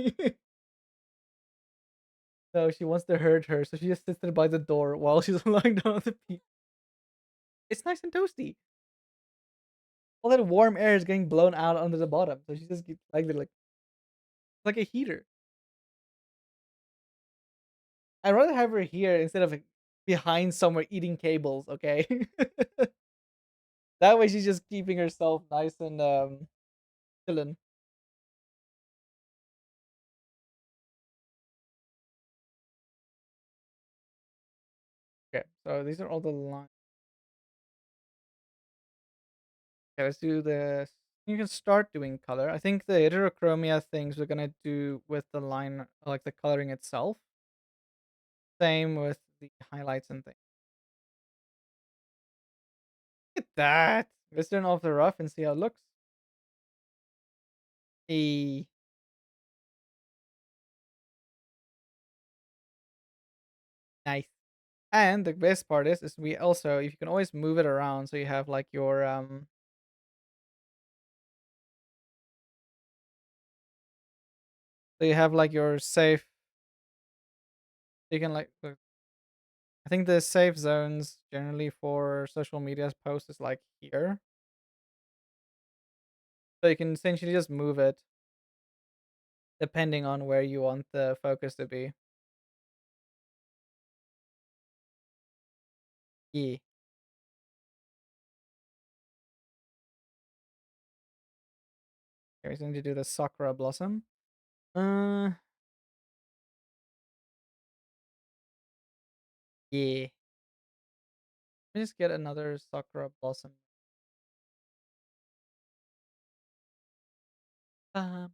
No, she wants to hurt her, so she just sits there by the door while she's lying down on the pee. It's nice and toasty. All that warm air is getting blown out onto the bottom, so she just keeps like a heater. I'd rather have her here instead of like, behind somewhere eating cables. Okay, that way she's just keeping herself nice and chilling. Okay, so these are all the lines. Okay, let's do this. You can start doing color. I think the heterochromia things we're gonna do with the line, like the coloring itself. Same with the highlights and things. Look at that. Let's turn off the rough and see how it looks. E nice. And the best part is we also if you can always move it around so you have like your so you have like your safe you can like I think the safe zones generally for social media posts is like here. So you can essentially just move it depending on where you want the focus to be. Yeah. Okay, so we need to do the Sakura Blossom. Uh yeah. Let me just get another Sakura Blossom. Um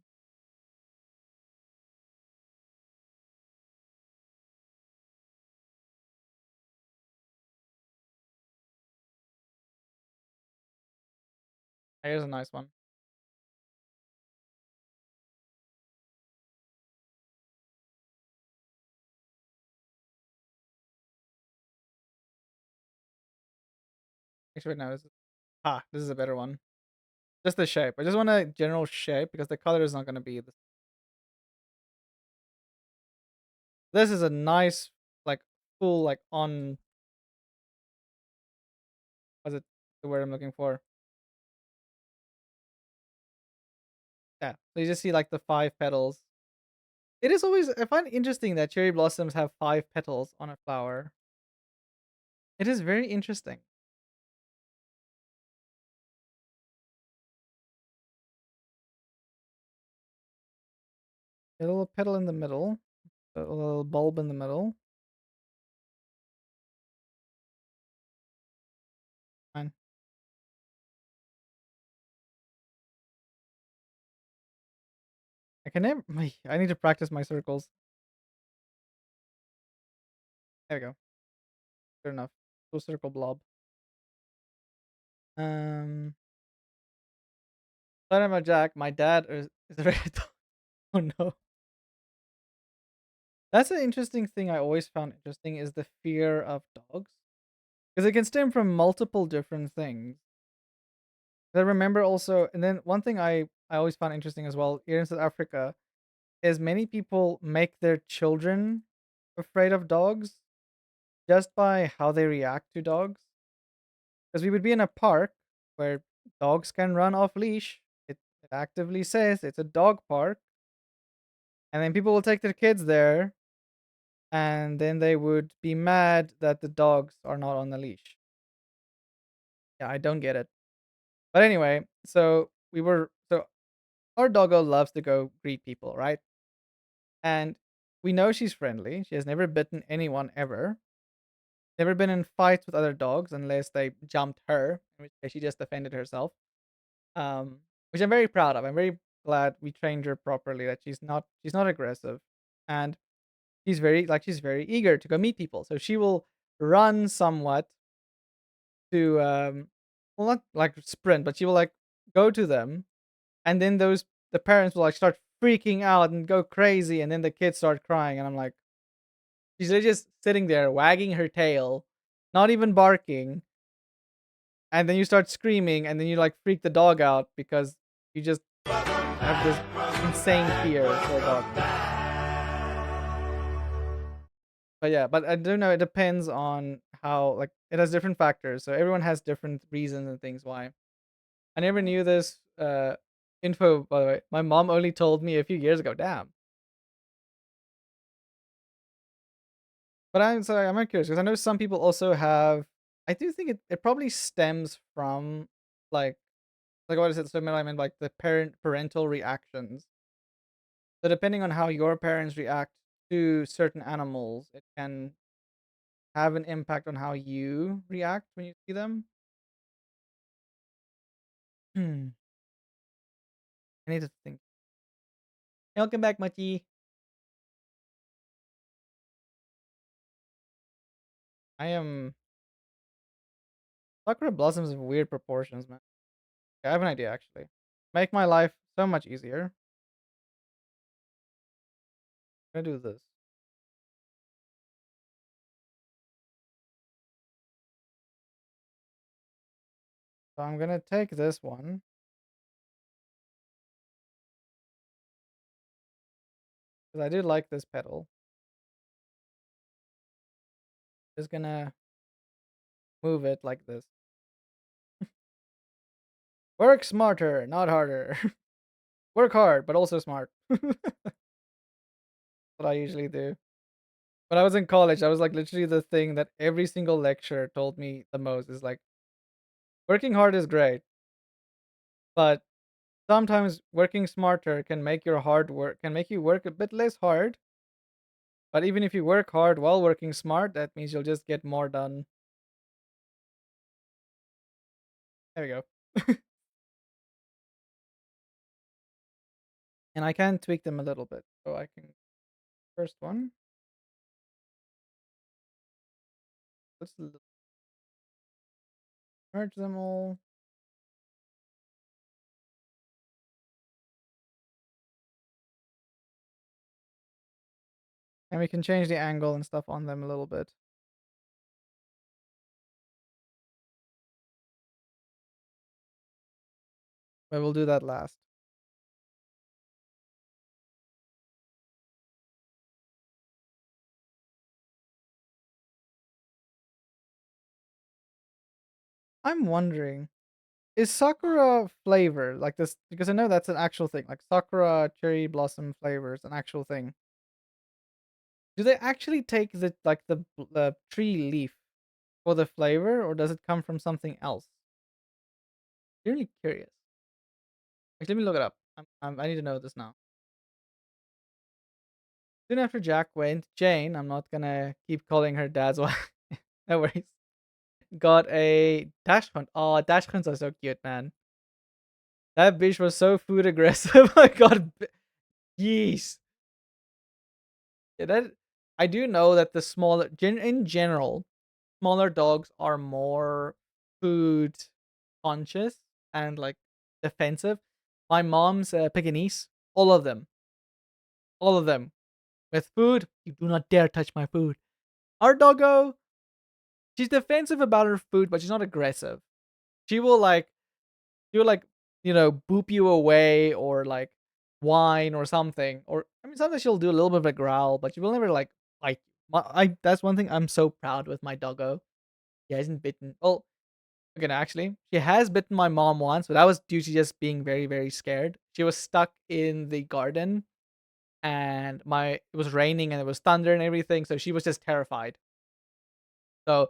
Here's a nice one. Actually no, this is a better one. Just the shape. I just want a general shape because the color is not gonna be the this is a nice, like, full, like, on what's it the word I'm looking for? Yeah. So you just see, like, the 5 petals. It is always I find it interesting that cherry blossoms have 5 petals on a flower. It is very interesting. A little petal in the middle, a little bulb in the middle. Fine. I can never I need to practice my circles. There we go. Good enough. Full circle blob. Um, Sorry about Jack. My dad is a red dog. Oh no. That's an interesting thing I always found interesting is the fear of dogs. Because it can stem from multiple different things. I remember also, and then one thing I always found interesting as well here in South Africa is many people make their children afraid of dogs just by how they react to dogs. Because we would be in a park where dogs can run off leash. It actively says it's a dog park, and then people will take their kids there, and then they would be mad that the dogs are not on the leash. Yeah, I don't get it. But anyway, so our doggo loves to go greet people, right? And we know she's friendly. She has never bitten anyone ever. Never been in fights with other dogs unless they jumped her, in which case she just defended herself. Which I'm very proud of. I'm very glad we trained her properly. That she's not aggressive, and she's very eager to go meet people. So she will run somewhat to well not like sprint, but she will like go to them, and then the parents will like start freaking out and go crazy, and then the kids start crying, and I'm like, she's literally just sitting there wagging her tail, not even barking, and then you start screaming, and then you like freak the dog out because you just have this insane fear for a dog. But yeah, but I do know it depends on how, like, it has different factors. So everyone has different reasons and things why. I never knew this info, by the way. My mom only told me a few years ago. Damn. But I'm curious because I know some people also have. I do think it probably stems from like what is it? So I mean like the parental reactions. So depending on how your parents react to certain animals, it can have an impact on how you react when you see them. Hmm. I need to think. Welcome back, Machi. I am Sakura blossoms in weird proportions, man. I have an idea actually. Make my life so much easier. I'm gonna do this. So I'm gonna take this one because I do like this petal. Just gonna move it like this. Work smarter, not harder. Work hard, but also smart. What I usually do. When I was in college, I was like literally the thing that every single lecturer told me the most is like, working hard is great, but sometimes working smarter can make your hard work can make you work a bit less hard. But even if you work hard while working smart, that means you'll just get more done. There we go. And I can tweak them a little bit. So I can first one. Let's merge them all. And we can change the angle and stuff on them a little bit. But we'll do that last. I'm wondering, is Sakura flavor like this? Because I know that's an actual thing. Like Sakura cherry blossom flavor is an actual thing. Do they actually take the tree leaf for the flavor, or does it come from something else? I'm really curious. Like, let me look it up. I need to know this now. Soon after Jack went, Jane, I'm not gonna keep calling her dad's wife. No worries. Got a dash hunt. Oh, dash hunts are so cute, man. That bitch was so food aggressive. I got yeast. Yeah, that I do know that the smaller, in general, smaller dogs are more food conscious and like defensive. My mom's Pekingese, all of them, with food. You do not dare touch my food. Our doggo, she's defensive about her food, but she's not aggressive. She will like, boop you away or like whine or something. Or I mean, sometimes she'll do a little bit of a growl, but she will never like bite. I That's one thing I'm so proud with my doggo. He hasn't bitten. Well, okay, no, actually, she has bitten my mom once, but that was due to just being very, very scared. She was stuck in the garden, and it was raining and it was thunder and everything, so she was just terrified. So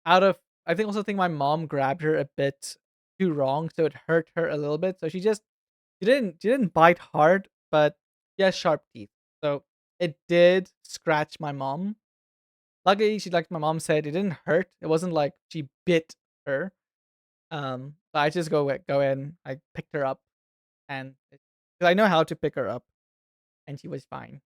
out of I think my mom grabbed her a bit too wrong, so it hurt her a little bit. So she didn't bite hard, but she has sharp teeth. So it did scratch my mom. Luckily, like my mom said, it didn't hurt. It wasn't like she bit her. But I just go in. I picked her up, and because I know how to pick her up, and she was fine.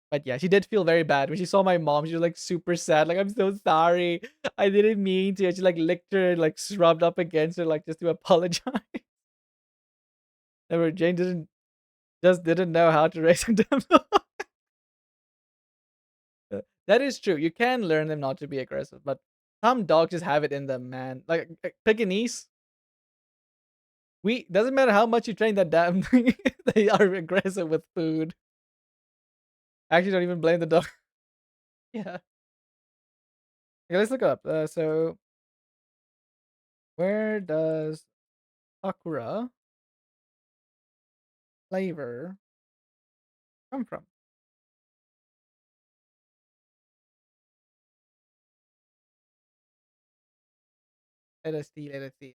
But yeah, she did feel very bad when she saw my mom. She was like super sad, like, "I'm so sorry, I didn't mean to." And she like licked her, like rubbed up against her, like just to apologize. Never, Jane didn't. just didn't know how to raise a damn dog. That is true. You can learn them not to be aggressive, but some dogs just have it in them, man. Like Pekingese, we doesn't matter how much you train that damn thing, they are aggressive with food. I actually don't even blame the dog. Yeah. Okay, let's look it up. So where does Sakura flavor come from? Let us see. Let us see.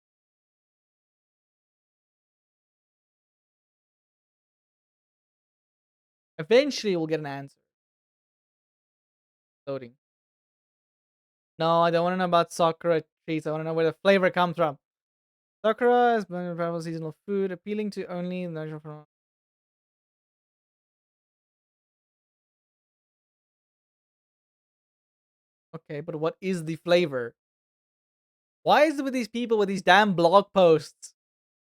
Eventually, we'll get an answer. Loading. No, I don't want to know about Sakura treats. I want to know where the flavor comes from. Sakura is been travel seasonal food, appealing to only natural from. Okay, but what is the flavor? Why is it with these people with these damn blog posts?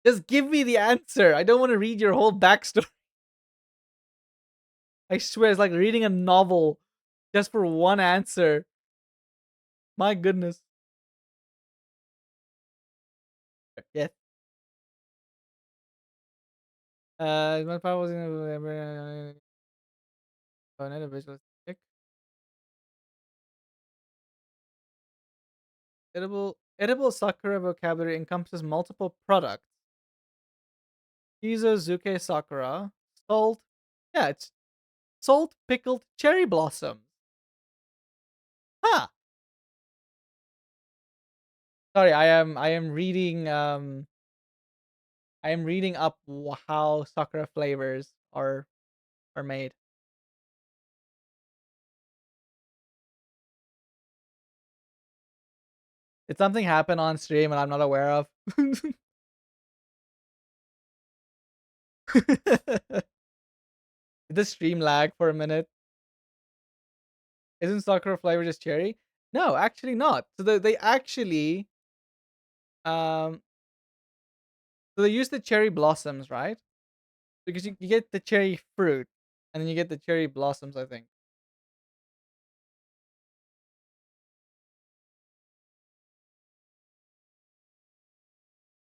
Just give me the answer. I don't want to read your whole backstory. I swear, it's like reading a novel just for one answer. My goodness. Yes. My power was in another visual stick. Edible Sakura vocabulary encompasses multiple products. Shizo Zuke Sakura, salt. Yeah, it's salt pickled cherry blossoms. Huh. Sorry, I am reading I am reading up how sakura flavors are made. Did something happen on stream and I'm not aware of? Did the stream lag for a minute? Isn't sakura flavor just cherry? No, actually not. So they actually um so they use the cherry blossoms, right? Because you get the cherry fruit and then you get the cherry blossoms, I think.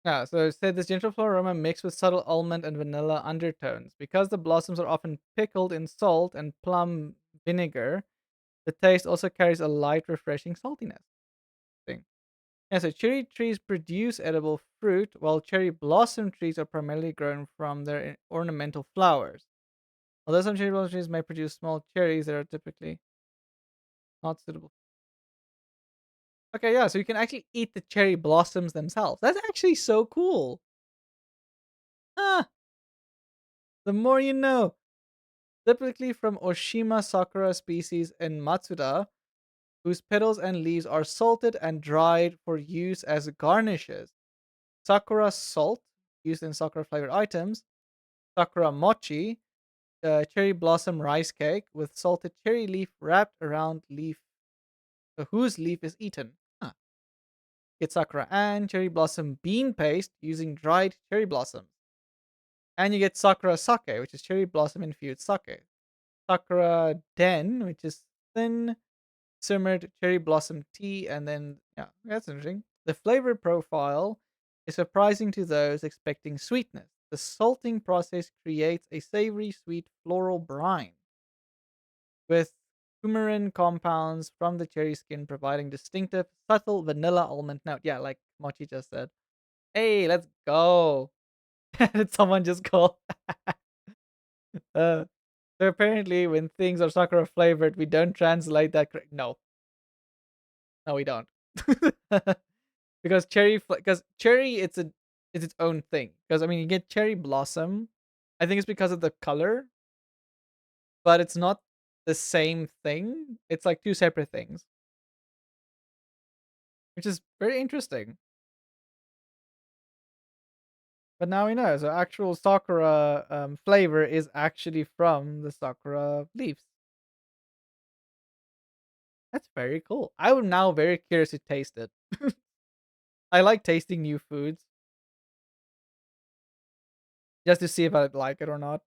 Yeah, so it said this gentle floral aroma mixed with subtle almond and vanilla undertones. Because the blossoms are often pickled in salt and plum vinegar, the taste also carries a light, refreshing saltiness. Thing. Yeah, so cherry trees produce edible fruit, while cherry blossom trees are primarily grown from their ornamental flowers. Although some cherry blossom trees may produce small cherries that are typically not suitable. Okay, yeah, so you can actually eat the cherry blossoms themselves. That's actually so cool. Ah, the more you know. Typically from Oshima sakura species in Matsuda, whose petals and leaves are salted and dried for use as garnishes. Sakura salt, used in sakura flavored items. Sakura mochi, cherry blossom rice cake with salted cherry leaf wrapped around leaf, whose leaf is eaten. Huh. Get sakura and cherry blossom bean paste using dried cherry blossoms. And you get sakura sake, which is cherry blossom infused sake. Sakura den, which is thin simmered cherry blossom tea, and then yeah, that's interesting. The flavor profile is surprising to those expecting sweetness. The salting process creates a savory, sweet floral brine with coumarin compounds from the cherry skin, providing distinctive, subtle vanilla almond note. Yeah, like Mochi just said. Hey, let's go! Did someone just call? uh, so apparently, when things are sakura flavored, we don't translate that. No, no, we don't. Because because cherry, it's its own thing. Because I mean, you get cherry blossom. I think it's because of the color, but it's not the same thing. It's like two separate things, which is very interesting. But now we know. So actual sakura flavor is actually from the sakura leaves. That's very cool. I'm now very curious to taste it. I like tasting new foods just to see if I like it or not.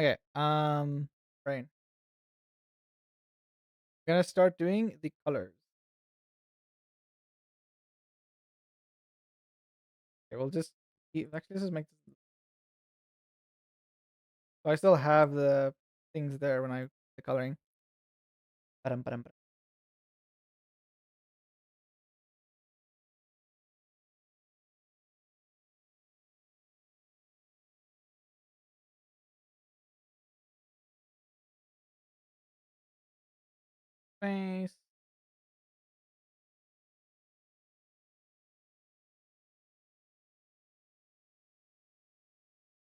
Okay. Brain. Gonna start doing the colors. Okay, we'll just actually this is make so I still have the things there when I the coloring. Ba-dum, ba-dum, ba-dum. Space.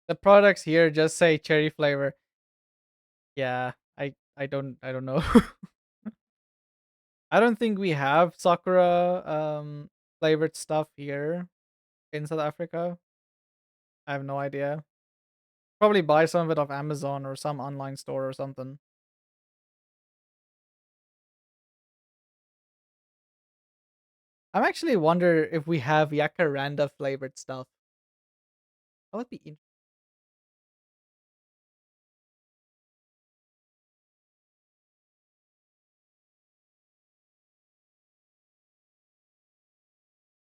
The products here just say cherry flavor. Yeah, I don't know. I don't think we have sakura flavored stuff here in South Africa. I have no idea. Probably buy some of it off Amazon or some online store or something. I'm actually wonder if we have Yakaranda flavored stuff. That would be interesting.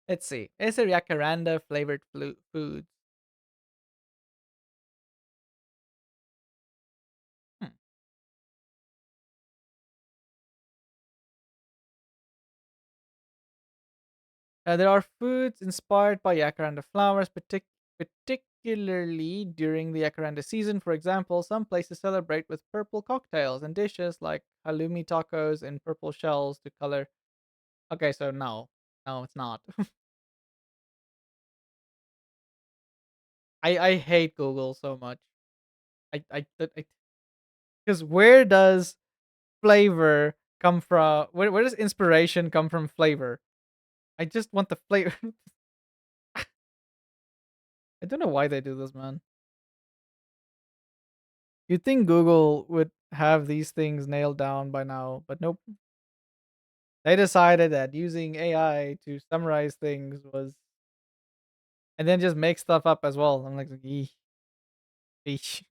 Let's see. Is there Yakaranda flavored foods? Hmm. There are foods inspired by Yakaranda flowers, particularly during the Yakaranda season. For example, some places celebrate with purple cocktails and dishes like halloumi tacos in purple shells to color. Okay, so no, it's not. I hate Google so much. I because where does flavor come from? Where does inspiration come from? Flavor. I just want the flavor. I don't know why they do this, man. You'd think Google would have these things nailed down by now, but nope. They decided that using AI to summarize things was, and then just make stuff up as well. I'm like, eesh, eesh.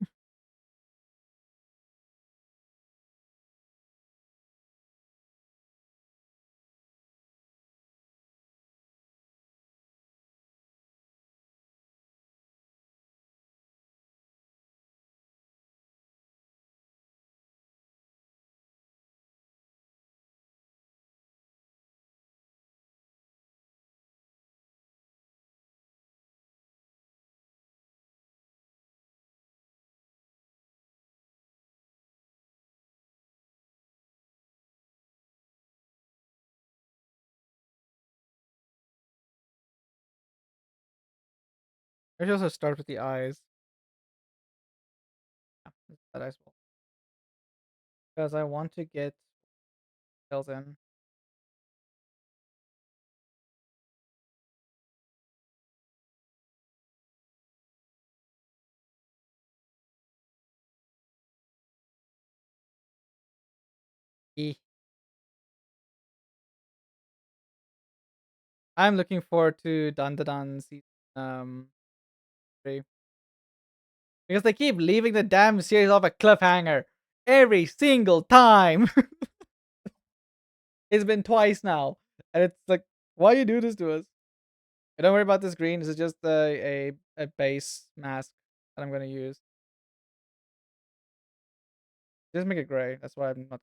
I should also start with the eyes. Yeah, that eyes will, because I want to get details in. E. I'm looking forward to Dandadan season 3 because they keep leaving the damn series off a cliffhanger every single time. It's been twice now, and it's like, why you do this to us? Don't worry about this green. This is just a base mask that I'm gonna use. Just make it gray. That's why I'm not.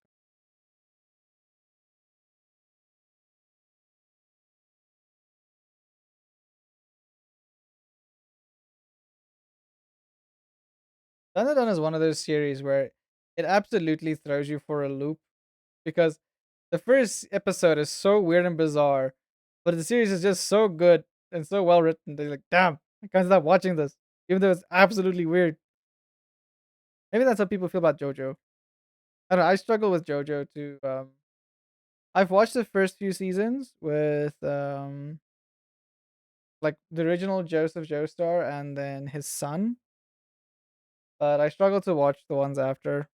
Dandadan is one of those series where it absolutely throws you for a loop because the first episode is so weird and bizarre, but the series is just so good and so well written. They're like, damn, I can't stop watching this, even though it's absolutely weird. Maybe that's how people feel about JoJo. I don't know. I struggle with JoJo too. I've watched the first few seasons with like the original Joseph Joestar and then his son, but I struggle to watch the ones after.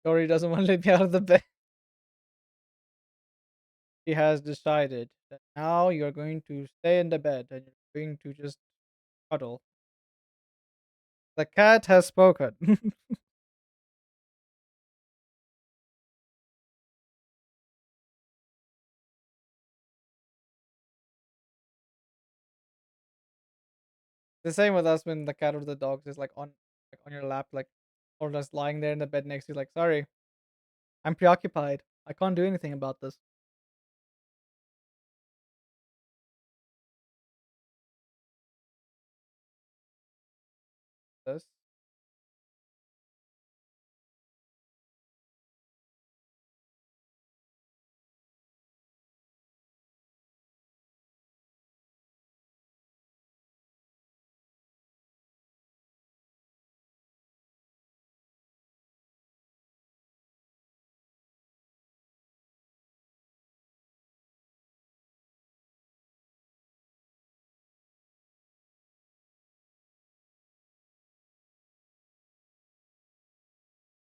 Dory doesn't want to let me out of the bed. She has decided that now you're going to stay in the bed and you're going to just cuddle. The cat has spoken. The same with us when the cat or the dog is like on your lap, like or just lying there in the bed next to you, like, sorry, I'm preoccupied. I can't do anything about this. This.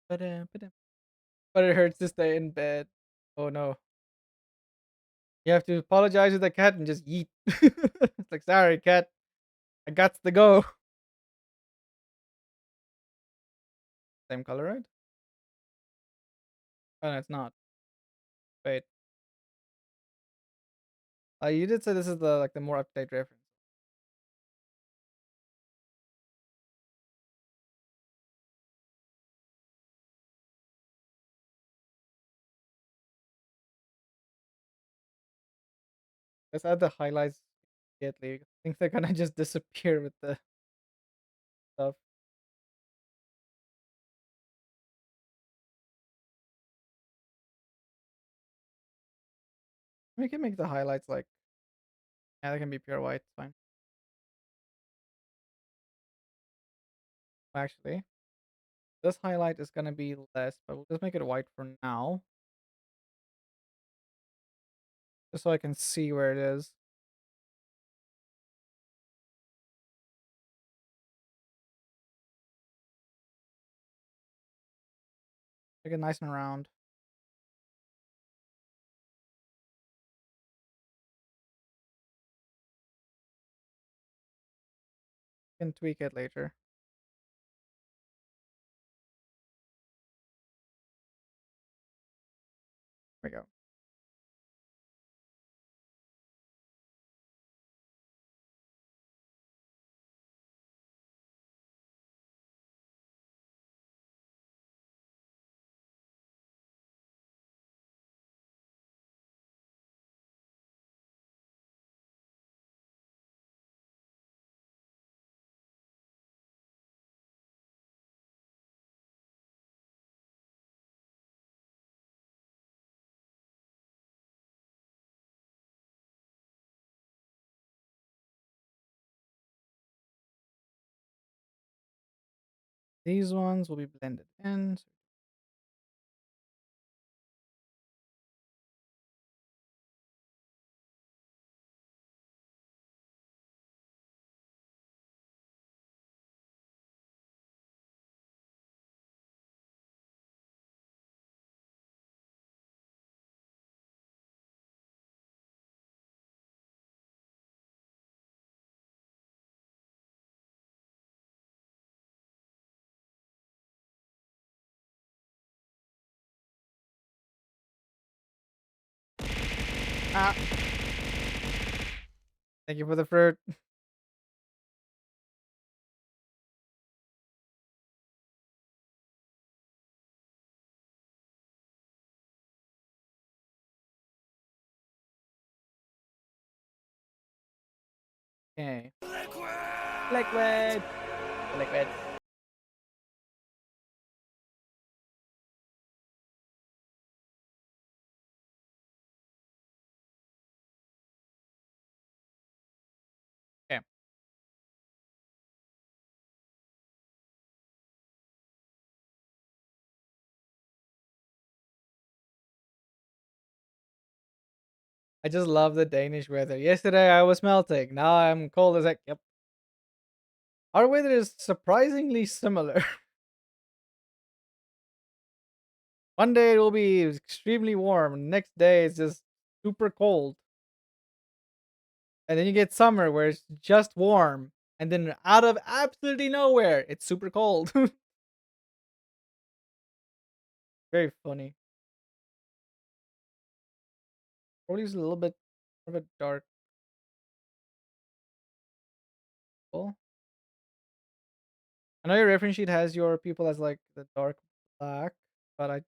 But it hurts to stay in bed. Oh no. You have to apologize to the cat and just yeet. It's like, sorry, cat. I got to go. Same color, right? Oh, no, it's not. Wait. You did say this is the more up to date reference. Let's add the highlights immediately. I think they're gonna just disappear with the stuff. We can make the highlights like, yeah, they can be pure white. It's fine. Actually, this highlight is gonna be less, but we'll just make it white for now, just so I can see where it is. Make it nice and round. Can tweak it later. There we go. These ones will be blended in. Ah, thank you for the fruit. Okay. Liquid. Liquid. Okay. I just love the Danish weather. Yesterday I was melting. Now I'm cold as heck. Yep. Our weather is surprisingly similar. One day it will be extremely warm, next day it's just super cold. And then you get summer where it's just warm, and then out of absolutely nowhere, it's super cold. Very funny. Probably use a little bit of a dark purple. I know your reference sheet has your people as like the dark black, but I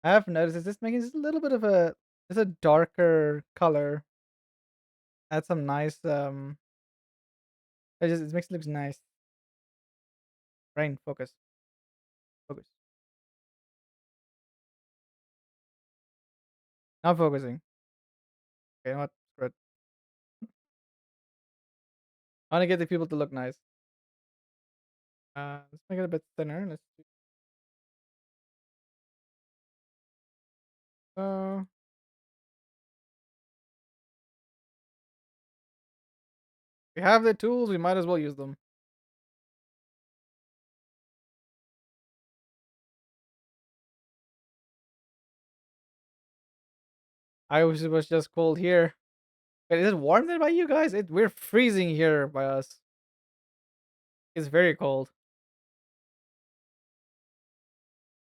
have noticed is this making this a little bit of a it's a darker color. Add some nice it makes it look nice. Brain focus. Focus. Not focusing. Okay, you know what? Screw it. I wanna get the people to look nice. Let's make it a bit thinner. Let's do uh we have the tools, we might as well use them. I wish it was just cold here. Wait, is it warm there by you guys? We're freezing here by us. It's very cold.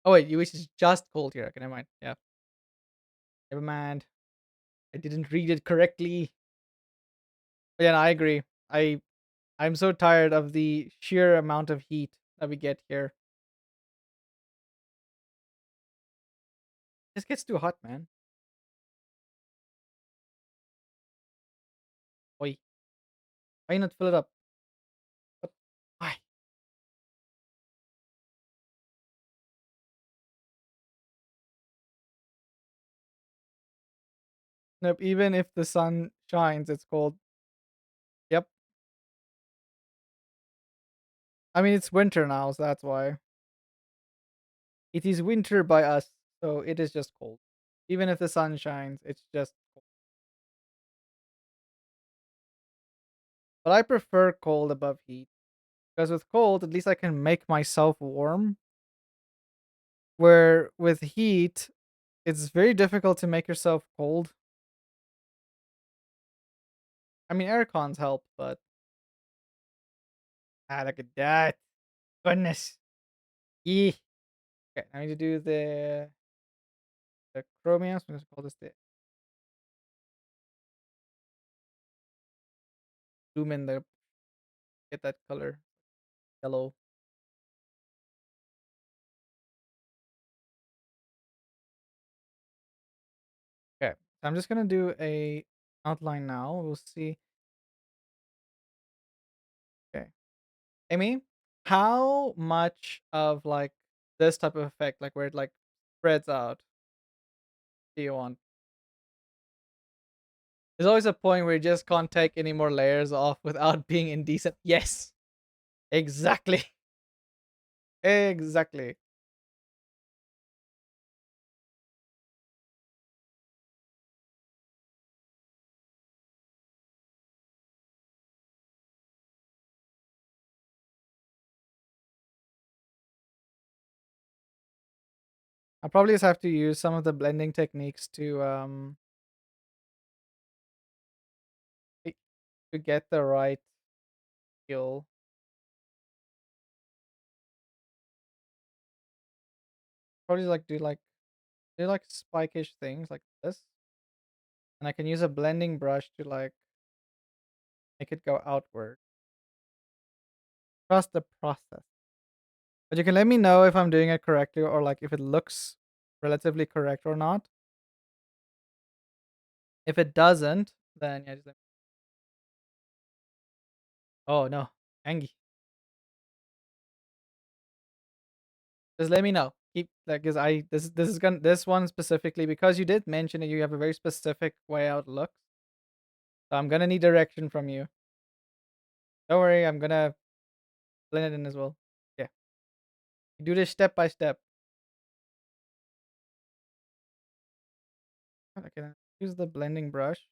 Oh wait, you wish it's just cold here. Okay, never mind. Yeah. Never mind. I didn't read it correctly. But yeah, no, I agree. I'm so tired of the sheer amount of heat that we get here. This gets too hot, man. Oi. Why not fill it up? What? Why? Nope, even if the sun shines, it's cold. Yep. I mean, it's winter now, so that's why. It is winter by us, so it is just cold. Even if the sun shines, it's just cold. But I prefer cold above heat. Because with cold, at least I can make myself warm. Where with heat, it's very difficult to make yourself cold. I mean, air cons help, but look at that. Goodness. Eeh. Okay, I need to do the chromium. So I'm just call this the zoom in the get that color yellow. Okay, so I'm just gonna do a outline now. We'll see. Okay, Amy, how much of like this type of effect, like where it like spreads out, do you want? There's always a point where you just can't take any more layers off without being indecent. Yes, exactly, exactly. I probably just have to use some of the blending techniques i- to get the right feel. Probably like spike-ish things like this, and I can use a blending brush to like make it go outward. Trust the process. But you can let me know if I'm doing it correctly or like if it looks relatively correct or not. If it doesn't, then yeah, oh no, Angie. Just let me know. Keep like because I this is gonna this one specifically because you did mention that you have a very specific way out looks. So I'm gonna need direction from you. Don't worry, I'm gonna blend it in as well. Yeah. You do this step by step. Okay, then use the blending brush.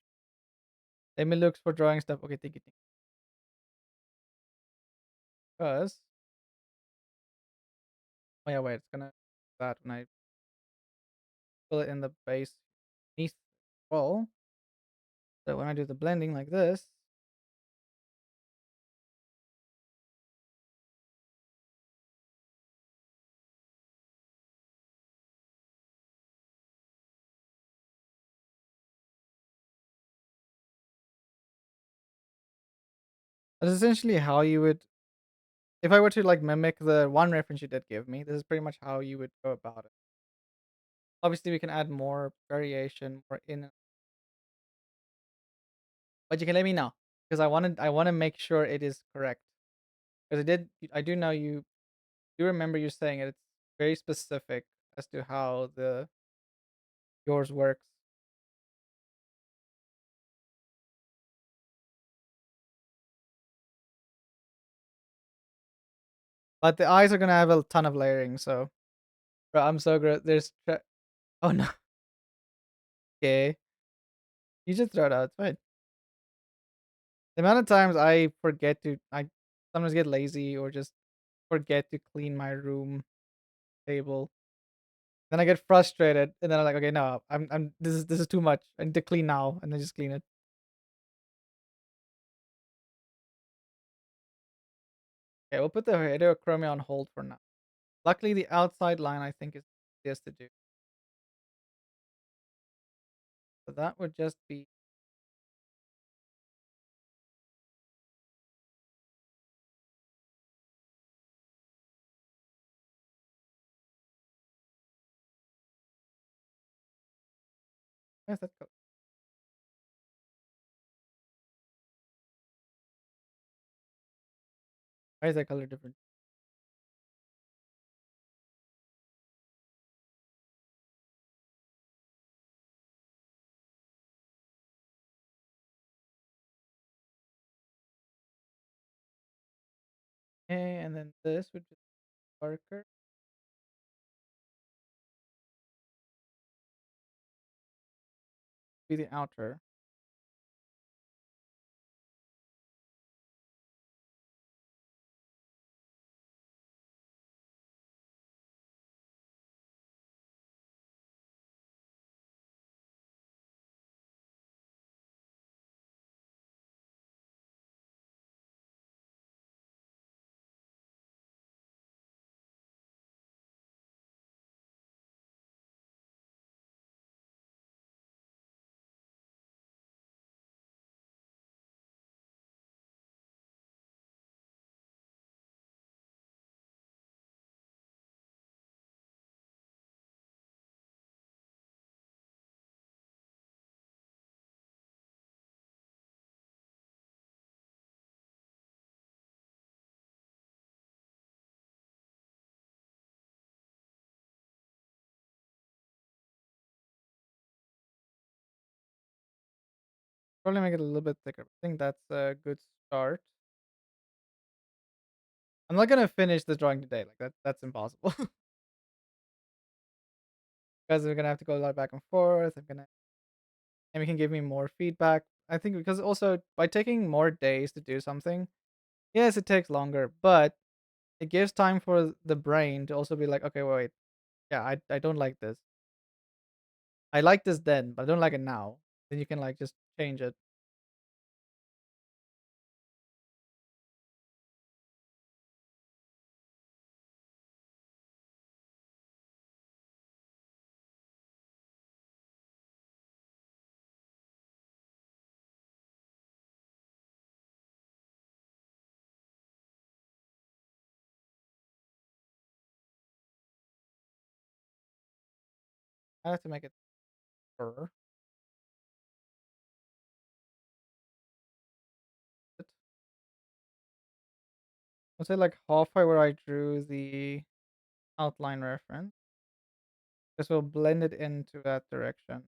Let me look for drawing stuff. Okay, thank you. Because oh yeah, wait, it's gonna that when I fill it in the base beneath the wall. So when I do the blending like this, that's essentially how you would, if I were to like mimic the one reference you did give me, this is pretty much how you would go about it. Obviously, we can add more variation, more in, but you can let me know because I want to make sure it is correct. Because I do know you do remember you saying it. It's very specific as to how the yours works. But the eyes are gonna have a ton of layering, so bro, I'm so good. Oh no, okay, you just throw it out. It's fine. The amount of times I sometimes get lazy or just forget to clean my room table. Then I get frustrated, and then I'm like, okay, no, this is too much. I need to clean now, and then just clean it. Okay, we'll put the heterochromia on hold for now. Luckily, the outside line I think is easiest to do. So that would just be where's that color? Why is that color different? Okay, and then this would just be darker. Be the outer. Probably make it a little bit thicker. I think that's a good start. I'm not gonna finish the drawing today. Like that's impossible. Because we're gonna have to go a lot back and forth. And we can give me more feedback. I think because also by taking more days to do something, yes, it takes longer, but it gives time for the brain to also be like, okay, wait, yeah, I don't like this. I like this then, but I don't like it now. Then you can like just change it. I have to make it fur. I'll say like halfway where I drew the outline reference. This will blend it into that direction.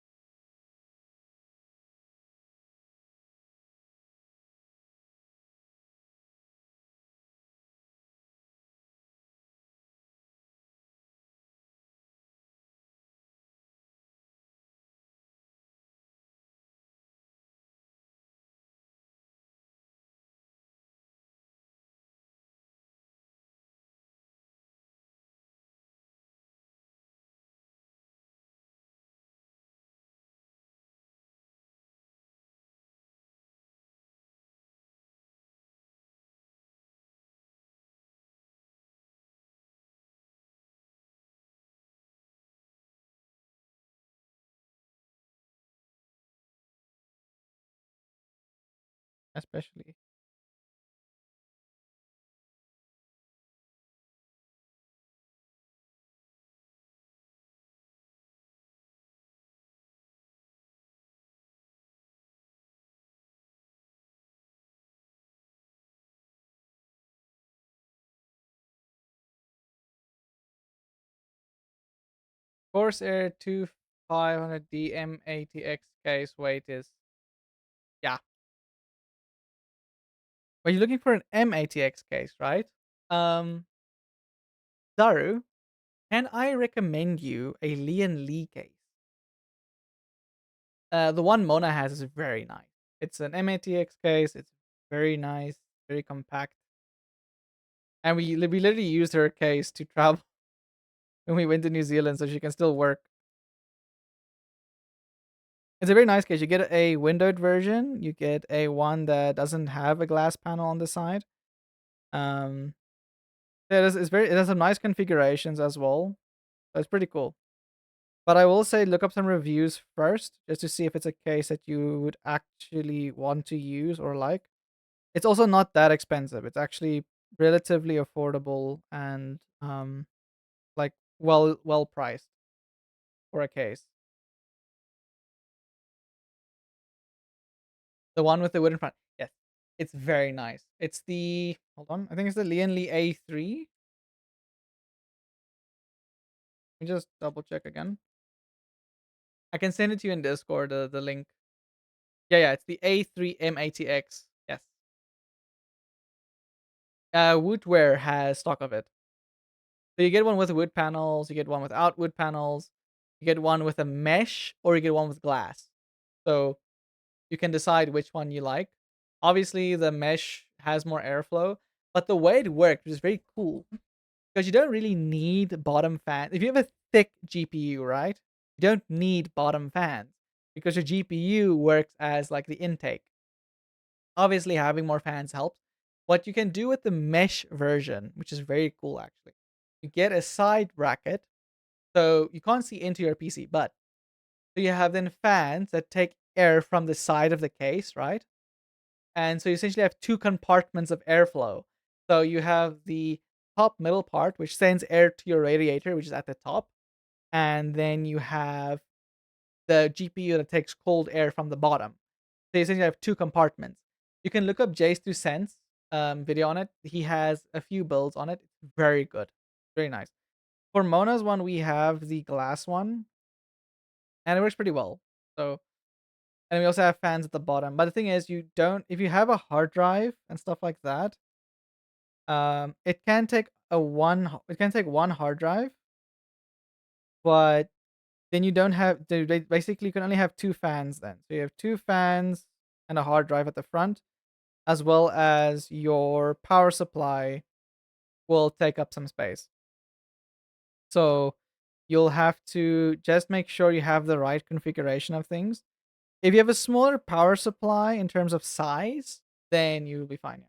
especially. Corsair 2500D M80X case weight is, yeah. Well, you're looking for an M80X case, right? Um, Zaru, can I recommend you a Lian Li case? The one Mona has is very nice. It's an M80X case. It's very nice, very compact, and we literally used her case to travel when we went to New Zealand, so she can still work. It's a very nice case. You get a windowed version. You get a one that doesn't have a glass panel on the side. Um, it has some nice configurations as well. So it's pretty cool. But I will say look up some reviews first just to see if it's a case that you would actually want to use or like. It's also not that expensive. It's actually relatively affordable and like well priced for a case. The one with the wooden front. Yes. It's very nice. It's the hold on. I think it's the Lian Li A3. Let me just double check again. I can send it to you in Discord, the link. Yeah, it's the A3 M80X. Yes. Woodware has stock of it. So you get one with wood panels, you get one without wood panels, you get one with a mesh, or you get one with glass. So you can decide which one you like. Obviously, the mesh has more airflow, but the way it works is very cool because you don't really need bottom fan. If you have a thick GPU, right? You don't need bottom fans because your GPU works as like the intake. Obviously, having more fans helps. What you can do with the mesh version, which is very cool actually, you get a side bracket so you can't see into your PC, but so you have then fans that take air from the side of the case, right? And so you essentially have two compartments of airflow. So you have the top middle part, which sends air to your radiator, which is at the top. And then you have the GPU that takes cold air from the bottom. So you essentially have two compartments. You can look up Jace to Sense video on it. He has a few builds on it. It's very good. Very nice. For Mona's one, we have the glass one, and it works pretty well. So, and we also have fans at the bottom. But the thing is, you don't if you have a hard drive and stuff like that, it can take it can take one hard drive, but then you don't have basically you can only have two fans then. So you have two fans and a hard drive at the front, as well as your power supply will take up some space. So you'll have to just make sure you have the right configuration of things. If you have a smaller power supply in terms of size, then you'll be fine. Yeah.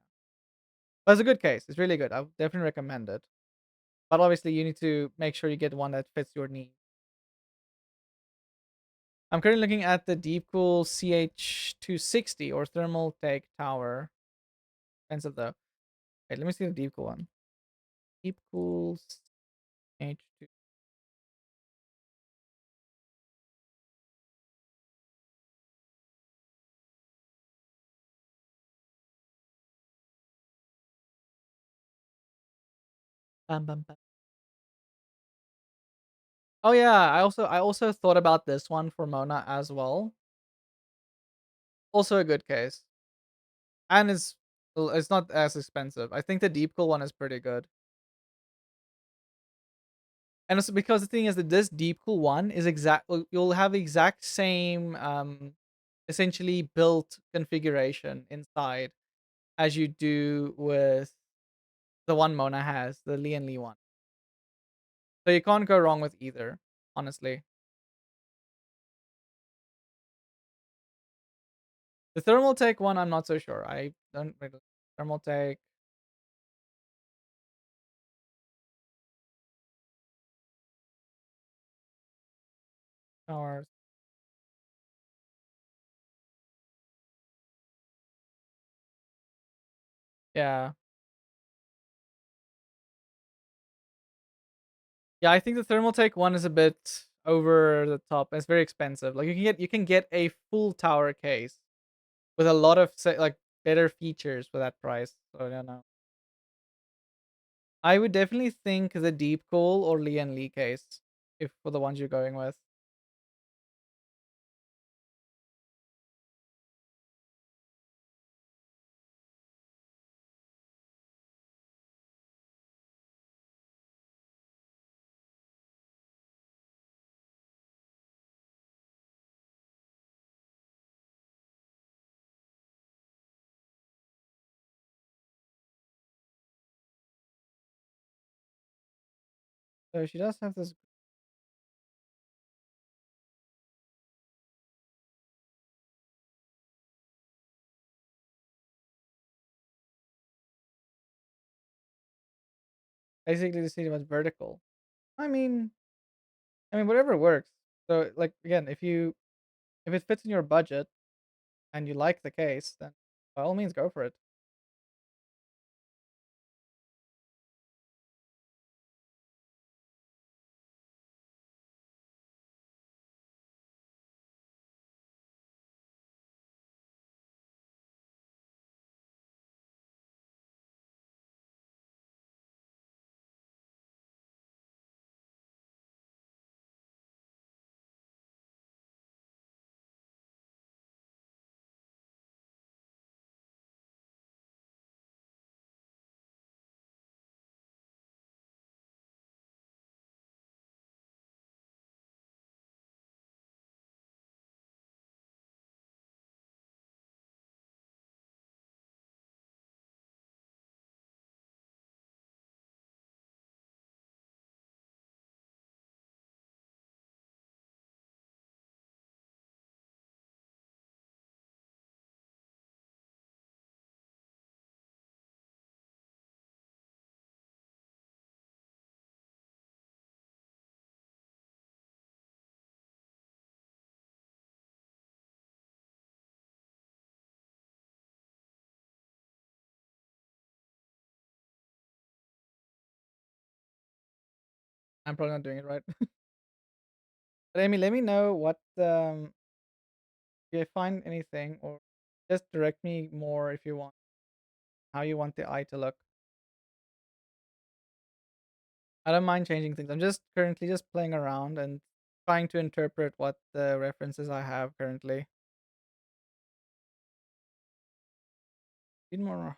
But it's a good case. It's really good. I would definitely recommend it. But obviously, you need to make sure you get one that fits your needs. I'm currently looking at the Deepcool CH260 or Thermal Take Tower. Expensive though. Wait, let me see the Deepcool one. Deepcool CH2. Bum, bum, bum. Oh yeah, I also thought about this one for Mona as well. Also a good case. And it's not as expensive. I think the Deepcool one is pretty good. And also because the thing is that this Deepcool one is you'll have the exact same essentially built configuration inside as you do with the one Mona has, the Lian Li one. So you can't go wrong with either, honestly. The thermal take one, I'm not so sure. I don't really thermal take. Towers. Yeah. Yeah, I think the Thermaltake one is a bit over the top. It's very expensive. Like you can get a full tower case with a lot of like better features for that price. So I don't know. I would definitely think the Deep Cool or Lian Li case if for the ones you're going with. So she does have this basically the city was vertical. I mean, whatever works. So like again, if it fits in your budget and you like the case, then by all means go for it. I'm probably not doing it right. But Amy, let me know what if you find anything or just direct me more if you want how you want the eye to look. I don't mind changing things. I'm just currently just playing around and trying to interpret what the references I have currently. Need more.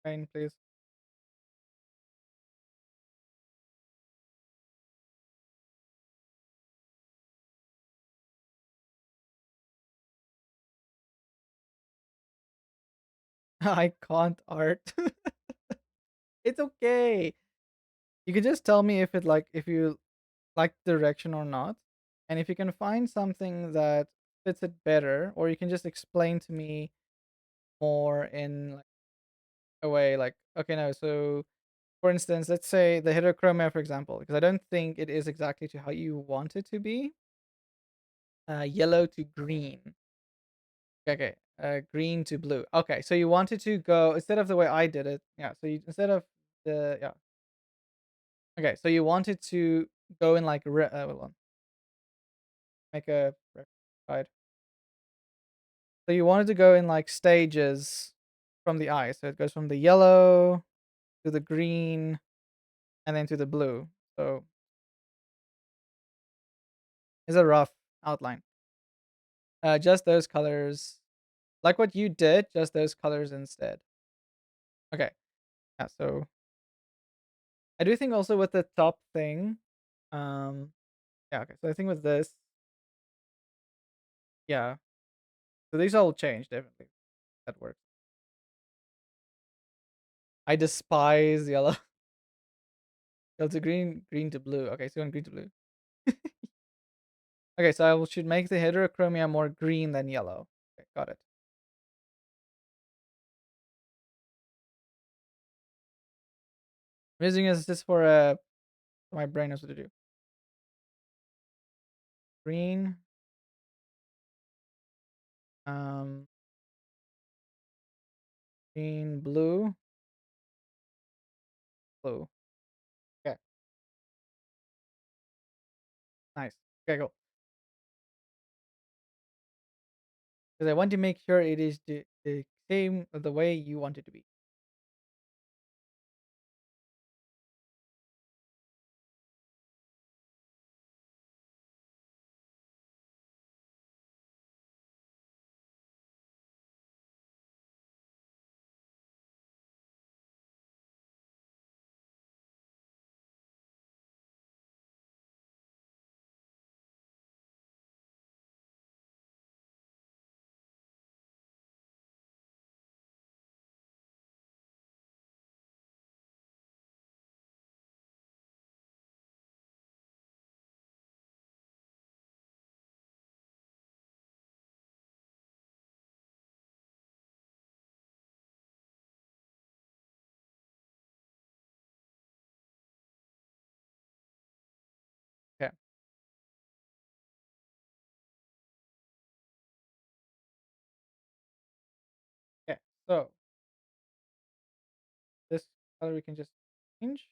Fine, please. I can't art. It's okay. You can just tell me if it like if you like the direction or not. And if you can find something that fits it better, or you can just explain to me more in like a way like okay no, so for instance, let's say the heterochromia, for example, because I don't think it is exactly to how you want it to be. Yellow to green. Okay, green to blue. Okay, so you wanted to go instead of the way I did it. Yeah, so you instead of the yeah. Okay, so you wanted to go in like hold on, make a guide. So you wanted to go in like stages from the eye. So it goes from the yellow to the green and then to the blue. So it's a rough outline. Just those colors, like what you did, just those colors instead. Okay. Yeah. So I do think also with the top thing, um, yeah, okay. So I think with this, yeah. So these all change definitely. That works. I despise yellow. Yellow to green, green to blue. Okay, so you want green to blue. Okay, so should make the heterochromia more green than yellow. Okay, got it. I'm using this just for my brain knows what to do. Green, um, green, blue, blue. Okay, nice. Okay, go. Because I want to make sure it is the same the way you want it to be. Okay. Okay. So this color we can just change.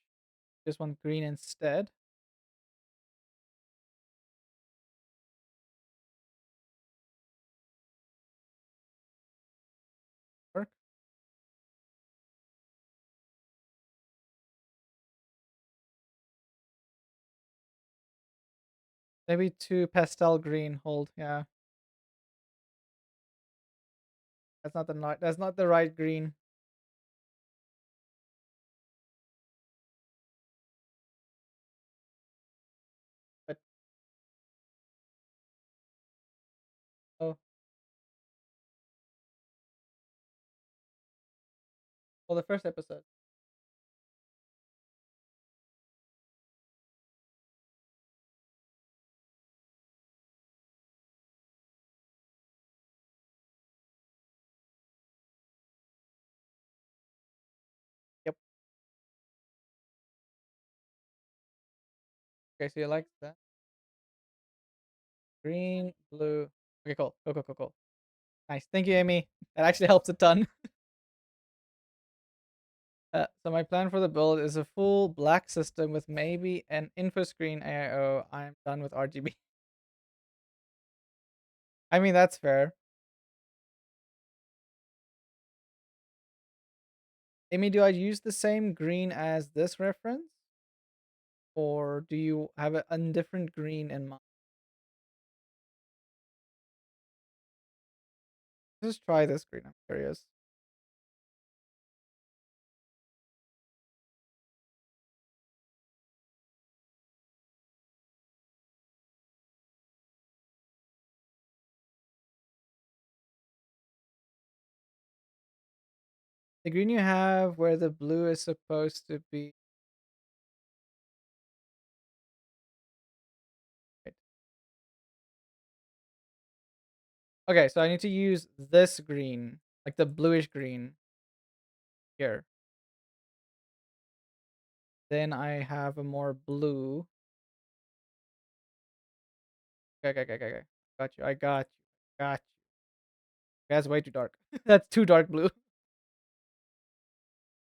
Just want green instead. Work. Maybe two pastel green hold. Yeah, that's not the right green. But oh, well, the first episode. Yep. Okay, so you like that green, blue. Okay, cool. Cool, cool, cool, cool. Nice. Thank you, Amy. That actually helps a ton. So my plan for the build is a full black system with maybe an info screen AIO. I'm done with RGB. I mean, that's fair. Amy, do I use the same green as this reference? Or do you have a different green in mind? Just try this green. I'm curious. The green you have where the blue is supposed to be. Right. Okay, so I need to use this green, like the bluish green here. Then I have a more blue. Okay, okay, okay, okay. Got you. I got you. Got you. That's way too dark. That's too dark blue.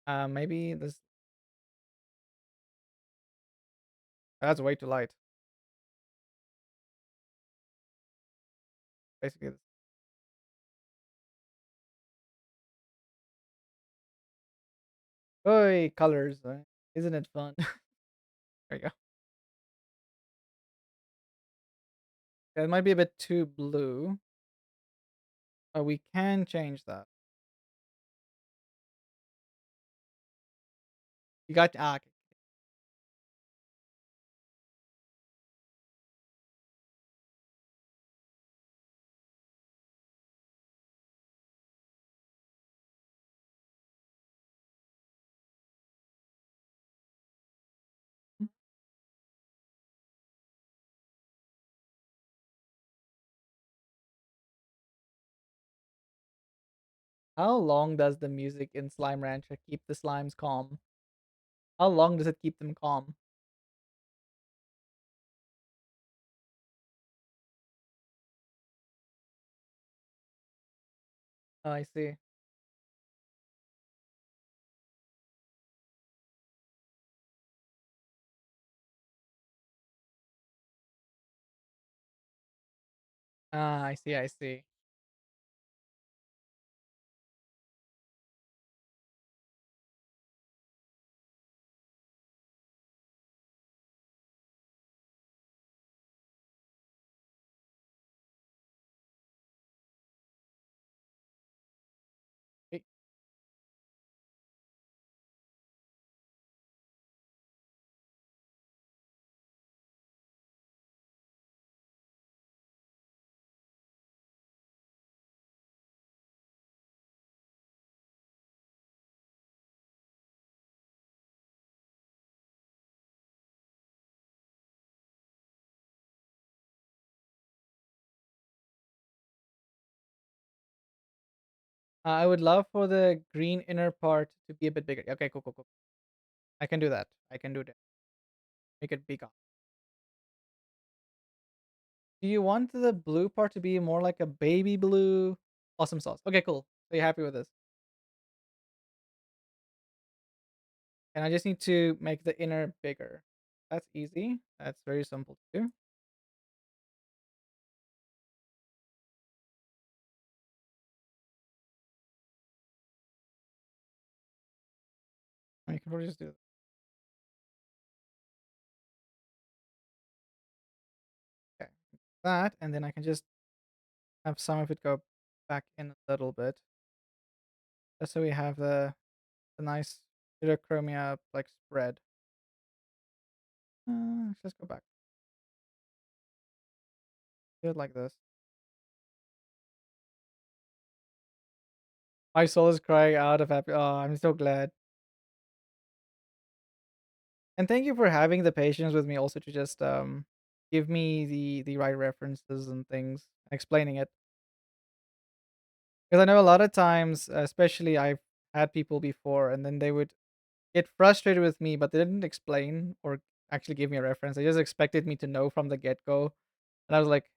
Maybe this. That's way too light. Basically, this. Oi, colors. Isn't it fun? There you go. Yeah, it might be a bit too blue. But we can change that. You got okay. How long does the music in Slime Rancher keep the slimes calm? How long does it keep them calm? Oh, I see. Ah, I see, I see. Eh, I would love for the green inner part to be a bit bigger. Okay, cool, cool, cool. I can do that. I can do that. Make it bigger. Do you want the blue part to be more like a baby blue? Awesome sauce. Okay, cool. So you're happy with this? And I just need to make the inner bigger. That's easy. That's very simple to do. I can probably just do okay. That, and then I can just have some of it go back in a little bit. Just so we have the nice heterochromia like spread. Let's just go back. Do it like this. My soul is crying out of happy. Oh, I'm so glad. And thank you for having the patience with me also to just give me the right references and things, explaining it. Because I know a lot of times, especially I've had people before, and then they would get frustrated with me, but they didn't explain or actually give me a reference. They just expected me to know from the get go, and I was like,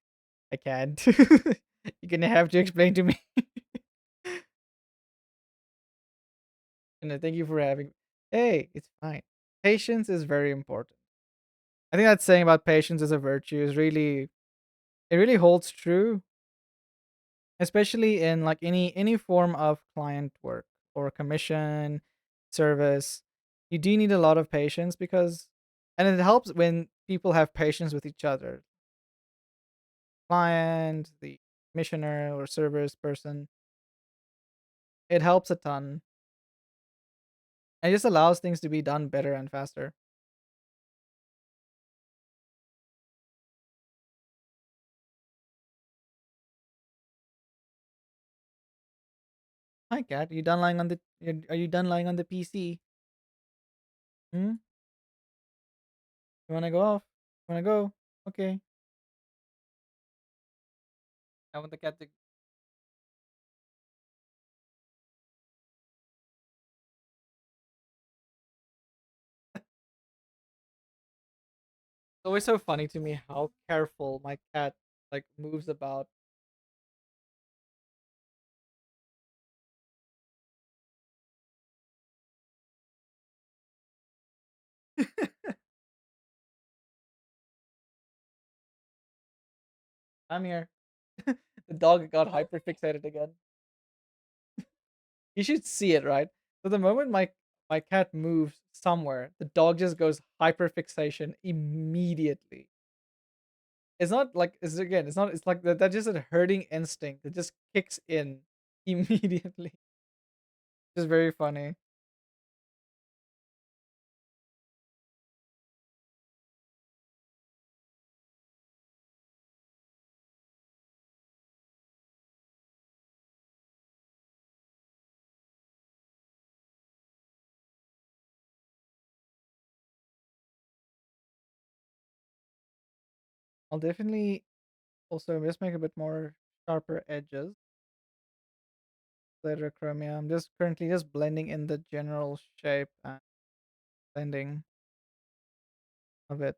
I can't. You're gonna have to explain to me. And thank you for having. Hey, it's fine. Patience is very important. I think that saying about patience as a virtue is really it really holds true, especially in like any form of client work or commission service. You do need a lot of patience because and it helps when people have patience with each other. Client, the commissioner or service person. It helps a ton. And it just allows things to be done better and faster. Hi cat, you done lying on the are you done lying on the PC? Hmm? You wanna go off? Wanna go? Okay. I want the cat to always so funny to me how careful my cat like moves about. I'm here. The dog got hyper fixated again. You should see it, right? So the moment my cat moves somewhere, the dog just goes hyper fixation immediately. It's not like it's again, it's not it's like that's just a herding instinct. It just kicks in immediately. It's very funny. I'll definitely also just make a bit more sharper edges. glitterchromia. I'm just currently just blending in the general shape and blending of it.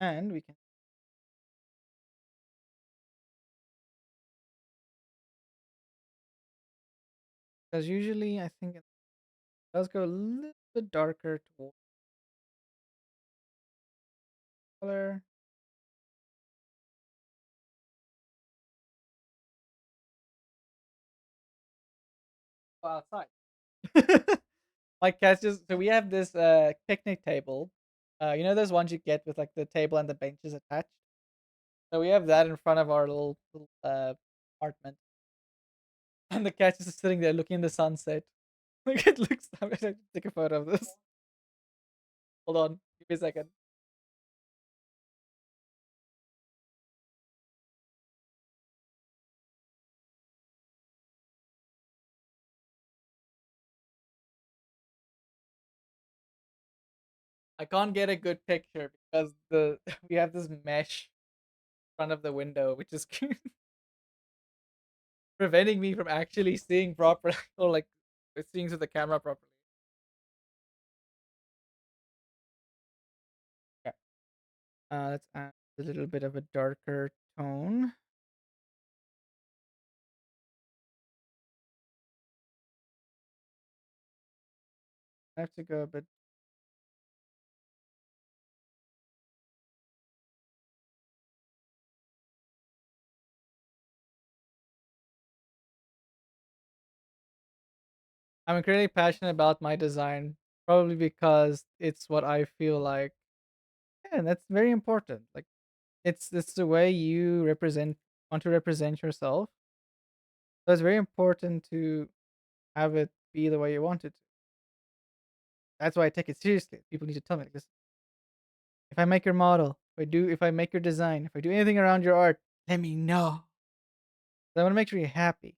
And we can, because usually I think it does go a little bit darker toward color. Go outside. My cat's just so we have this picnic table. You know those ones you get with like the table and the benches attached. So we have that in front of our little apartment, and the cat is just sitting there looking in the sunset. Like it looks. I'm gonna take a photo of this. Hold on, give me a second. I can't get a good picture because the we have this mesh in front of the window, which is preventing me from actually seeing properly or like seeing through the camera properly. Okay. Let's add a little bit of a darker tone. I have to go a bit. I'm incredibly passionate about my design, probably because it's what I feel like. Yeah, and that's very important. Like it's the way you want to represent yourself. So it's very important to have it be the way you want it to. That's why I take it seriously. People need to tell me like this. If I make your model, if I make your design, if I do anything around your art, let me know. I want to make sure you're happy.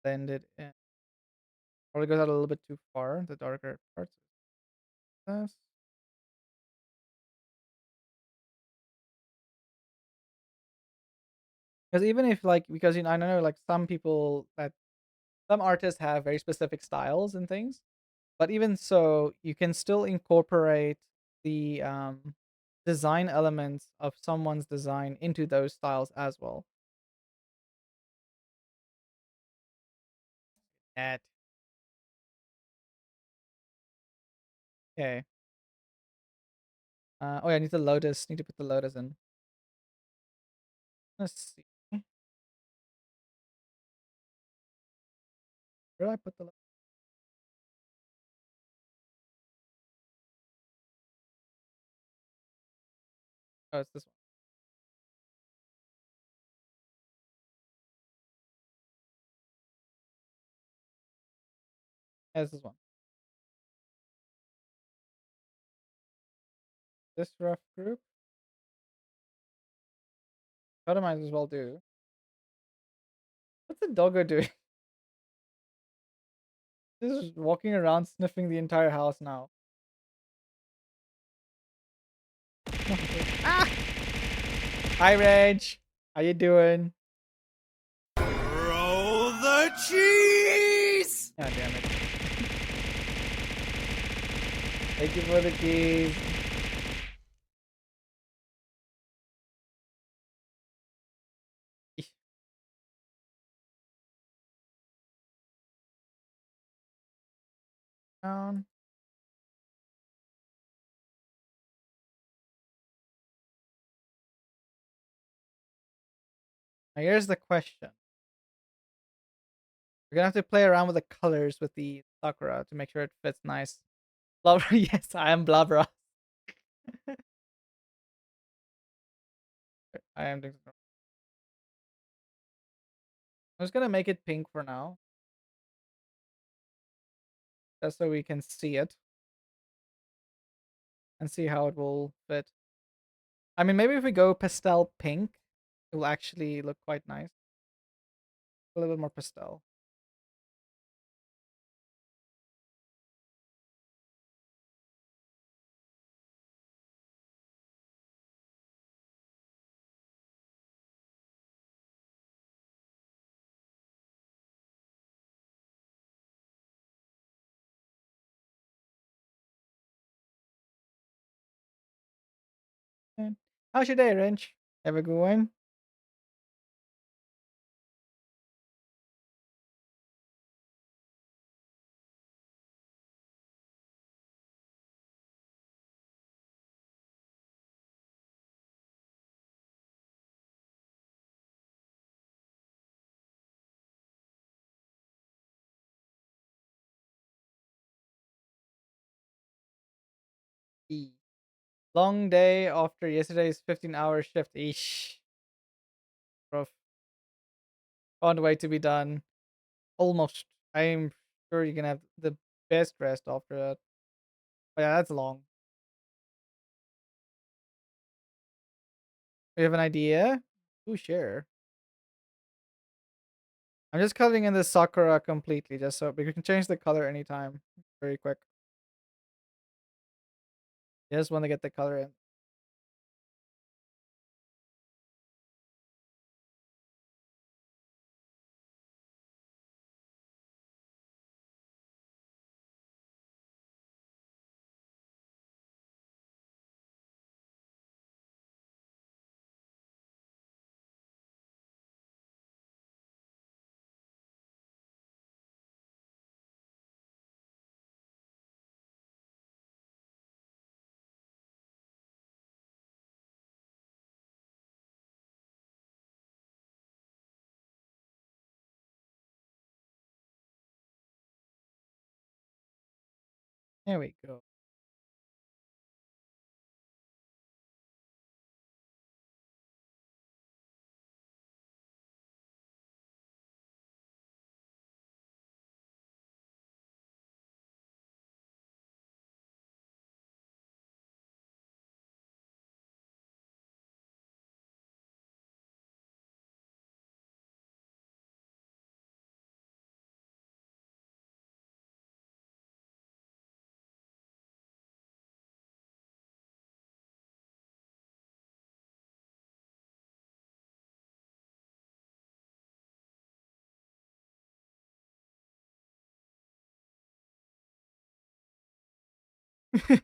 Blend it in. Probably goes out a little bit too far, the darker parts of this. Because even if like because I know like some artists have very specific styles and things, but even so, you can still incorporate the design elements of someone's design into those styles as well. That okay. Oh yeah, I need the lotus. Need to put the lotus in. Let's see. Where do I put the? Oh, it's this one. Yeah, it's this one. This rough group. What I might as well do. What's the doggo doing? Just walking around sniffing the entire house now. Ah! Hi, Rage. How you doing? Roll the cheese! God damn it. Thank you for the keys. Eesh. Down. Now here's the question. We're gonna have to play around with the colors with the Sakura to make sure it fits nice. Blubber, yes, I am Blubber. I am doing something. I'm just gonna make it pink for now. Just so we can see it. And see how it will fit. I mean, maybe if we go pastel pink, it will actually look quite nice. A little bit more pastel. Okay. How's your day, Wrench? Have a good one? E. Long day after yesterday's 15-hour shift. Eesh. Rough. Can't wait to be done. Almost. I'm sure you're gonna have the best rest after that. But yeah, that's long. You have an idea? Ooh, share. I'm just coloring in the Sakura completely, just so we can change the color anytime. Very quick. Just want to get the color in. There we go.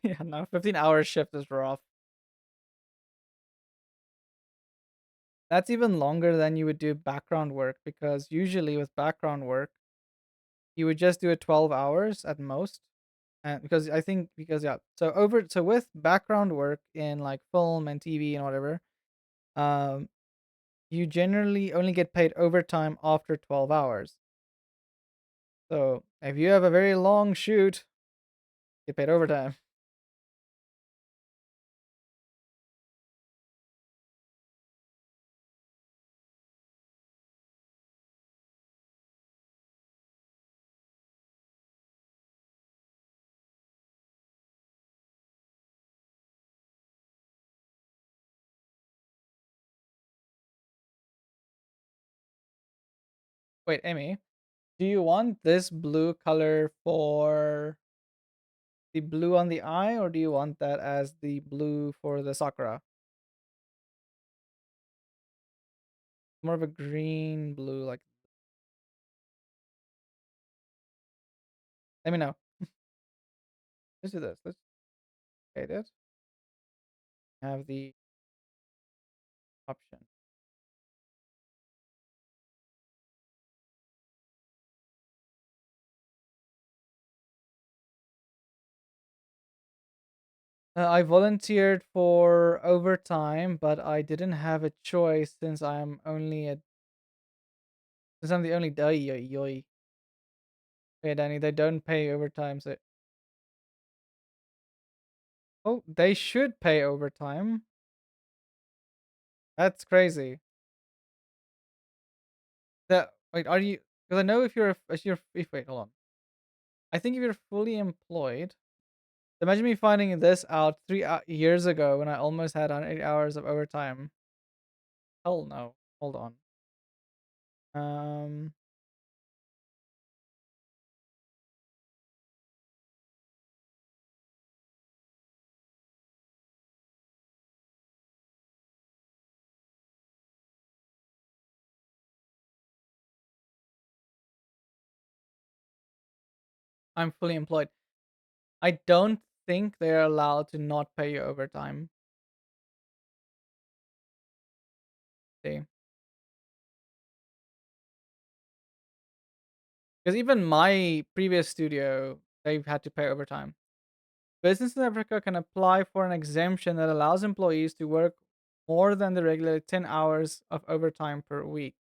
Yeah, no, 15-hour shift is rough. That's even longer than you would do background work because usually with background work, you would just do it 12 hours at most. And because I think because yeah, so with background work in like film and TV and whatever, um you generally only get paid overtime after 12 hours. So, if you have a very long shoot, get paid overtime. Wait, Amy, do you want this blue color for the blue on the eye, or do you want that as the blue for the Sakura? More of a green blue, like. Let me know. Let's do this. Let's okay this. Have the option. I volunteered for overtime, but I didn't have a choice since I'm the only yoy. Okay, Danny, they don't pay overtime, so oh, they should pay overtime. That's crazy. That wait, are you? Because I know if you're if wait, hold on. I think if you're fully employed, Imagine me finding this out 3 years ago when I almost had 180 hours of overtime. Hell no. Hold on. Um, I'm fully employed. I don't think they're allowed to not pay you overtime. See, because even my previous studio, they've had to pay overtime. Businesses in Africa can apply for an exemption that allows employees to work more than the regular 10 hours of overtime per week.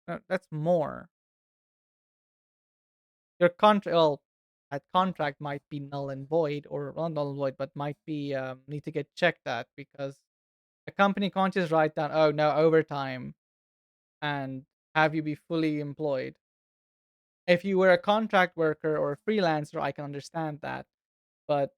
No, that's more. Your contract, well, that contract might be null and void, or not null and void, but might be need to get checked at because a company can't just write down, oh no, overtime, and have you be fully employed. If you were a contract worker or a freelancer, I can understand that, but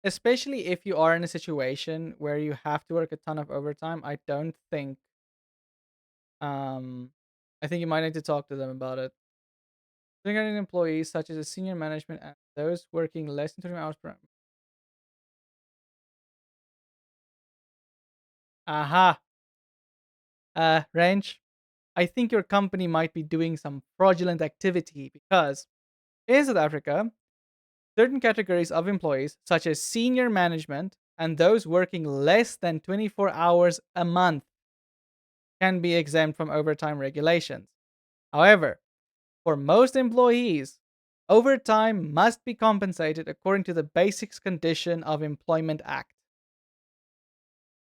especially if you are in a situation where you have to work a ton of overtime, I don't think um I think you might need to talk to them about it. Regarding employees such as a senior management and those working less than 20 hours per hour. Aha. Range. I think your company might be doing some fraudulent activity because in South Africa, certain categories of employees, such as senior management and those working less than 24 hours a month, can be exempt from overtime regulations. However, for most employees, overtime must be compensated according to the Basics Condition of Employment Act.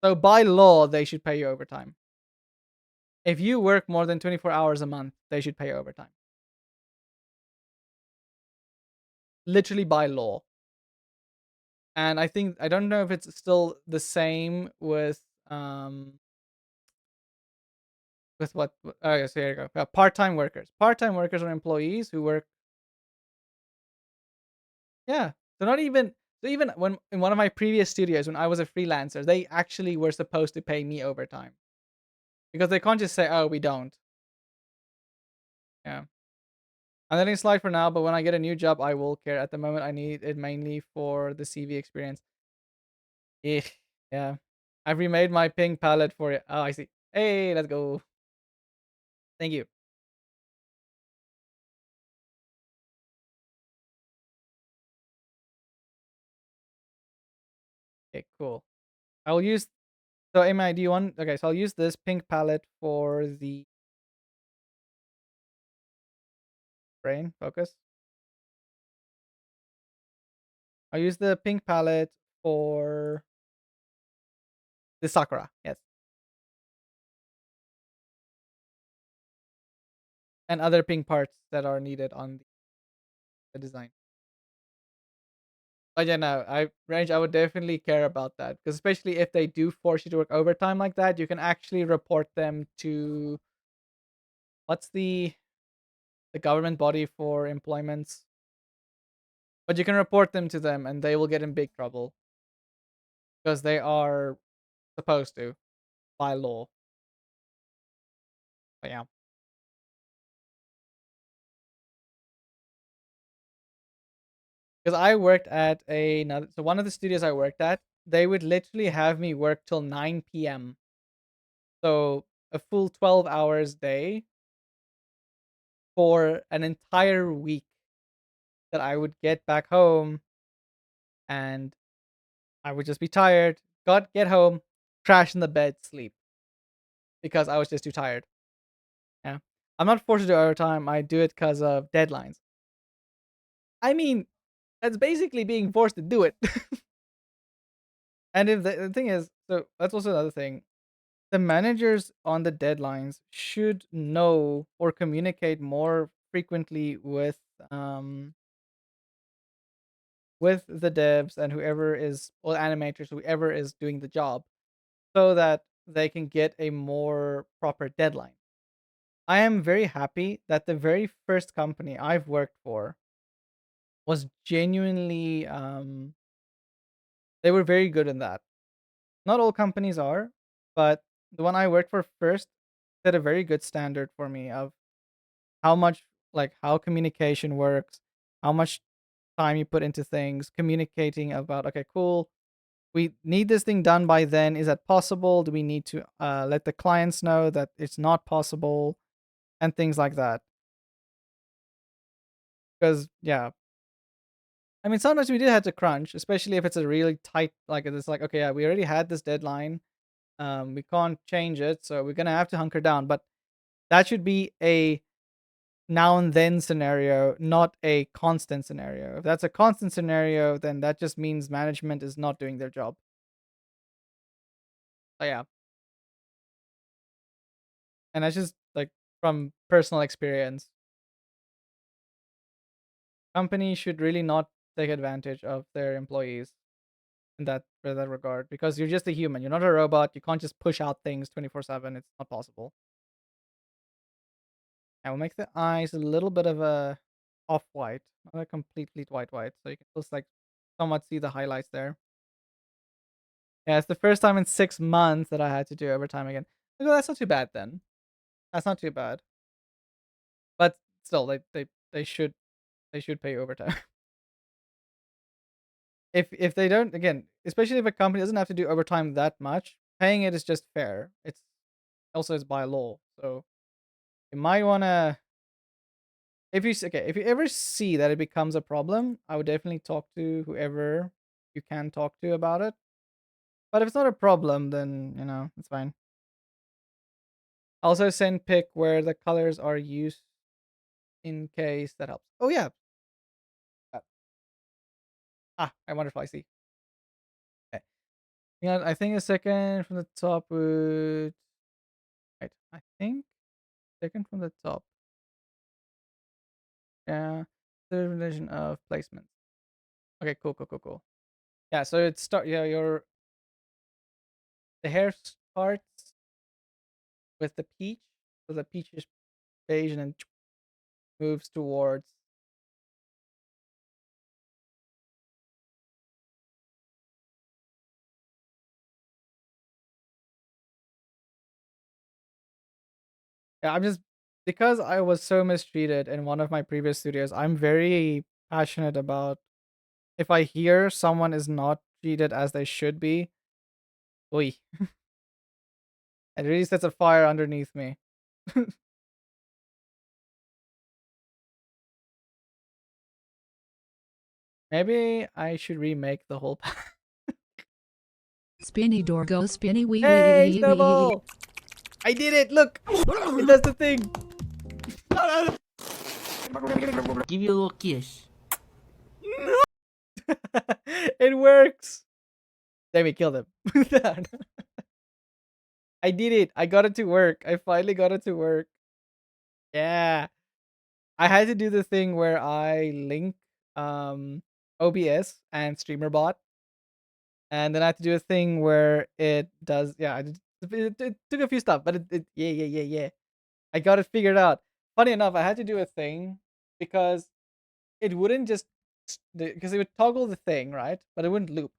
So by law, they should pay you overtime. If you work more than 24 hours a month, they should pay you overtime. Literally by law. And I think I don't know if it's still the same with oh yes, here you go. Part-time workers. Part-time workers are employees who work, yeah. So not even so even when in one of my previous studios when I was a freelancer, they actually were supposed to pay me overtime. Because they can't just say, "Oh, we don't." Yeah. I'm letting it slide for now, but when I get a new job, I will care. At the moment, I need it mainly for the CV experience. Eh, yeah. I've remade my ping palette for it. Oh, I see. Hey, let's go. Thank you. Okay, cool. I'll use so Am do you want okay, so I'll use this pink palette for the brain focus. I'll use the pink palette for the Sakura, yes. And other pink parts that are needed on the design. But yeah, no, I would definitely care about that. Because especially if they do force you to work overtime like that, you can actually report them to what's the government body for employments? But you can report them to them and they will get in big trouble because they are supposed to by law. But yeah. Because I worked at another, so one of the studios I worked at, they would literally have me work till 9 p.m. So a full 12 hours day for an entire week that I would get back home and I would just be tired, get home, crash in the bed, sleep because I was just too tired. Yeah. I'm not forced to do overtime. I do it because of deadlines. I mean, that's basically being forced to do it. And if the thing is, so that's also another thing. the managers on the deadlines should know or communicate more frequently um with the devs and whoever is, or animators, whoever is doing the job, so that they can get a more proper deadline. I am very happy that the very first company I've worked for was genuinely they were very good in that. Not all companies are, but the one I worked for first set a very good standard for me of how much, like, how communication works, how much time you put into things, communicating about, okay, cool, we need this thing done by then. Is that possible? Do we need to let the clients know that it's not possible, and things like that? Because yeah, I mean, sometimes we did have to crunch, especially if it's a really tight, like it's like, okay, yeah, we already had this deadline. We can't change it, so we're gonna have to hunker down. But that should be a now and then scenario, not a constant scenario. If that's a constant scenario, then that just means management is not doing their job. So yeah, and that's just like from personal experience. Companies should really not take advantage of their employees in that regard, because you're just a human. You're not a robot. You can't just push out things 24/7. It's not possible. I will make the eyes a little bit of a off white, not a completely white, so you can just like somewhat see the highlights there. Yeah, it's the first time in 6 months that I had to do overtime again. Like, well, that's not too bad then. That's not too bad. But still, they should they should pay overtime. If they don't, again, especially if a company doesn't have to do overtime that much, paying it is just fair. It's also is by law, so you might wanna, if you ever see that it becomes a problem, I would definitely talk to whoever you can talk to about it. But if it's not a problem, then it's fine. Also send pic where the colors are used in case that helps. Oh yeah. Uh, I wonder if I see. Okay. Yeah, I think a second from the top would. Right. I think second from the top. Yeah. The relation of placement. Okay. Cool. Yeah. So it start. Yeah. The hair starts with the peach. So the peach is beige and then moves towards. Yeah. I'm just, because I was so mistreated in one of my previous studios. I'm very passionate about, if I hear someone is not treated as they should be, oi, it really sets a fire underneath me. Maybe I should remake the whole pack. Spinny door go spinny wee Hey, wee wee. Snowball! I did it! Look! It does the thing! Give you a little kiss. It works! Damn, it killed him. I did it! I got it to work. I finally got it to work. Yeah. I had to do the thing where I link OBS and StreamerBot, and then I had to do a thing where it does. Yeah, it took a few stuff, but yeah. I got it figured out. Funny enough, I had to do a thing because it wouldn't just, because it would toggle the thing, right? But it wouldn't loop.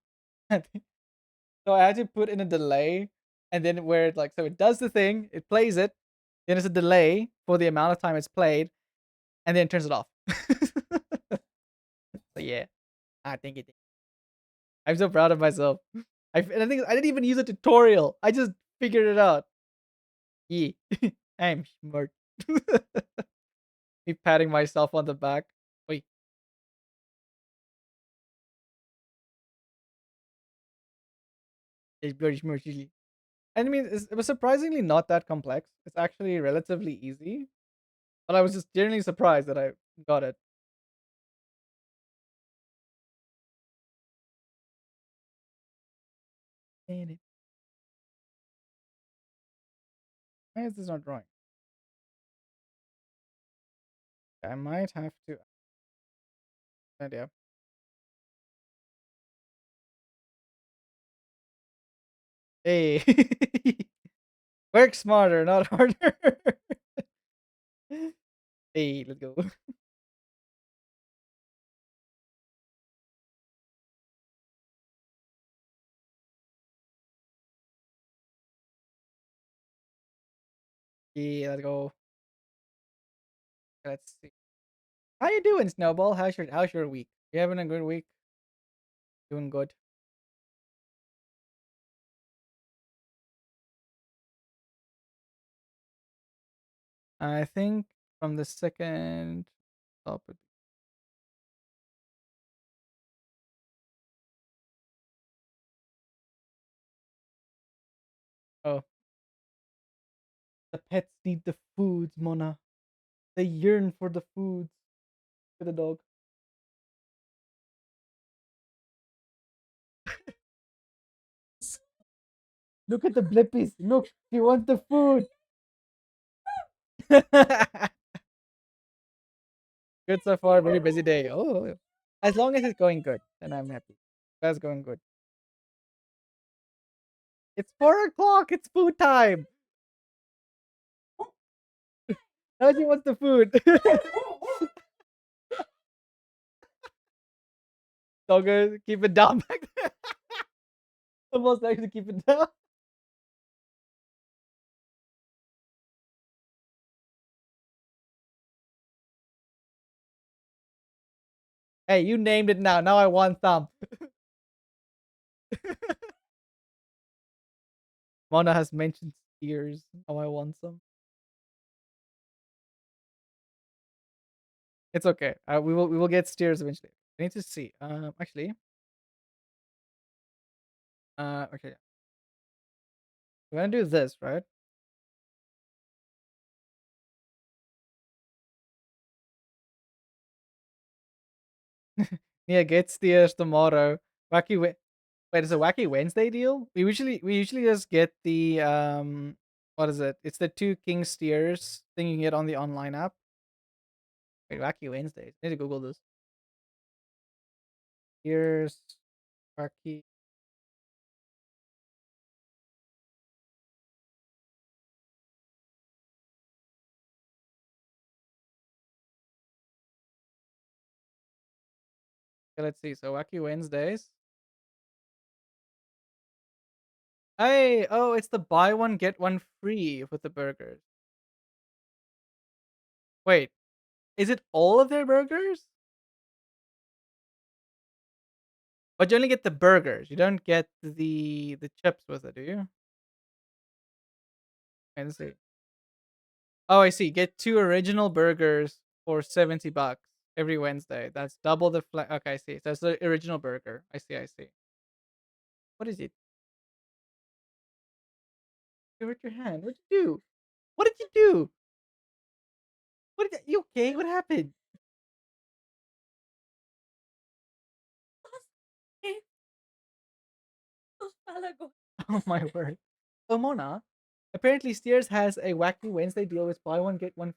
So I had to put in a delay, and then where it, like, so it does the thing, it plays it, then there's a delay for the amount of time it's played, and then it turns it off. So yeah, I think it. I'm so proud of myself. And I think I didn't even use a tutorial. I just figured it out. Yeah, I'm smart. Me patting myself on the back. Wait, it's very smart. Really. And I mean, it was surprisingly not that complex. It's actually relatively easy, but I was just genuinely surprised that I got it. Why is this not drawing? I might have to. Idea. Hey, work smarter, not harder. Hey, let's go. Yeah, let's go. Let's see. How you doing, Snowball? How's your week? You having a good week? Doing good. I think from the second top. Oh, the pets need the foods, Mona. They yearn for the foods. For the dog. Look at the blippies. Look, he wants the food. Good so far. Very busy day. Oh, as long as it's going good, then I'm happy. That's going good. It's 4 o'clock. It's food time. Now she wants the food. Doggo, keep it down back there. Almost like to keep it down. Hey, you named it now. Now I want some. Mona has mentioned steers. Now I want some. It's okay. We will get steers eventually. I need to see. Actually. Okay. We're gonna do this, right? Yeah, get steers tomorrow. Wacky Wait, is it Wacky Wednesday deal? We usually just get the what is it? It's the two king steers thing you can get on the online app. Wait, Wacky Wednesdays. I need to Google this. Here's Wacky. Okay, let's see. So Wacky Wednesdays. Hey, oh, it's the buy one get one free with the burgers. Wait, is it all of their burgers? But you only get the burgers. You don't get the chips with it, do you? Let's see. Oh, I see. Get two original burgers for $70 every Wednesday. That's double the Okay, I see. So it's the original burger. I see. I see. What is it? You hurt your hand. What did you do? What did you do? You okay? What happened? Oh my word. So Mona, apparently Steers has a wacky Wednesday deal with buy one get one.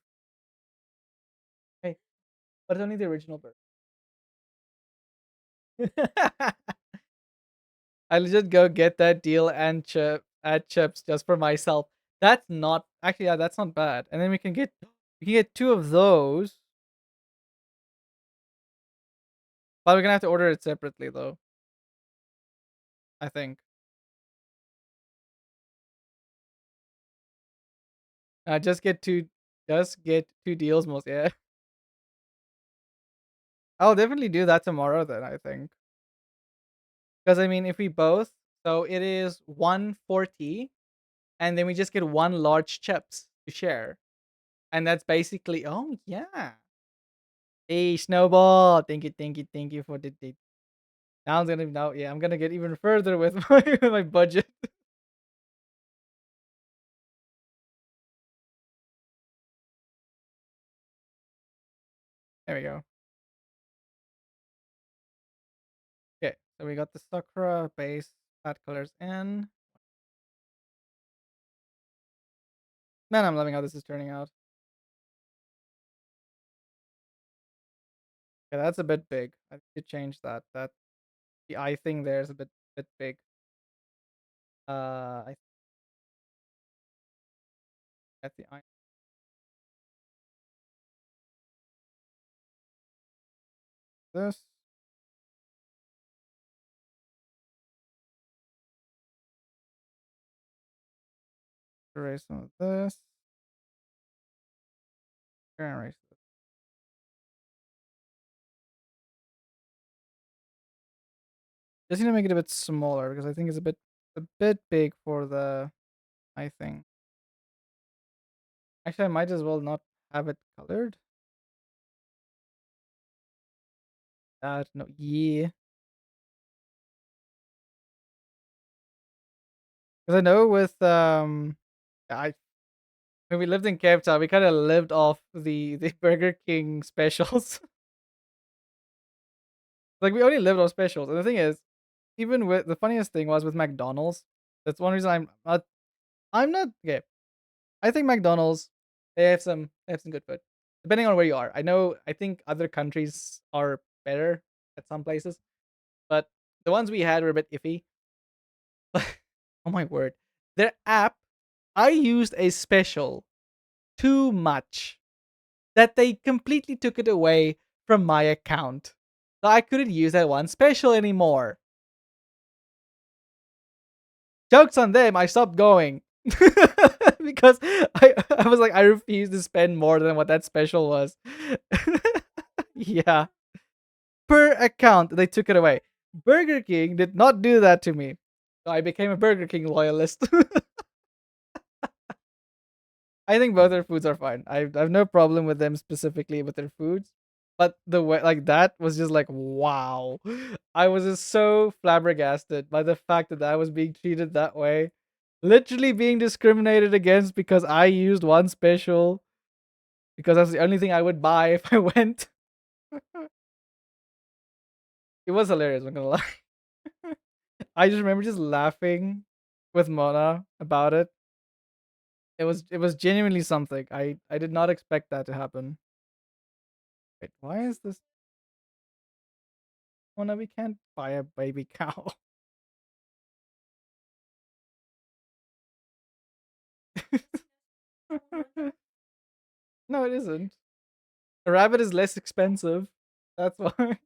Hey, but it's only the original burger. I'll just go get that deal and add chips just for myself. That's not actually, yeah, that's not bad. And then we can get two of those. But we're gonna have to order it separately though. I think. Just get two deals most, yeah. I'll definitely do that tomorrow then, I think. Because I mean if we both, so it is 140 and then we just get one large chips to share. And that's basically, oh yeah. Hey Snowball, thank you for the. I'm gonna get even further with my budget. There we go. Okay, so we got the Sakura base flat colors in. Man, I'm loving how this is turning out. Yeah, that's a bit big. I could change that. That the eye thing there is a bit big. I at the eye. This erase some of this. Erase this. Just need to make it a bit smaller because I think it's a bit big for the eye thing. Actually, I might as well not have it colored. No, yeah. Because I know with I when we lived in Cape Town, we kind of lived off the Burger King specials. Like we only lived on specials, and the thing is, even with the funniest thing was with McDonald's. That's one reason I'm not okay. I think McDonald's they have some good food, depending on where you are. I think other countries are better at some places, but the ones we had were a bit iffy. Oh my word, their app. I used a special too much that they completely took it away from my account. So I couldn't use that one special anymore. Jokes on them, I stopped going. Because I was like, I refuse to spend more than what that special was. Yeah. Per account, they took it away. Burger King did not do that to me. So I became a Burger King loyalist. I think both their foods are fine. I have no problem with them specifically with their foods. But the way like that was just like wow. I was just so flabbergasted by the fact that I was being treated that way. Literally being discriminated against because I used one special because that's the only thing I would buy if I went. It was hilarious, I'm not gonna lie. I just remember just laughing with Mona about it. It was genuinely something. I did not expect that to happen. Wait, why is this Mona? We can't buy a baby cow. No, it isn't. A rabbit is less expensive. That's why.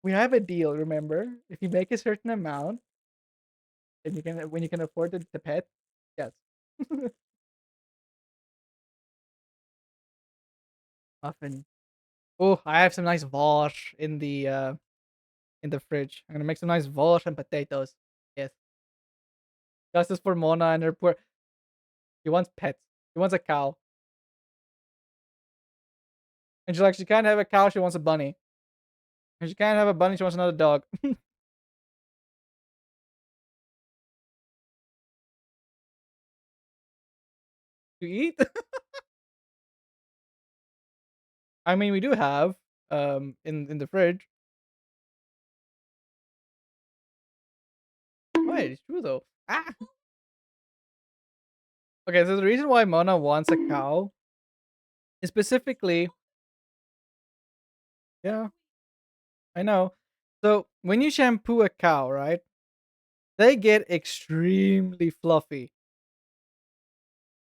We have a deal, remember? If you make a certain amount and you can when you can afford the pet, yes. Muffin. Oh, I have some nice vosh in the fridge. I'm gonna make some nice vosh and potatoes. Yes. Justice for Mona and her poor he wants pets. He wants a cow. And she's like, she can't have a cow, she wants a bunny. And she can't have a bunny, she wants another dog. To eat? I mean we do have in the fridge. Wait, it's true though. Ah! Okay, so the reason why Mona wants a cow is specifically yeah, I know. So when you shampoo a cow, right? They get extremely fluffy.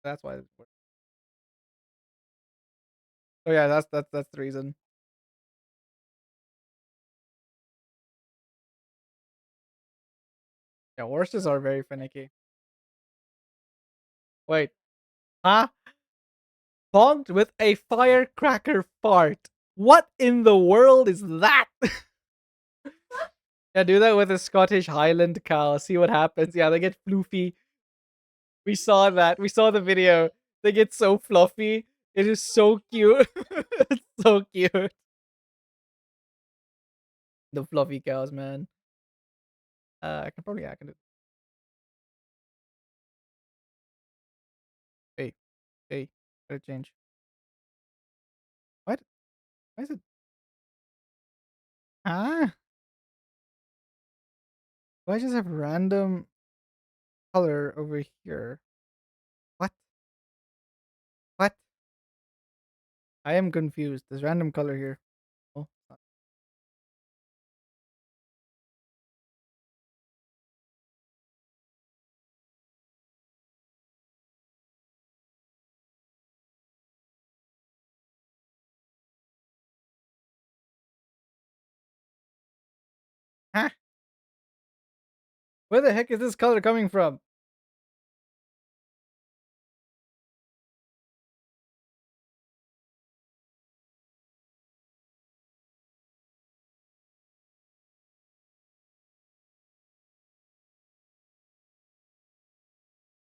That's why. Oh yeah, that's the reason. Yeah, horses are very finicky. Wait, huh? Bonked with a firecracker fart. What in the world is that? Yeah, do that with a Scottish Highland cow. See what happens. Yeah, they get floofy. We saw that. We saw the video. They get so fluffy. It is so cute. It's so cute. The fluffy cows, man. I can probably I can do. Hey, hey, gotta change. What? Why is it? Huh? Do I just have random color over here? What? What? I am confused. There's random color here. Oh, huh? Where the heck is this color coming from?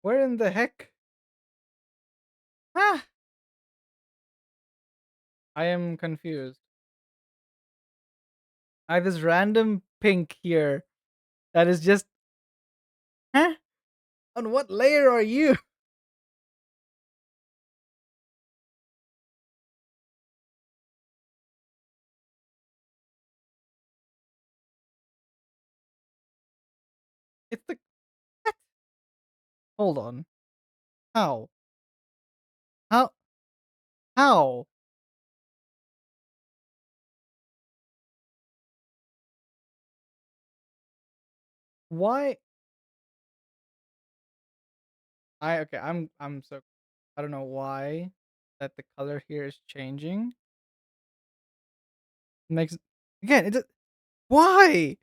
Where in the heck? Ah! I am confused. I have this random pink here that is just, huh? On what layer are you? It's the what? Hold on. How? How? How? Why? Okay. I'm so I don't know why that the color here is changing. Makes again. Why?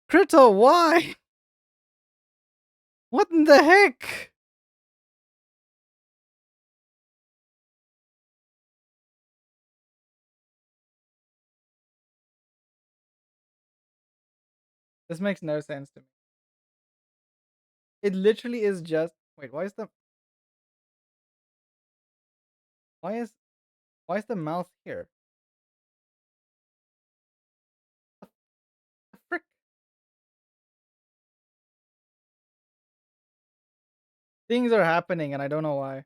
Krito, why? What in the heck? This makes no sense to me. It literally is just wait. Why is why is the mouth here? The frick? Things are happening and I don't know why.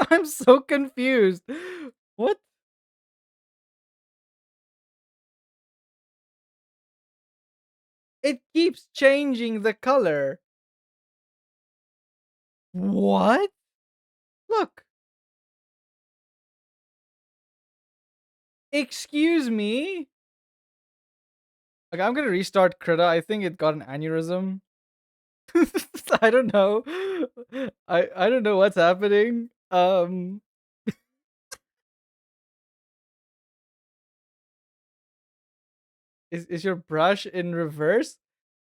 I'm so confused. What? It keeps changing the color. What? Look. Excuse me? Okay, I'm gonna restart Krita. I think it got an aneurysm. I don't know. I don't know what's happening. Is your brush in reverse?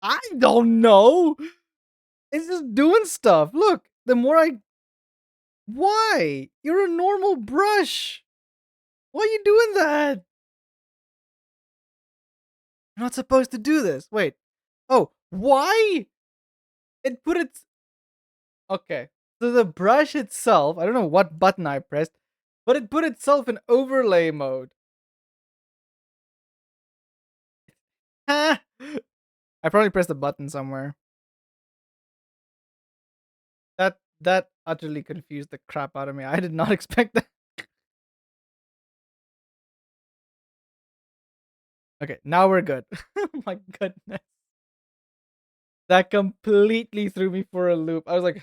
I don't know. It's just doing stuff. Look, the more I why? You're a normal brush. Why are you doing that? You're not supposed to do this. Wait. Oh, why? It put it okay. So the brush itself, I don't know what button I pressed, but it put itself in overlay mode. Ha! I probably pressed the button somewhere. That utterly confused the crap out of me. I did not expect that. Okay, now we're good. Oh my goodness. That completely threw me for a loop. I was like,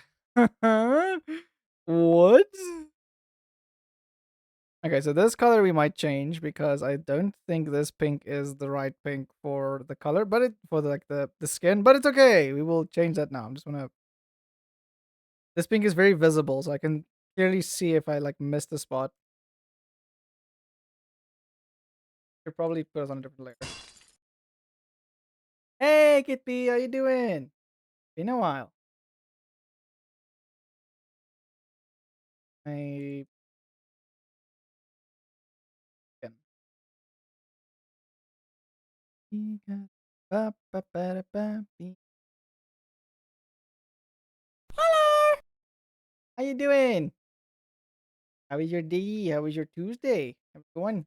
what? Okay, so this color we might change because I don't think this pink is the right pink for the color, but it for the, like the skin, but it's okay. We will change that now. I'm just gonna this pink is very visible, so I can clearly see if I like missed a spot. Should probably put us on a different layer. Hey Kitty, how you doing? Been a while. I can. Hello. How you doing? How was your day? How was your Tuesday? How's it going?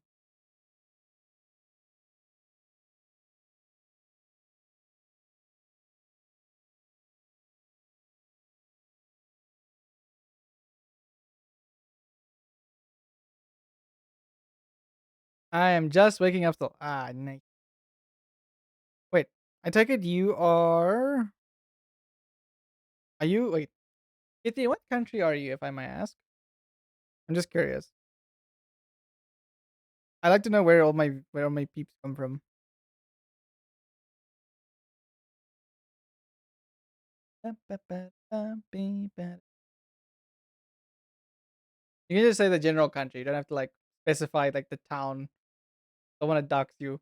I am just waking up still. Ah, nice. I take it you are. Are you wait, Kitty? What country are you, if I may ask? I'm just curious. I like to know where all my peeps come from. You can just say the general country. You don't have to like specify like the town. Don't want to dox you.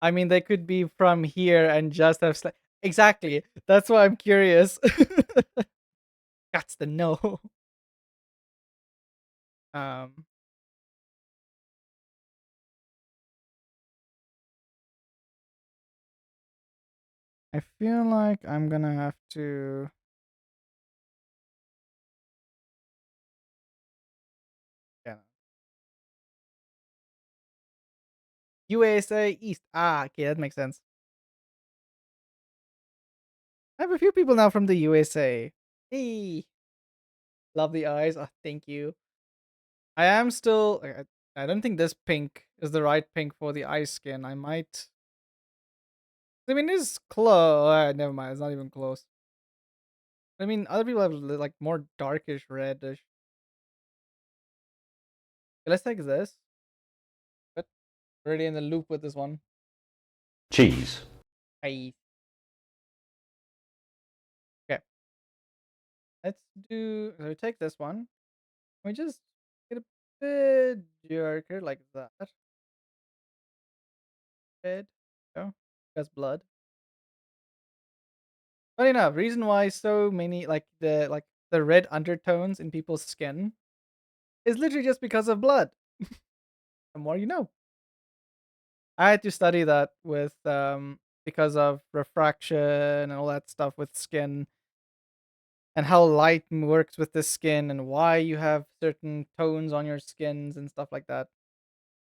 I mean, they could be from here and just have exactly. That's why I'm curious. Got to know. Um, I feel like I'm gonna have to. Yeah. USA East. Ah, okay, that makes sense. I have a few people now from the USA. Hey, love the eyes. Oh, thank you. I am still. I don't think this pink is the right pink for the eye skin. I might. I mean, it's close. Never mind. It's not even close. I mean, other people have like more darkish reddish. Okay, let's take this. But already in the loop with this one. Cheese. Hey. Okay. Let's do. So we take this one. We just get a bit darker like that. Bit. Go. That's blood. Funny enough, reason why so many like the red undertones in people's skin is literally just because of blood. The more you know. I had to study that with because of refraction and all that stuff with skin and how light works with the skin and why you have certain tones on your skins and stuff like that.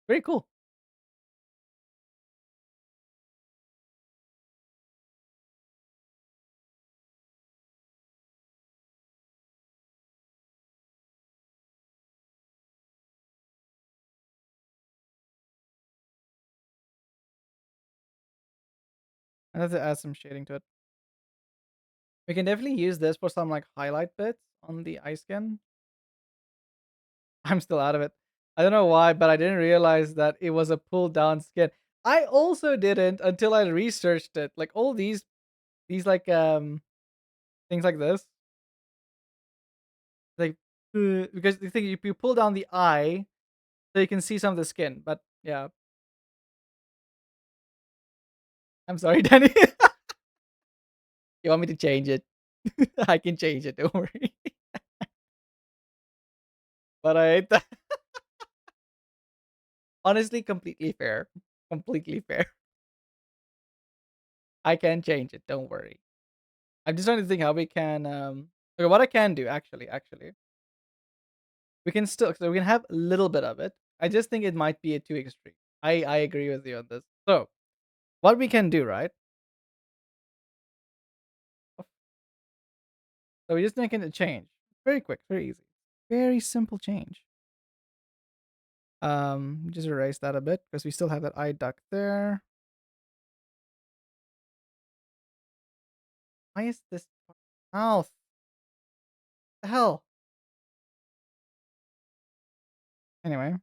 Very cool. I have to add some shading to it. We can definitely use this for some like highlight bits on the eye skin. I'm still out of it. I don't know why, but I didn't realize that it was a pull down skin. I also didn't until I researched it. Like all these like things like this. Like because the thing if you pull down the eye so you can see some of the skin. But yeah. I'm sorry, Danny. You want me to change it? I can change it, don't worry. But I hate that. Honestly, completely fair. Completely fair. I can change it, don't worry. I'm just trying to think how we can okay, what I can do actually. We can still so we can have a little bit of it. I just think it might be a too extreme. I agree with you on this. So what we can do, right? So we're just making a change. Very quick, very easy. Very simple change. Just erase that a bit because we still have that eye duct there. Why is this mouth? The hell? Anyway.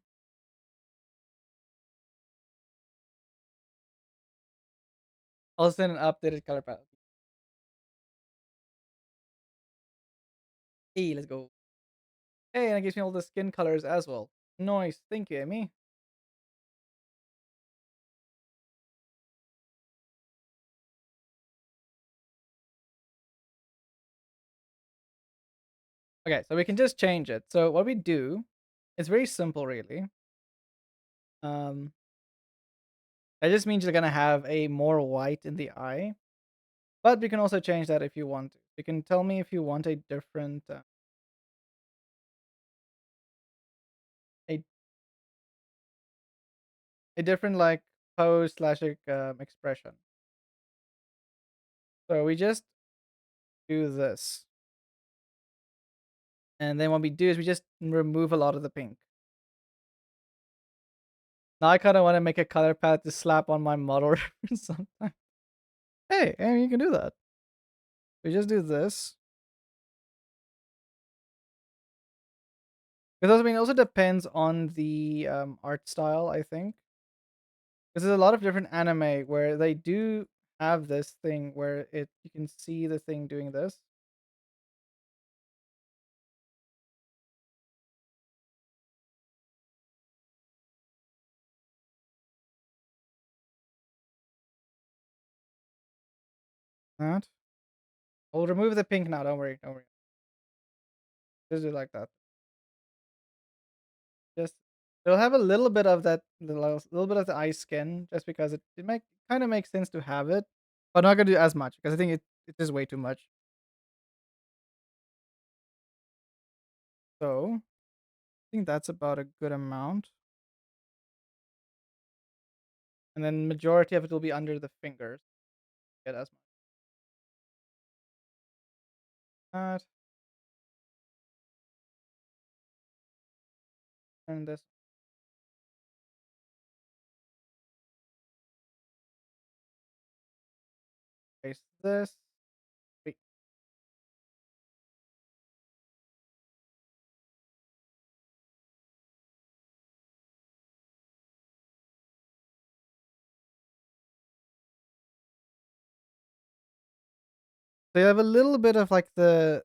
I'll send an updated color palette. Hey, let's go. Hey, and it gives me all the skin colors as well. Nice. Thank you, Amy. Okay, so we can just change it. So what we do, it's very simple, really. Um, that just means you're gonna have a more white in the eye, but we can also change that if you want to. You can tell me if you want a different, a a different like pose slash expression. So we just do this, and then what we do is we just remove a lot of the pink. Now I kind of want to make a color palette to slap on my model reference sometime. Hey, and you can do that. We just do this. Because I mean, it also depends on the art style, I think. Because there's a lot of different anime where they do have this thing where you can see the thing doing this. That. I'll remove the pink now. Don't worry. Don't worry. Just do it like that. Just it'll have a little bit of that little bit of the ice skin, just because it kind of makes sense to have it, but I'm not gonna do as much because I think it's just way too much. So I think that's about a good amount, and then majority of it will be under the fingers. Get as much. That and this. Place this. Wait. So you have a little bit of like the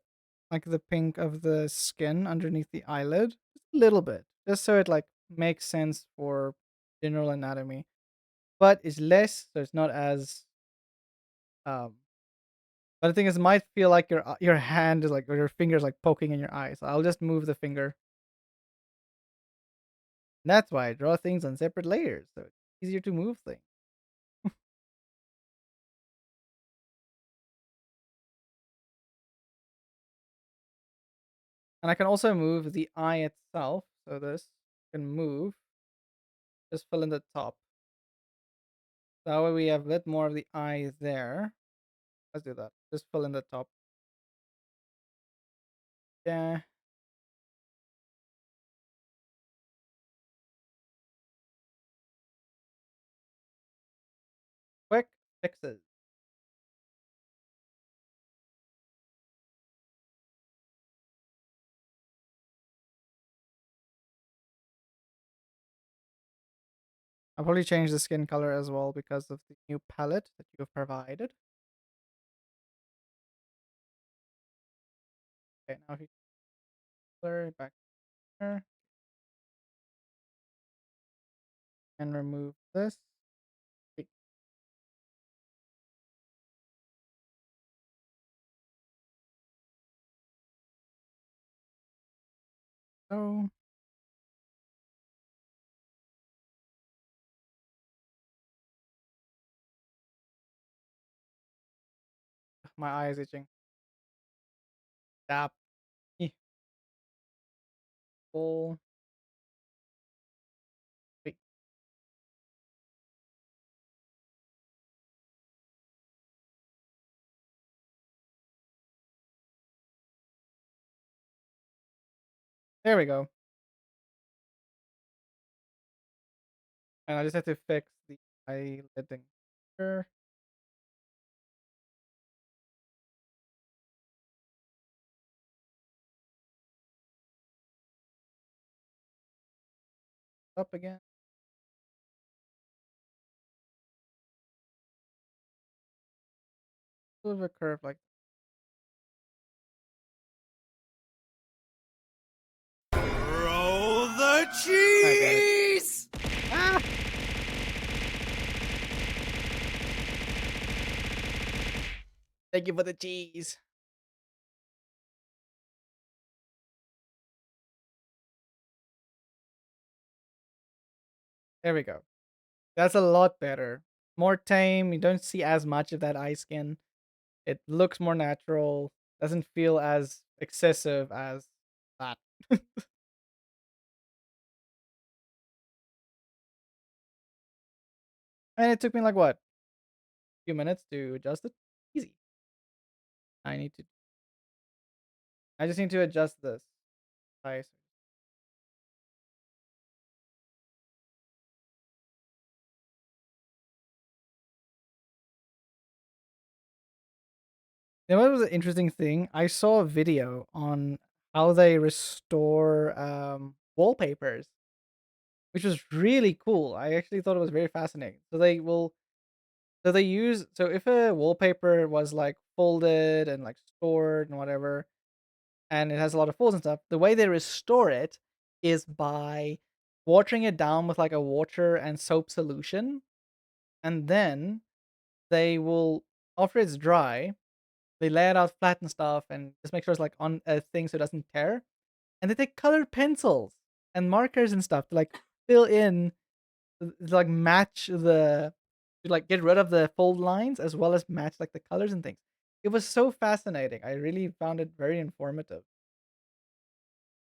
pink of the skin underneath the eyelid, just a little bit, just so it like makes sense for general anatomy, but it's less, so it's not as um. But the thing is, it might feel like your hand is like, or your finger is like poking in your eye. So I'll just move the finger. And that's why I draw things on separate layers, so it's easier to move things. And I can also move the eye itself. So this can move. Just fill in the top. That way we have a bit more of the eye there. Let's do that. Just fill in the top. Yeah. Quick fixes. I'll probably change the skin color as well because of the new palette that you have provided. Okay, now if you color back here and remove this. Okay, so my eye is itching. Stop. Eh, Full. Wait. There we go. And I just have to fix the eyelid here. Up again. A little bit curve like Roll the I get it. cheese! Ah! Thank you for the cheese. There we go. That's a lot better. More tame. You don't see as much of that eye skin. It looks more natural. Doesn't feel as excessive as that. And it took me like what? A few minutes to adjust it. Easy. I need to I just need to adjust this. Nice. You know what was an interesting thing? I saw a video on how they restore wallpapers, which was really cool. I actually thought it was very fascinating. So they use so if a wallpaper was like folded and like stored and whatever, and it has a lot of folds and stuff, the way they restore it is by watering it down with like a water and soap solution, and then they will after it's dry, they lay it out flat and stuff, and just make sure it's like on a thing so it doesn't tear. And they take colored pencils and markers and stuff to like fill in, to like match the, to like get rid of the fold lines as well as match like the colors and things. It was so fascinating. I really found it very informative.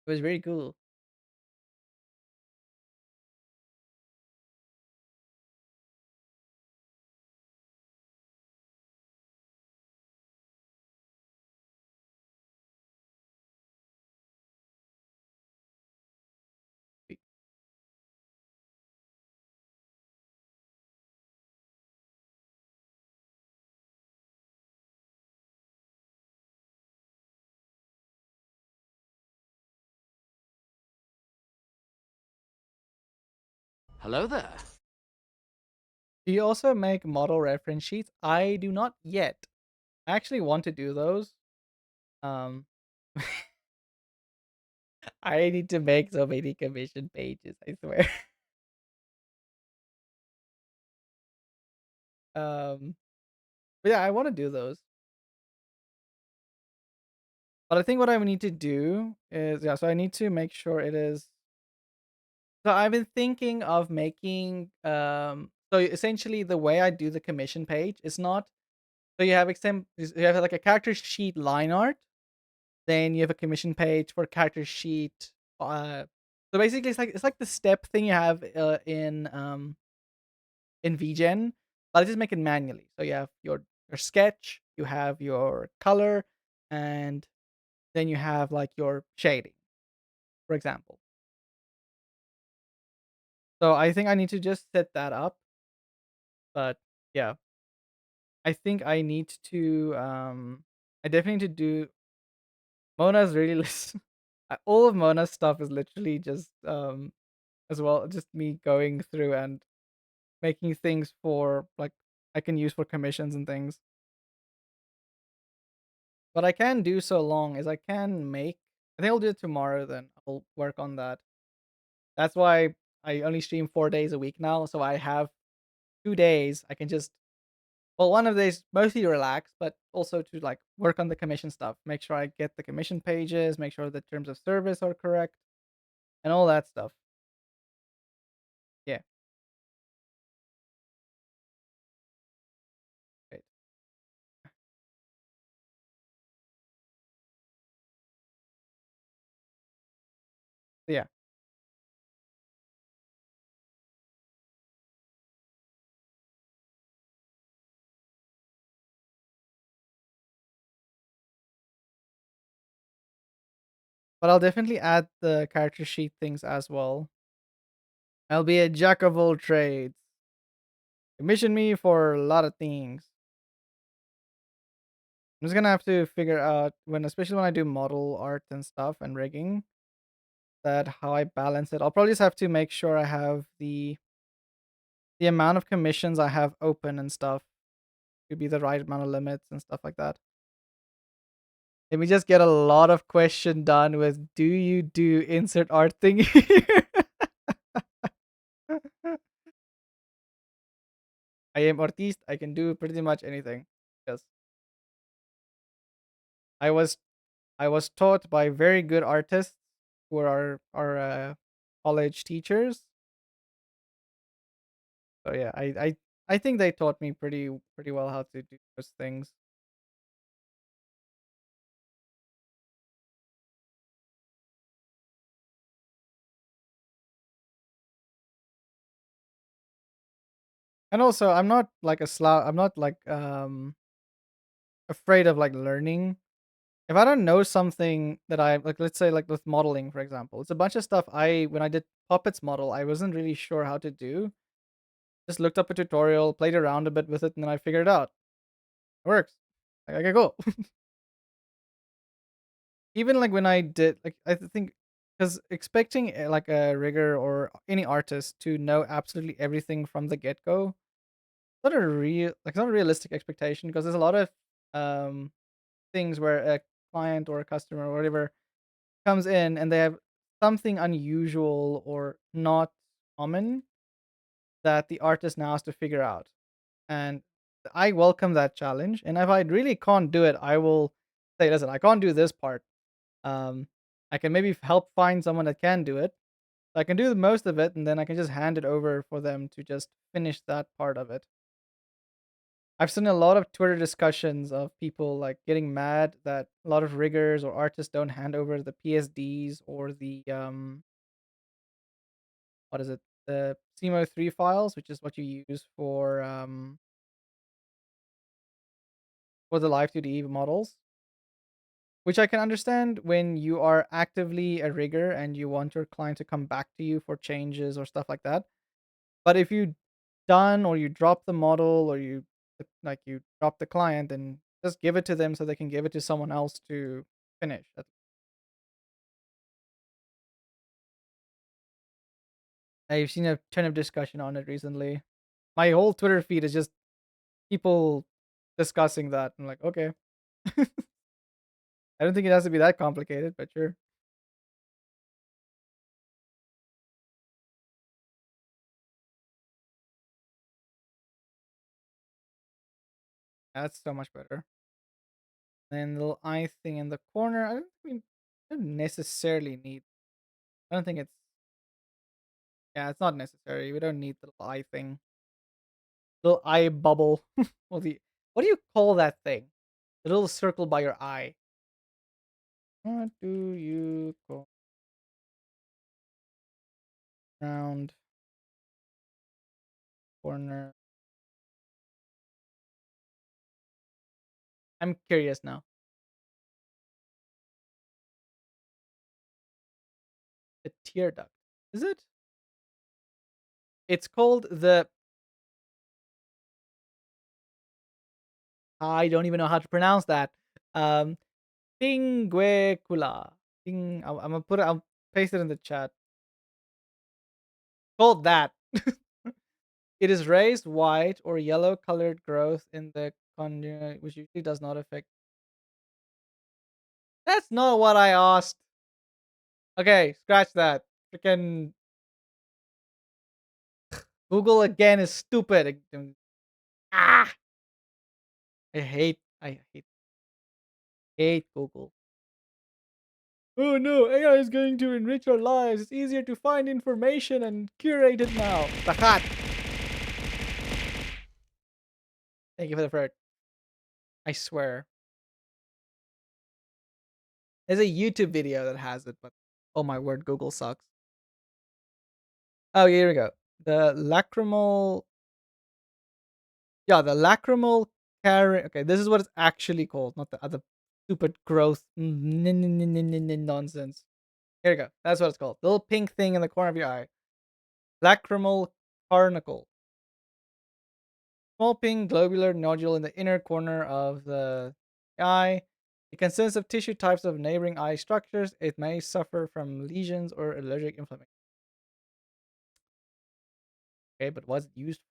It was very cool. Hello there. Do you also make model reference sheets? I do not yet. I actually want to do those. Um, I need to make so many commission pages, I swear. um, but yeah, I want to do those. But I think what I would need to do is, yeah, so I need to make sure it is. So I've been thinking of making so essentially the way I do the commission page is not, so you have you have like a character sheet line art, then you have a commission page for character sheet. So basically it's like the step thing you have in VGen, but I just make it manually. So you have your sketch, you have your color, and then you have like your shading, for example. So I think I need to just set that up. But yeah, I think I need to I definitely need to do Mona's really all of Mona's stuff is literally just as well just me going through and making things for like I can use for commissions and things. What I can do so long is I can make, I think I'll do it tomorrow then. I'll work on that. That's why I only stream 4 days a week now, so I have 2 days I can just, well, one of these mostly relax, but also to like work on the commission stuff. Make sure I get the commission pages, make sure the terms of service are correct, and all that stuff. Yeah. Great. So yeah. But I'll definitely add the character sheet things as well. I'll be a jack of all trades. Commission me for a lot of things. I'm just gonna have to figure out when, especially when I do model art and stuff and rigging, that how I balance it. I'll probably just have to make sure I have the amount of commissions I have open and stuff to be the right amount of limits and stuff like that. Let me just get a lot of question done with, do you do insert art thing here? I am artiste. I can do pretty much anything. Yes. I was I was taught by very good artists who are our college teachers. So yeah, I think they taught me pretty well how to do those things. And also, I'm not like a slow. I'm not like afraid of like learning. If I don't know something that I like, let's say like with modeling, for example, it's a bunch of stuff I when I did puppets model, I wasn't really sure how to do. Just looked up a tutorial, played around a bit with it, and then I figured it out. It works. Like, okay, cool. Even like when I did, like, I think because expecting like a rigger or any artist to know absolutely everything from the get go, not a real like it's not a realistic expectation because there's a lot of um things where a client or a customer or whatever comes in and they have something unusual or not common that the artist now has to figure out. And I welcome that challenge. And if I really can't do it, I will say, listen, I can't do this part. Um, I can maybe help find someone that can do it. I can do most of it, and then I can just hand it over for them to just finish that part of it. I've seen a lot of Twitter discussions of people like getting mad that a lot of riggers or artists don't hand over the PSDs or the what is it? The CMO 3 files, which is what you use for the Live 2D models. Which I can understand when you are actively a rigger and you want your client to come back to you for changes or stuff like that. But if you done or you drop the model or you drop the client, then just give it to them so they can give it to someone else to finish. I've seen a ton of discussion on it recently. My whole Twitter feed is just people discussing that. I'm like, okay. I don't think it has to be that complicated, but sure. That's so much better. And the little eye thing in the corner. I don't think we don't necessarily need. I don't think it's. Yeah, it's not necessary. We don't need the little eye thing. Little eye bubble. Well, what do you call that thing? The little circle by your eye. What do you call round corner? I'm curious now. The tear duct. Is it? It's called the. I don't even know how to pronounce that. Um, Pinguecula. I'm gonna put it. I'll paste it in the chat. Called that. It is raised white or yellow colored growth in the conduit, which usually does not affect. That's not what I asked. Okay, scratch that. Freaking Google again is stupid. Ah, I hate Google. Oh no, AI is going to enrich our lives. It's easier to find information and curate it now. Tahat. Thank you for the fruit. I swear. There's a YouTube video that has it, but oh my word, Google sucks. Oh, here we go. The lacrimal. Yeah, the lacrimal carry. Okay, this is what it's actually called, not the other stupid growth nonsense. Here we go. That's what it's called. The little pink thing in the corner of your eye. Lacrimal carnacle. Small pink globular nodule in the inner corner of the eye. It consists of tissue types of neighboring eye structures. It may suffer from lesions or allergic inflammation. Okay, but what's it used for?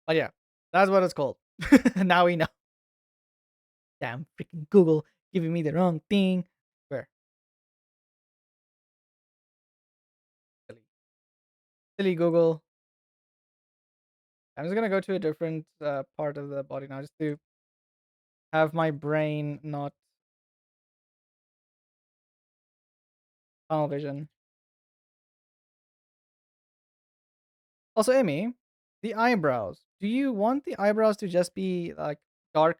But yeah, that's what it's called. Now we know. Damn freaking Google giving me the wrong thing. Where? Silly. Silly Google. I'm just gonna go to a different part of the body now just to have my brain not tunnel vision. Also, Amy, the eyebrows. Do you want the eyebrows to just be like dark,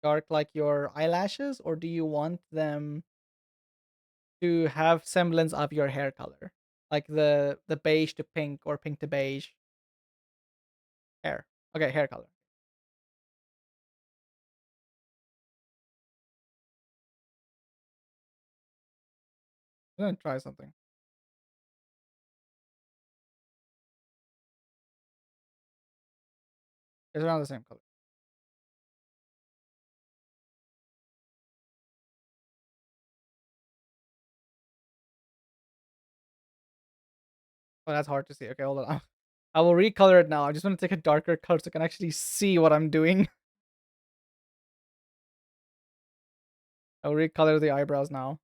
dark like your eyelashes, or do you want them to have semblance of your hair color, like the beige to pink or pink to beige hair? Okay, hair color. I'm gonna try something. It's around the same color. Oh, that's hard to see. Okay, hold on. I will recolor it now. I just want to take a darker color so I can actually see what I'm doing. I'll recolor the eyebrows now.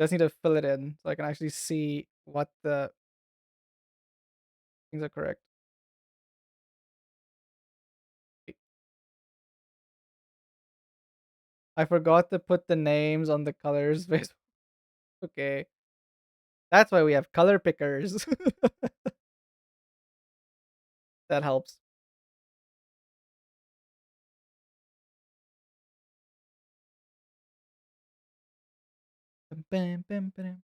Just need to fill it in so I can actually see what the things are correct. I forgot to put the names on the colors. Okay. That's why we have color pickers. That helps. Bam, bam, bam.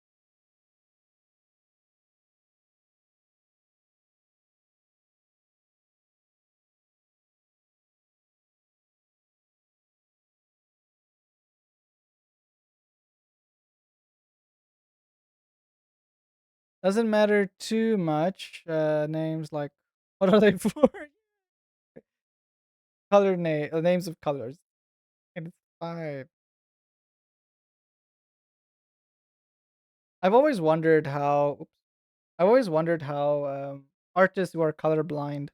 Doesn't matter too much. Names like what are they for? Color names of colors. And it's fine. I've always wondered how artists who are colorblind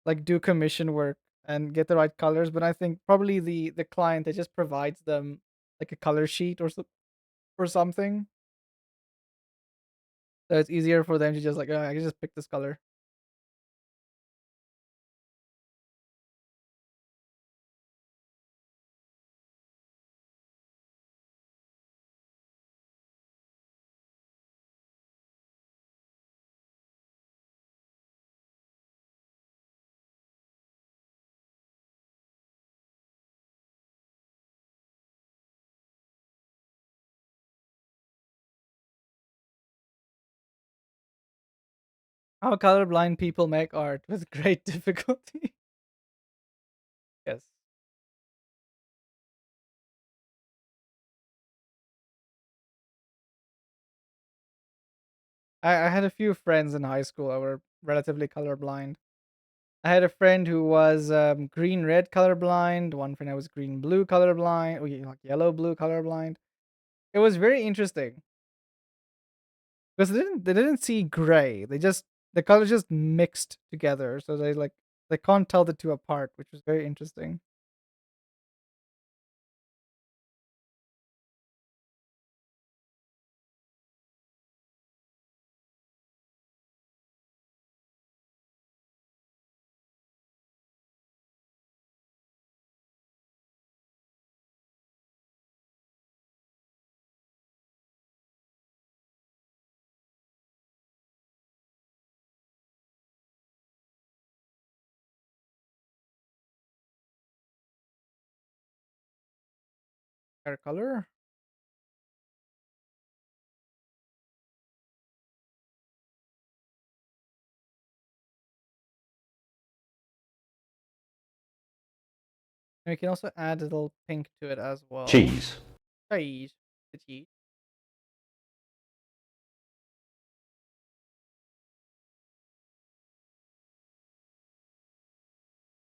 like do commission work and get the right colors, but I think probably the client that just provides them like a color sheet or something. So it's easier for them to just like, oh, I can just pick this color. How colorblind people make art with great difficulty. Yes. I had a few friends in high school that were relatively colorblind. I had a friend who was green red colorblind. One friend I was green blue colorblind. Oh, yeah, like yellow blue colorblind. It was very interesting because they didn't see gray. The colors just mixed together, so they can't tell the two apart, which was very interesting. Hair color. And we can also add a little pink to it as well. Cheese. Cheese. The cheese.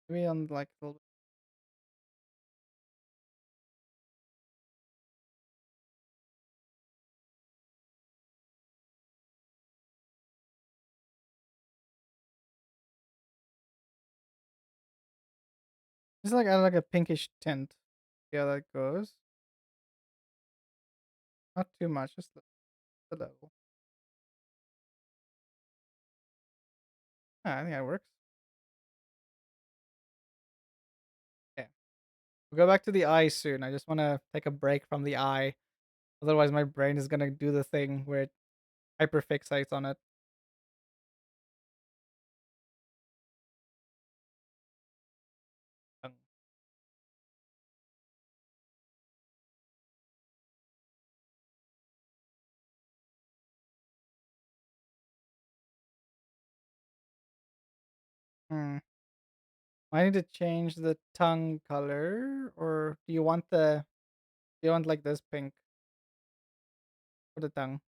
Maybe on like a little. Just like add like a pinkish tint. See how that goes. Not too much, just a little. I think that works. Yeah. We'll go back to the eye soon. I just want to take a break from the eye. Otherwise, my brain is gonna do the thing where it hyperfixates on it. Um, Hmm. I need to change the tongue color, or do you want like this pink for the tongue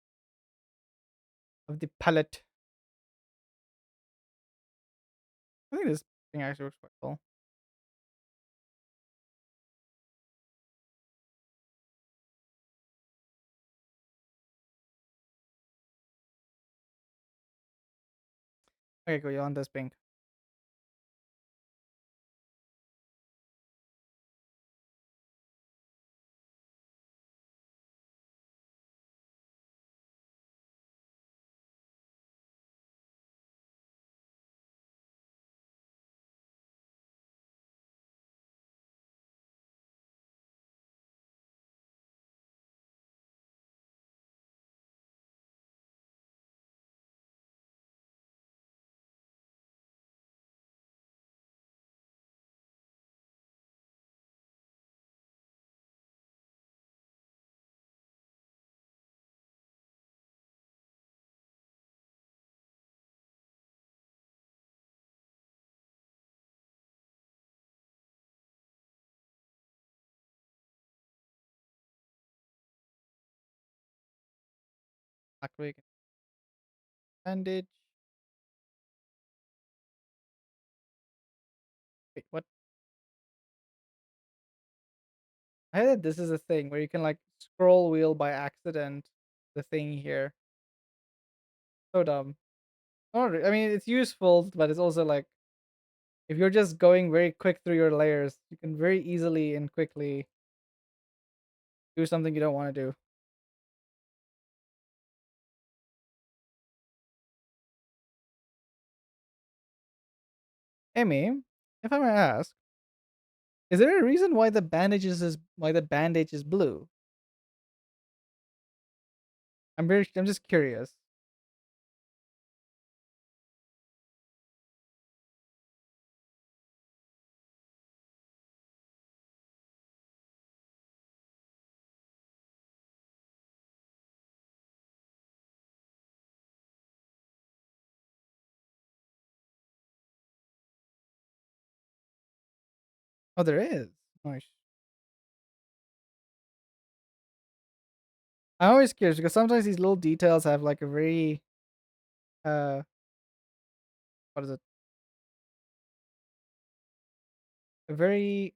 of the palette? I think this thing actually works quite well. Okay, cool. You want this pink? Black wig. Bandage. Wait, what? I heard that this is a thing where you can like scroll wheel by accident. The thing here. So dumb. I mean, it's useful, but it's also like if you're just going very quick through your layers, you can very easily and quickly do something you don't want to do. Amy, if I may ask, is there a reason why the bandage is blue? I'm just curious. Oh, there is. Nice. I'm always curious because sometimes these little details have like a very uh what is it? A very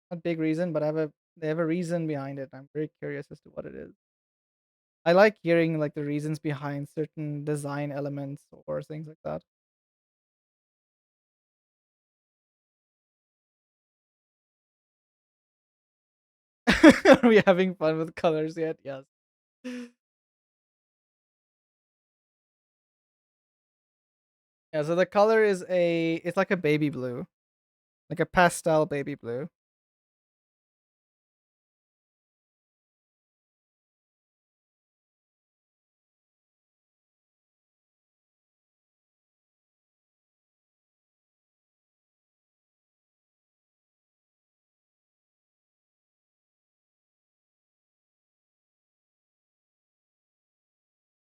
not big reason, but they have a reason behind it. I'm very curious as to what it is. I like hearing like the reasons behind certain design elements or things like that. Are we having fun with colors yet? Yes. Yeah, so the color is it's like a baby blue, like a pastel baby blue.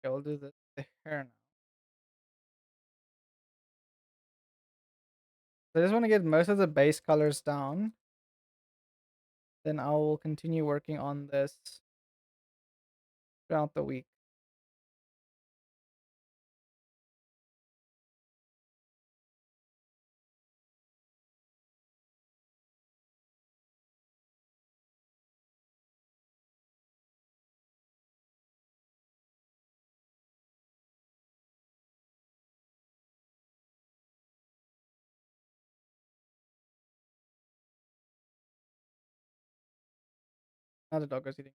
Okay, we'll do the hair now. So I just want to get most of the base colors down. Then I will continue working on this throughout the week. Now the dog is eating.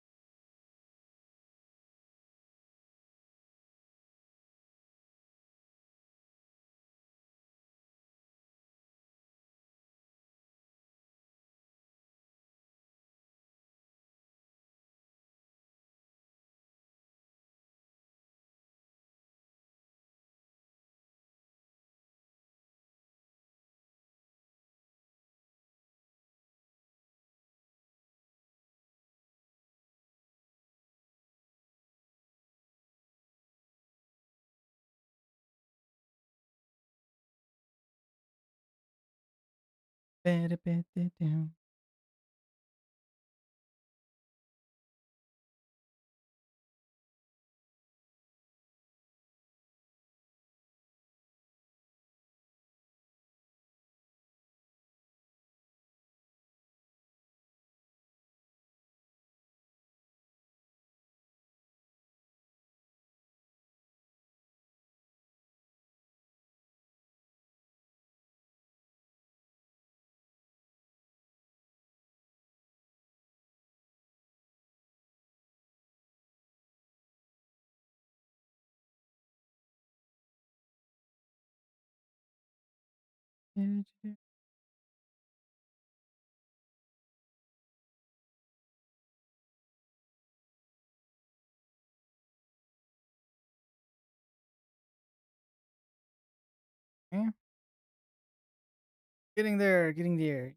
Yeah. Getting there, getting there.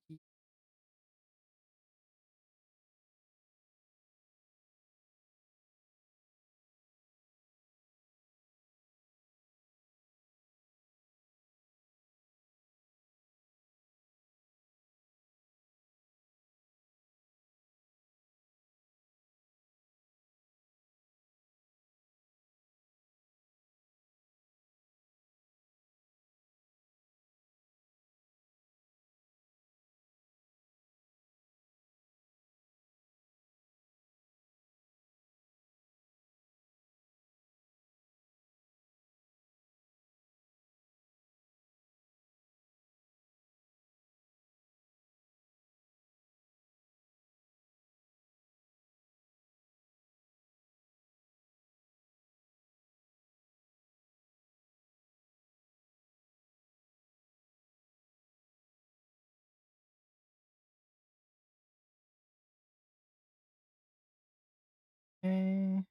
Okay.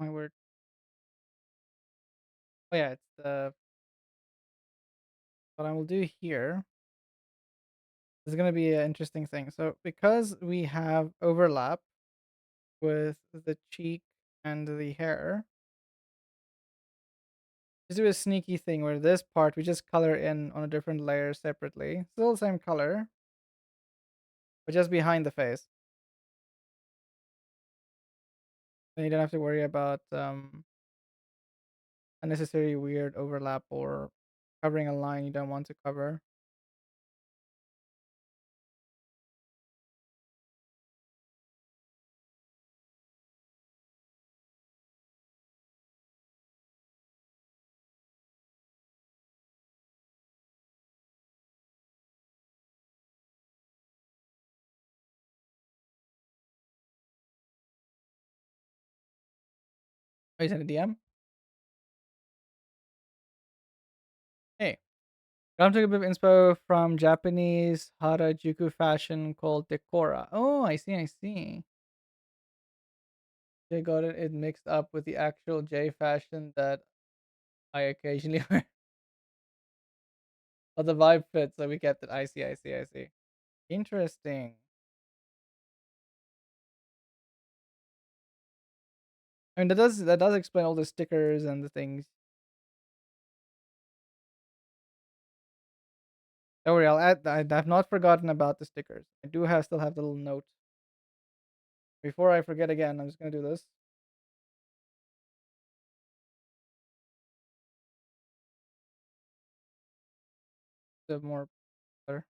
My word. Oh yeah, it's the what I will do here is going to be an interesting thing. So because we have overlap with the cheek and the hair, just do a sneaky thing where this part we just color in on a different layer separately. Still the same color, but just behind the face. Then you don't have to worry about unnecessary weird overlap or covering a line you don't want to cover. Oh, you sent a DM? Hey. I'm taking a bit of inspo from Japanese Harajuku fashion called Decora. Oh, I see, I see. They got it mixed up with the actual J fashion that I occasionally wear. But the vibe fits, so we kept it. I see, I see, I see. Interesting. I mean, that does explain all the stickers and the things. Don't worry, I'll add. I've not forgotten about the stickers. I do have still have the little note. Before I forget again, I'm just gonna do this. The more better.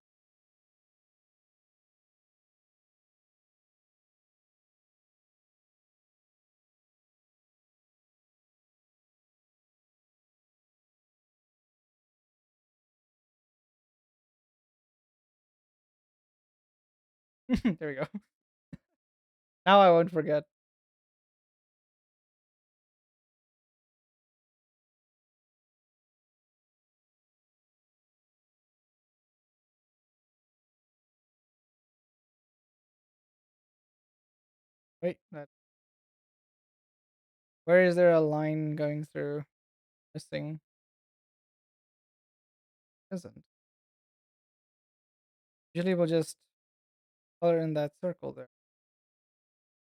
There we go. Now I won't forget. Wait, that. Where is there a line going through? Missing. Isn't. Usually we'll just color in that circle there,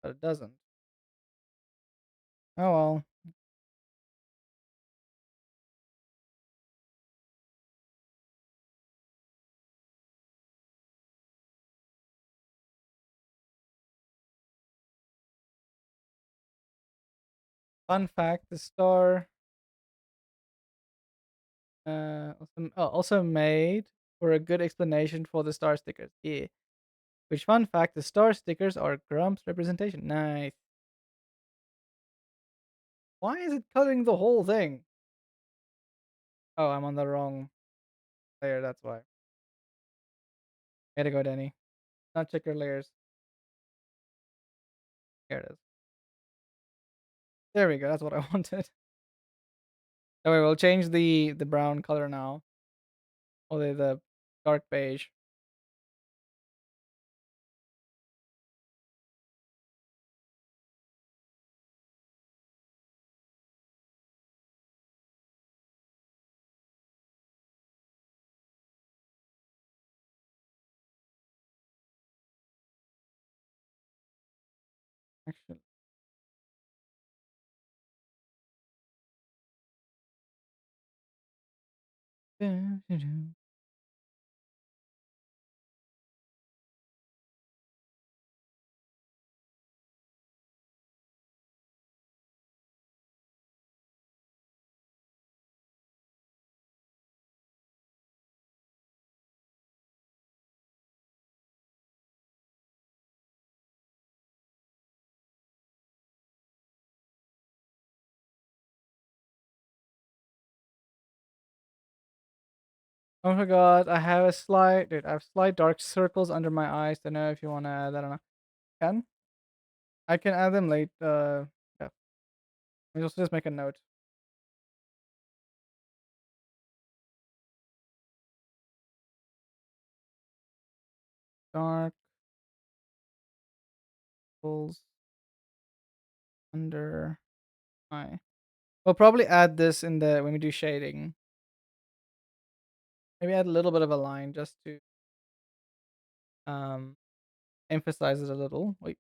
but it doesn't. Oh well. Fun fact: the star also made for a good explanation for the star stickers. Yeah. Which fun fact, the star stickers are Grump's representation. Nice. Why is it coloring the whole thing? Oh, I'm on the wrong layer, that's why. Way to go, Danny. Not check your layers. Here it is. There we go, that's what I wanted. Okay, we'll change the brown color now. Or the dark beige. Actually. Oh my god, I have a slight dude, I have slight dark circles under my eyes. Don't know if you wanna add, I don't know. Can? I can add them late, yeah. We'll just make a note. Dark circles under my. We'll probably add this in the when we do shading. Maybe add a little bit of a line just to um emphasize it a little. Wait.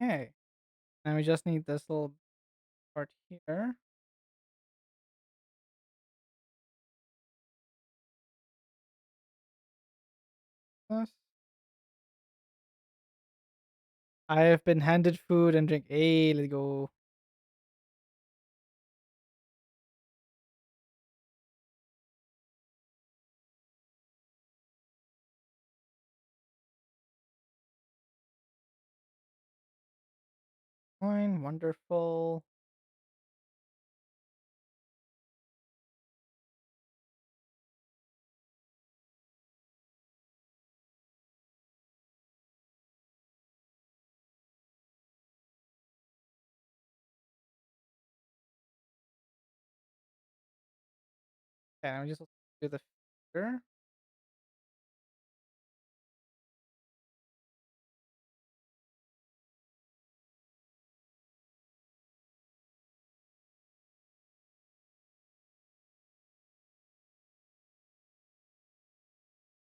Okay. And we just need this little part here. This. I have been handed food and drink. Hey, let's go. Fine, wonderful. Okay, let me just do the figure.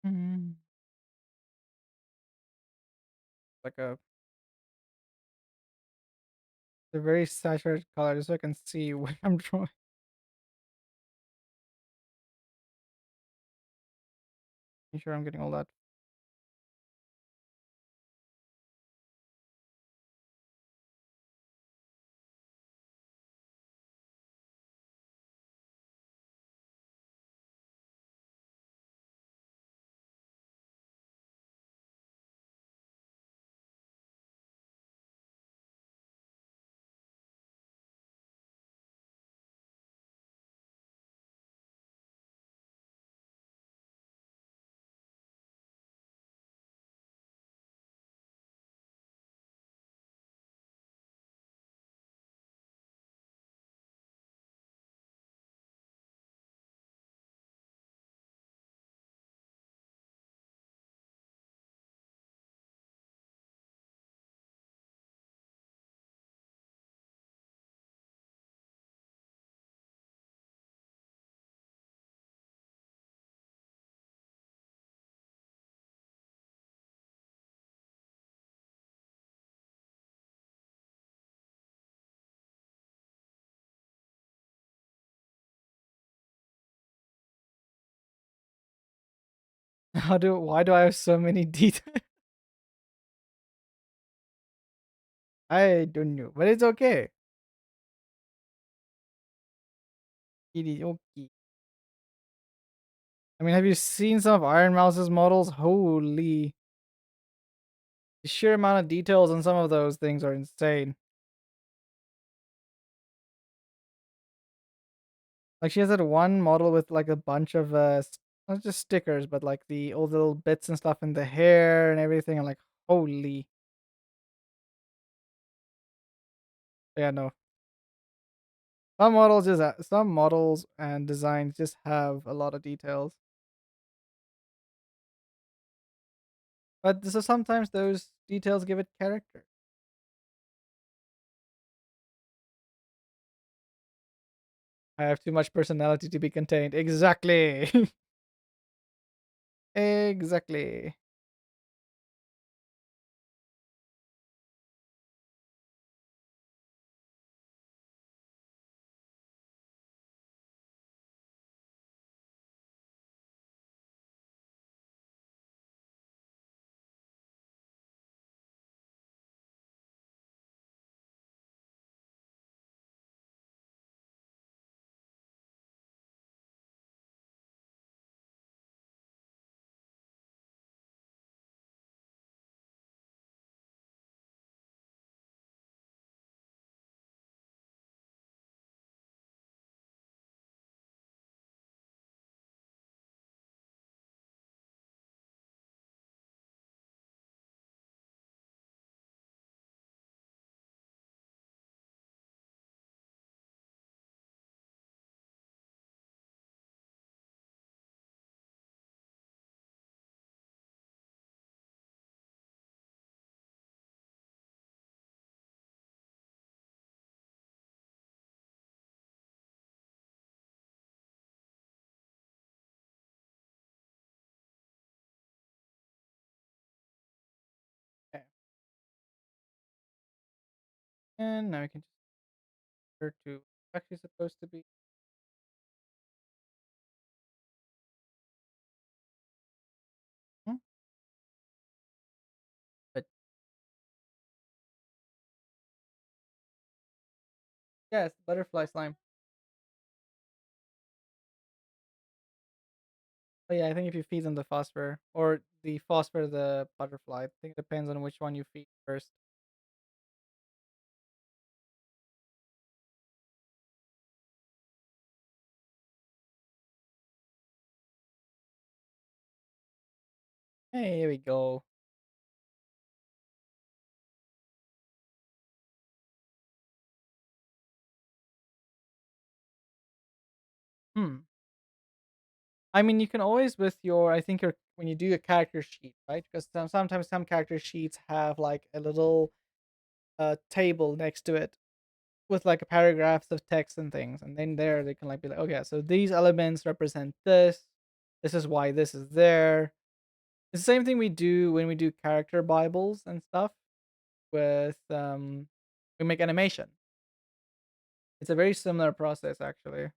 Mhm. Like a very saturated color, just so I can see what I'm drawing. Make sure I'm getting all that. Why do I have so many details? I don't know, but it's okay. It is okay. I mean, have you seen some of Iron Mouse's models? Holy. The sheer amount of details on some of those things are insane. Like she has that one model with like a bunch of not just stickers, but like the old little bits and stuff in the hair and everything. I'm like, holy. Yeah, no. Some models and designs just have a lot of details. But so sometimes those details give it character. I have too much personality to be contained. Exactly. Exactly. Okay. And now we can just her to actually supposed to be. Hmm? But yes, butterfly slime. Oh yeah, I think if you feed them the phosphor or the phosphor the butterfly, I think it depends on which one you feed first. Hey, here we go. Hmm. I mean, you can always with your I think your when you do a character sheet, right? Because sometimes some character sheets have like a little table next to it with like paragraphs of text and things, and then there they can like be like, okay, so these elements represent this. This is why this is there. It's the same thing we do when we do character bibles and stuff with we make animation. It's a very similar process actually.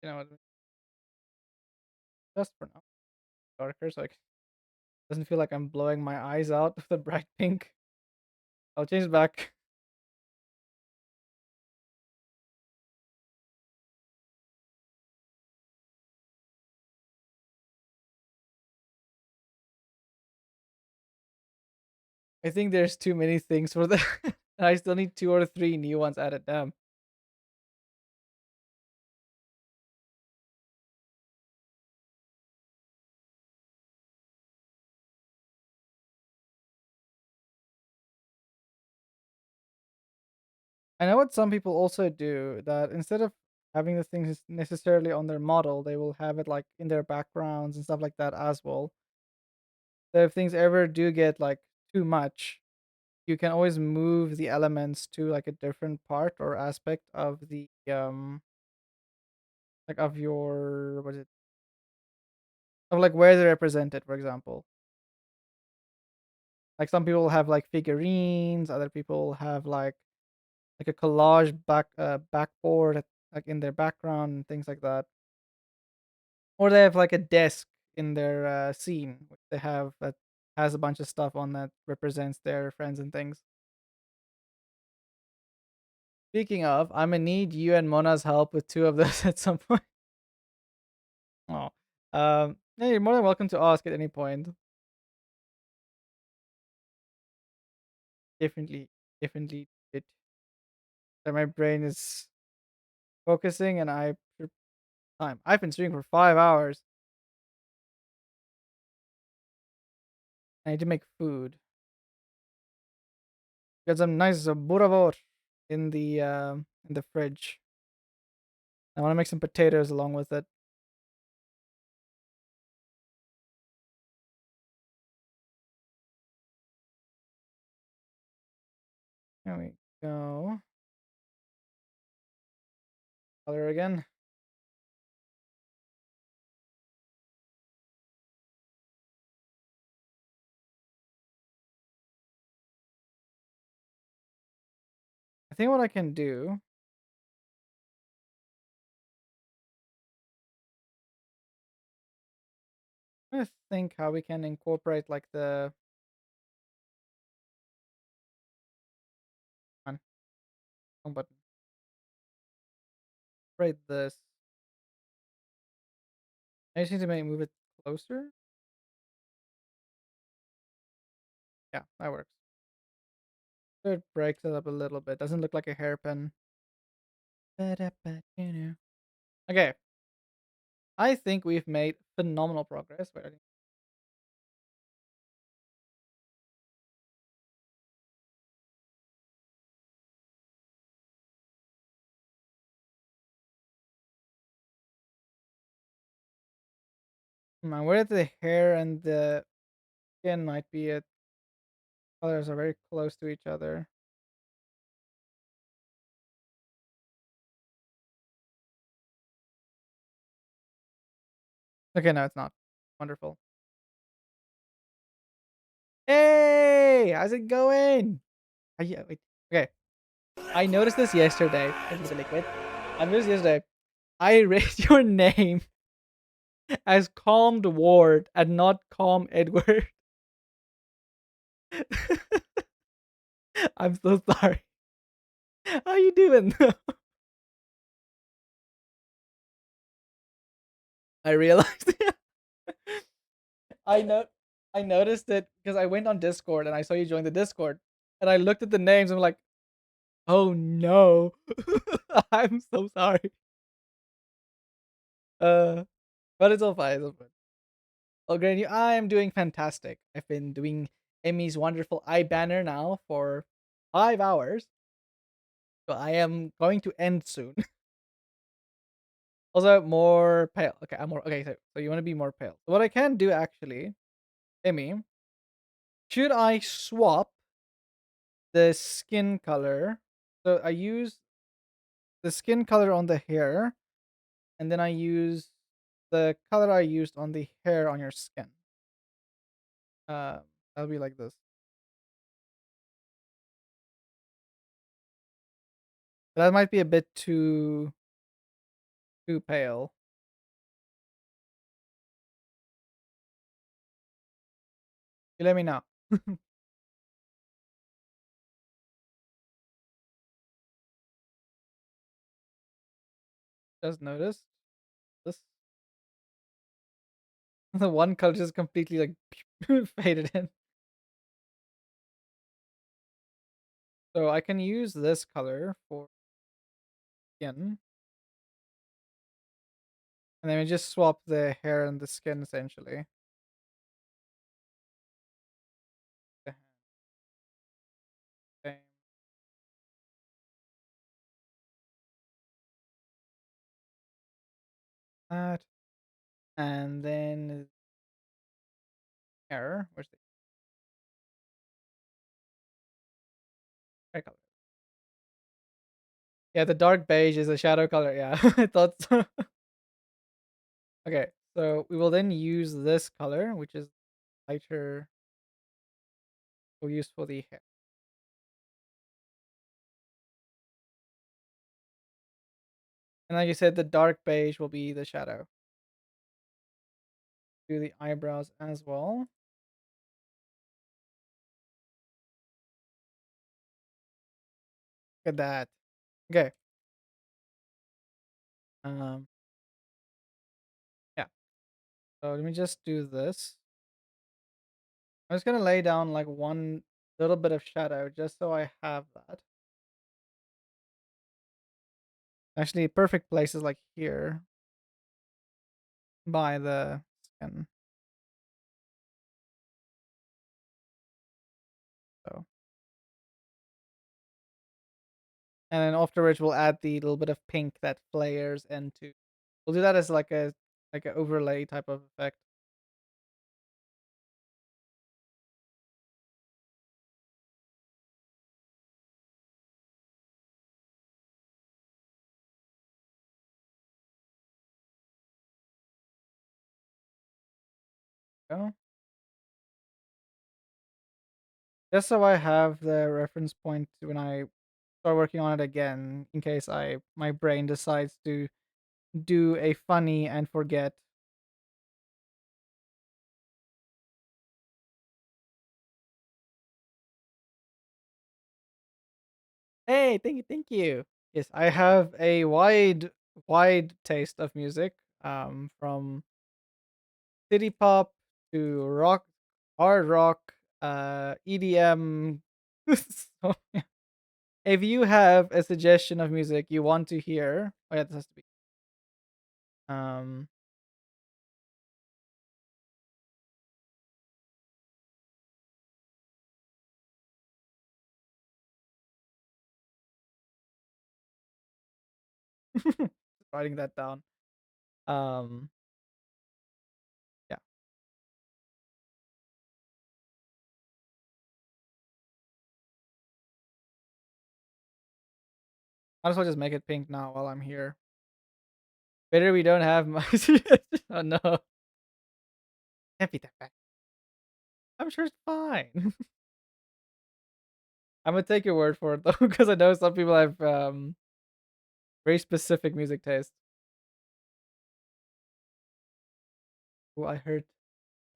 You know, just for now, darker so it doesn't feel like I'm blowing my eyes out with the bright pink. I'll change it back. I think there's too many things for the. I still need 2 or 3 new ones added. Damn. I know what some people also do that instead of having the things necessarily on their model, they will have it like in their backgrounds and stuff like that as well. So if things ever do get like too much, you can always move the elements to like a different part or aspect of the like of your what is it of like where they're represented, for example. Like some people have like figurines, other people have like a collage backboard like in their background and things like that. Or they have like a desk in their scene which they have that has a bunch of stuff on that represents their friends and things. Speaking of, I'm gonna need you and Mona's help with 2 of those at some point. Oh, yeah, you're more than welcome to ask at any point. Definitely, definitely it. That my brain is focusing and time. I've been streaming for 5 hours. I need to make food. Got some nice boerewors in the fridge. I want to make some potatoes along with it. There we go. Color again. I think what I can do. I'm gonna think how we can incorporate like the on wrong button. Incorporate this. I just need to move it closer. Yeah, that works. So it breaks it up a little bit. Doesn't look like a hairpin. Okay. I think we've made phenomenal progress. Wait, where the hair and the skin might be at colors are very close to each other. Okay, no, it's not. Wonderful. Hey, how's it going? Yeah, wait. Okay, I noticed this yesterday. Thank you for the liquid. I noticed yesterday. I read your name as calmed Ward and not calm Edward. I'm so sorry. How you doing? I realized I know I noticed it because I went on Discord and I saw you join the Discord and I looked at the names and I'm like, oh no. I'm so sorry. Uh but it's all fine, it's all fine. Oh Granny, I am doing fantastic. I've been doing Emmy's wonderful eye banner now for 5 hours. So I am going to end soon. Also more pale. Okay, I'm more okay, so you want to be more pale. So what I can do actually, Emmy, should I swap the skin color? So I use the skin color on the hair, and then I use the color I used on the hair on your skin. Uh, that'll be like this. That might be a bit too pale. You let me know. Just notice this. The one color just completely like faded in. So I can use this color for skin. And then we just swap the hair and the skin essentially. The same. That. And then hair. Where's the hair color? Yeah, the dark beige is a shadow color. Yeah, I thought so. Okay, so we will then use this color, which is lighter. We'll use for the hair. And like you said, the dark beige will be the shadow. Do the eyebrows as well. Look at that. Okay. Um. Yeah. So let me just do this. I'm just gonna lay down like one little bit of shadow just so I have that. Actually, perfect places like here by the skin. So, and then afterwards we'll add the little bit of pink that flares into. We'll do that as like an overlay type of effect. Go. Just so I have the reference point when I start working on it again, in case my brain decides to do a funny and forget. Hey, thank you, thank you. Yes, I have a wide taste of music, from city pop to rock, hard rock, EDM. So, yeah. If you have a suggestion of music you want to hear, oh yeah, this has to be. Um, writing that down. Um, yeah, might as well just make it pink now while I'm here. Better we don't have my. Oh no, can't be that bad. I'm sure it's fine. I'm gonna take your word for it though, because I know some people have very specific music taste. Oh, I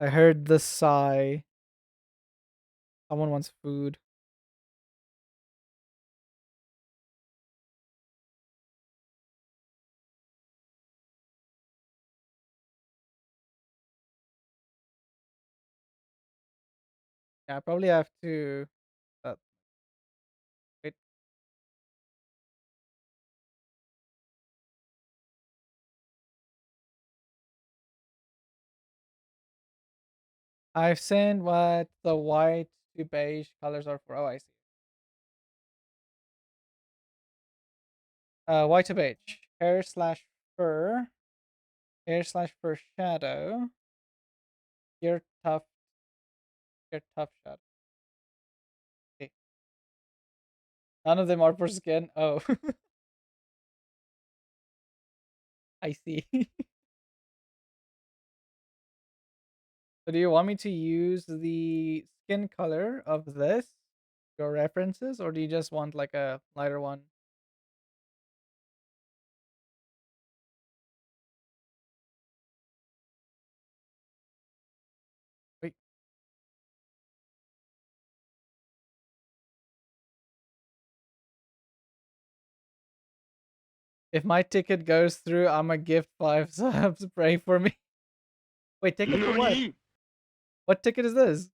heard the sigh. Someone wants food. Yeah, I probably have to uh, wait. I've seen what the white to beige colors are for. Oh, I see. White to beige. Hair slash fur. Hair slash fur shadow. Ear tough. Ear tough shadow. Okay. None of them are for skin. Oh, I see. So do you want me to use the skin color of this, your references, or do you just want like a lighter one? Wait, if my ticket goes through, I'm gonna gift 5 subs. Pray for me. Wait, ticket for what? What ticket is this?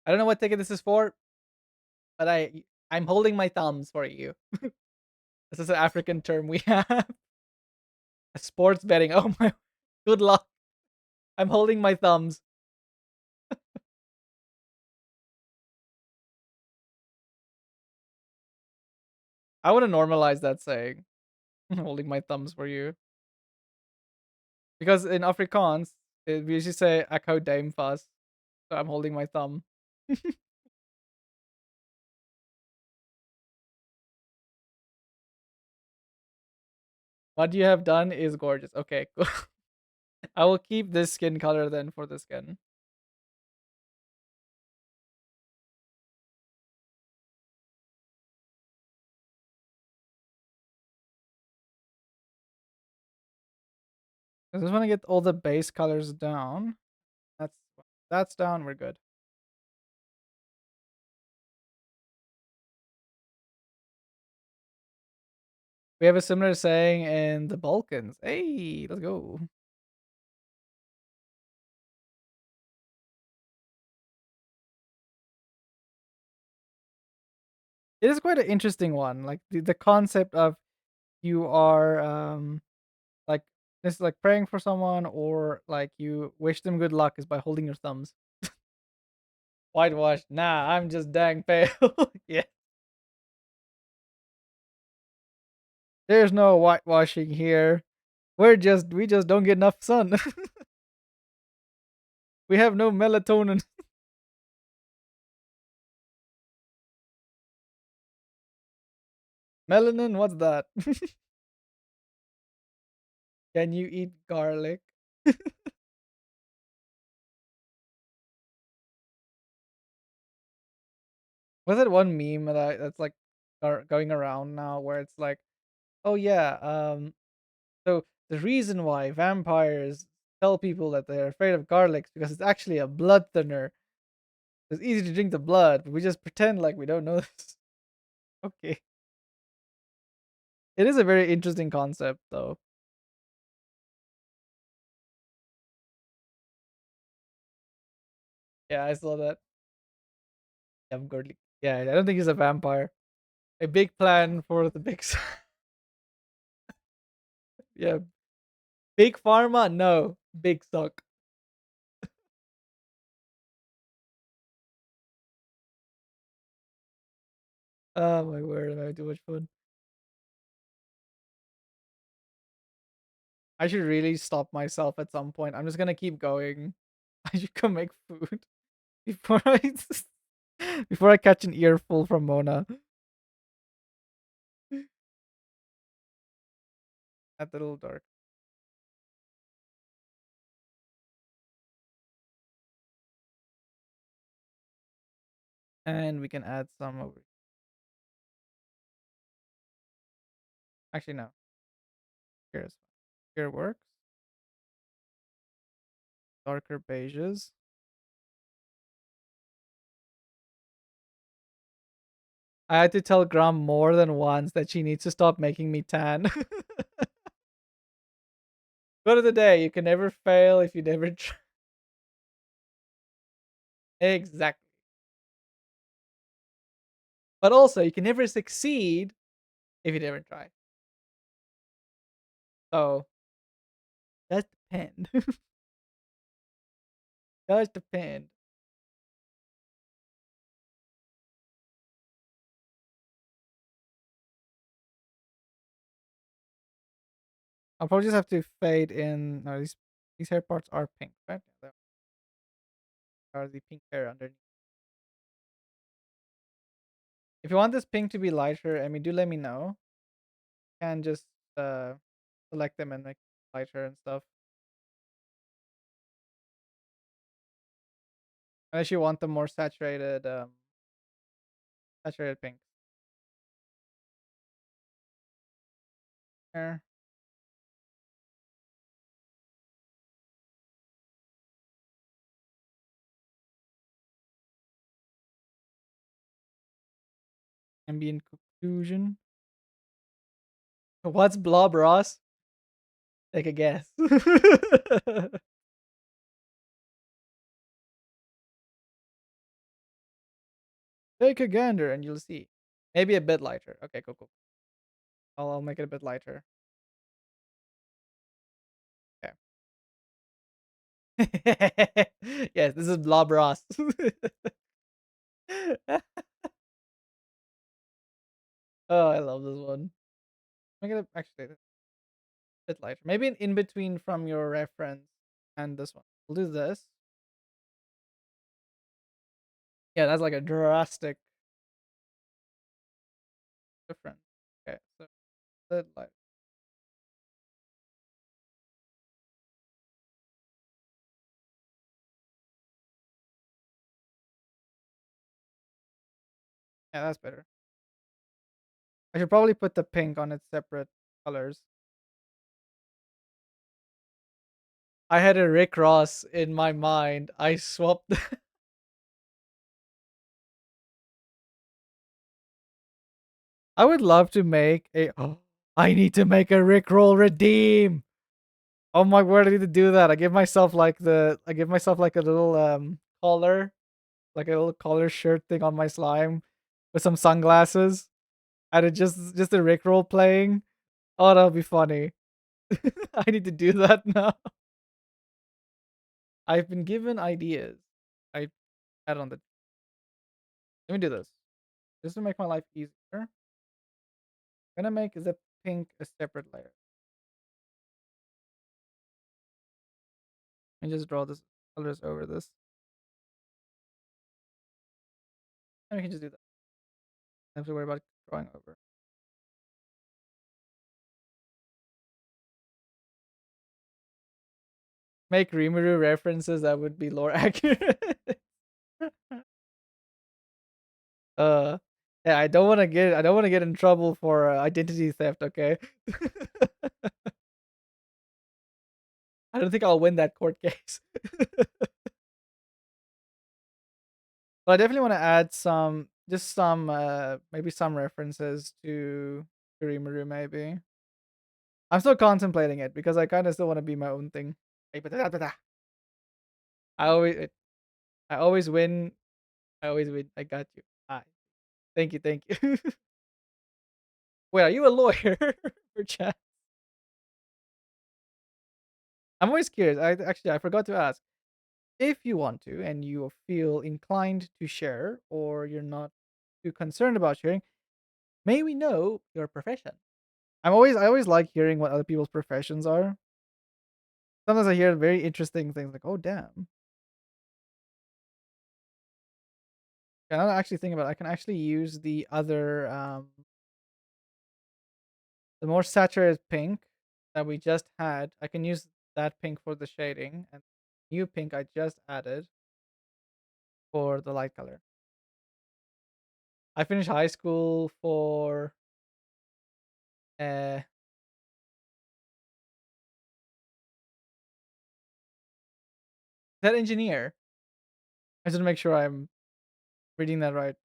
I don't know what ticket this is for, but I'm holding my thumbs for you. This is an African term we have. Sports betting. Oh my, good luck. I'm holding my thumbs. I want to normalize that saying. Holding my thumbs for you. Because in Afrikaans, we usually say ek hou duim vas. So I'm holding my thumb. What you have done is gorgeous. Okay, cool. I will keep this skin color then for the skin. I just want to get all the base colors down. That's that's down. We're good. We have a similar saying in the Balkans. Hey, let's go. It is quite an interesting one. Like the concept of you are like this, like praying for someone or like you wish them good luck is by holding your thumbs. Whitewash. Nah, I'm just dang pale. Yeah. There's no whitewashing here. We just don't get enough sun. We have no melatonin. Melanin, what's that? Can you eat garlic? Was it one meme that's like going around now where it's like, oh yeah, so the reason why vampires tell people that they're afraid of garlic is because it's actually a blood thinner. It's easy to drink the blood, but we just pretend like we don't know this. Okay. It is a very interesting concept though. Yeah, I saw that. Yum garlic. Yeah, I don't think he's a vampire. A big plan for the big yeah. Big pharma? No. Big suck. Oh my word, I'm having too much fun. I should really stop myself at some point. I'm just gonna keep going. I should go make food before before I catch an earful from Mona at the little dark. And we can add some over. Actually, no. Here's Here works. Darker beiges. I had to tell Grom more than once that she needs to stop making me tan. Quote of the day, you can never fail if you never try. Exactly. But also, you can never succeed if you never try. So, that depend. Does depend. I'll probably just have to fade in. No, these hair parts are pink, right? They are the pink hair underneath. If you want this pink to be lighter, I mean, do let me know. And just uh, select them and make it lighter and stuff. Unless you want the more saturated pink. There. Ambient conclusion. What's blob, Ross? Take a guess. Take a gander and you'll see. Maybe a bit lighter. Okay, cool, cool. I'll make it a bit lighter. Okay. Yes, this is blob Ross. Oh, I love this one. Make it actually a bit lighter. Maybe in between from your reference and this one. We'll do this. Yeah, that's like a drastic difference. Okay, so bit light. Yeah, that's better. I should probably put the pink on its separate colors. I had a Rick Ross in my mind. I swapped. I would love to make a. Oh, I need to make a Rickroll redeem. Oh my word! I need to do that. I give myself like I give myself like a little collar, like a little collar shirt thing on my slime, with some sunglasses, and it just a Rickroll playing. Oh, that'll be funny. I need to do that now. I've been given ideas. I add on the. Let me do this. Just to make my life easier. I'm gonna make the pink a separate layer. And just draw this colors over this. And we can just do that. Don't have to worry about drawing over. Make Rimuru references that would be lore accurate. uh yeah, I don't want to get in trouble for identity theft, okay? I don't think I'll win that court case. But I definitely want to add some maybe some references to Rimuru maybe. I'm still contemplating it because I kind of still want to be my own thing. I always I always win. I always win. I got you. Hi. Thank you, thank you. Wait, are you a lawyer for chat? I'm always curious. I forgot to ask. If you want to and you feel inclined to share or you're not too concerned about sharing, may we know your profession? I always like hearing what other people's professions are. Sometimes I hear very interesting things like, "Oh damn." I'm not actually thinking about it. I can actually use the other the more saturated pink that we just had. I can use that pink for the shading and new pink I just added for the light color. I finished high school for uh That engineer. I just want to make sure I'm reading that right.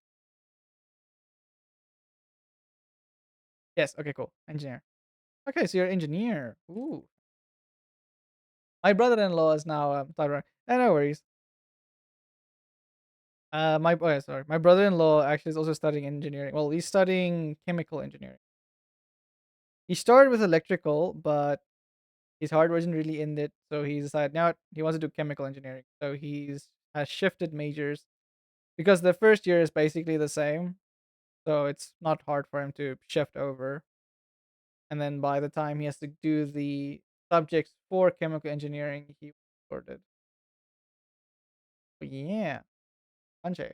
Yes. Okay. Cool. Engineer. Okay. So you're an engineer. Ooh. My brother-in-law is now Taiwan. No worries. Sorry. My brother-in-law actually is also studying engineering. Well, he's studying chemical engineering. He started with electrical, but his heart wasn't really in it, so he decided now he wants to do chemical engineering. So he's has shifted majors because the first year is basically the same, so it's not hard for him to shift over. And then by the time he has to do the subjects for chemical engineering, he sorted. But yeah, Anjay.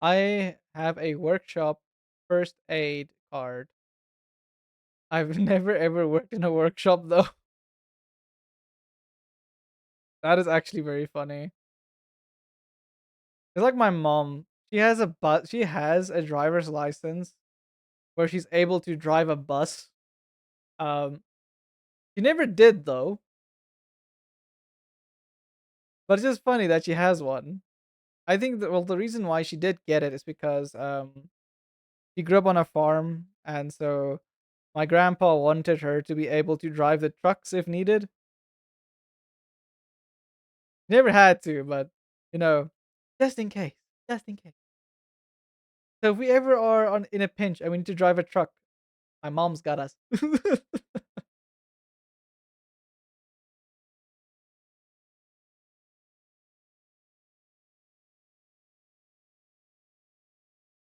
I have a workshop first aid card. I've never ever worked in a workshop though. That is actually very funny. It's like my mom. She has a driver's license where she's able to drive a bus. Um, she never did though, but it's just funny that she has one. I think that, well, the reason why she did get it is because she grew up on a farm, and so my grandpa wanted her to be able to drive the trucks if needed. Never had to, but you know, just in case, just in case. So if we ever are on in a pinch and we need to drive a truck, my mom's got us.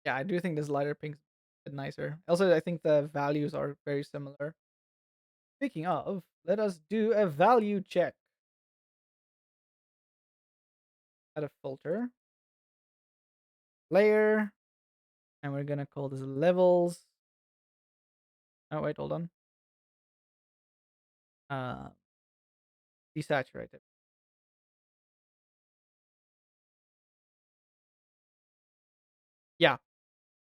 Yeah, I do think this lighter pink's a bit nicer. Also, I think the values are very similar. Speaking of, let us do a value check. Add a filter, layer, and we're gonna call this levels. Oh wait, hold on. Uh, Desaturated. Yeah,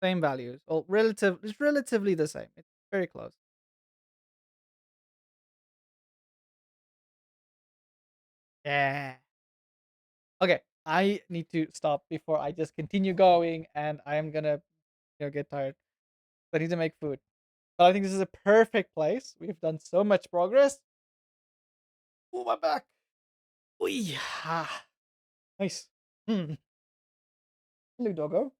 same values. Well, it's relatively the same. It's very close. Yeah. Okay, I need to stop before I just continue going, and I am gonna, get tired. I need to make food. But I think this is a perfect place. We've done so much progress. Oh, my back. Oy. Ah, nice. Hmm. Hello, doggo.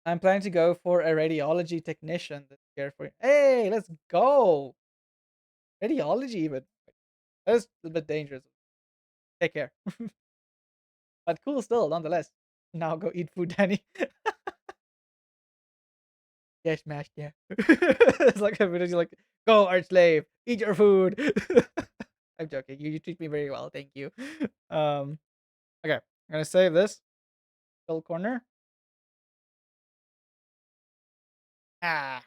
I'm planning to go for a radiology technician this year. For hey, let's go. Radiology even. That's a bit dangerous. Take care. But cool still, nonetheless. Now go eat food, Danny. Yes, master. It's like a video like, go, art slave, eat your food. I'm joking. You treat me very well, thank you. Um, okay, I'm gonna save this. Little corner. Ah,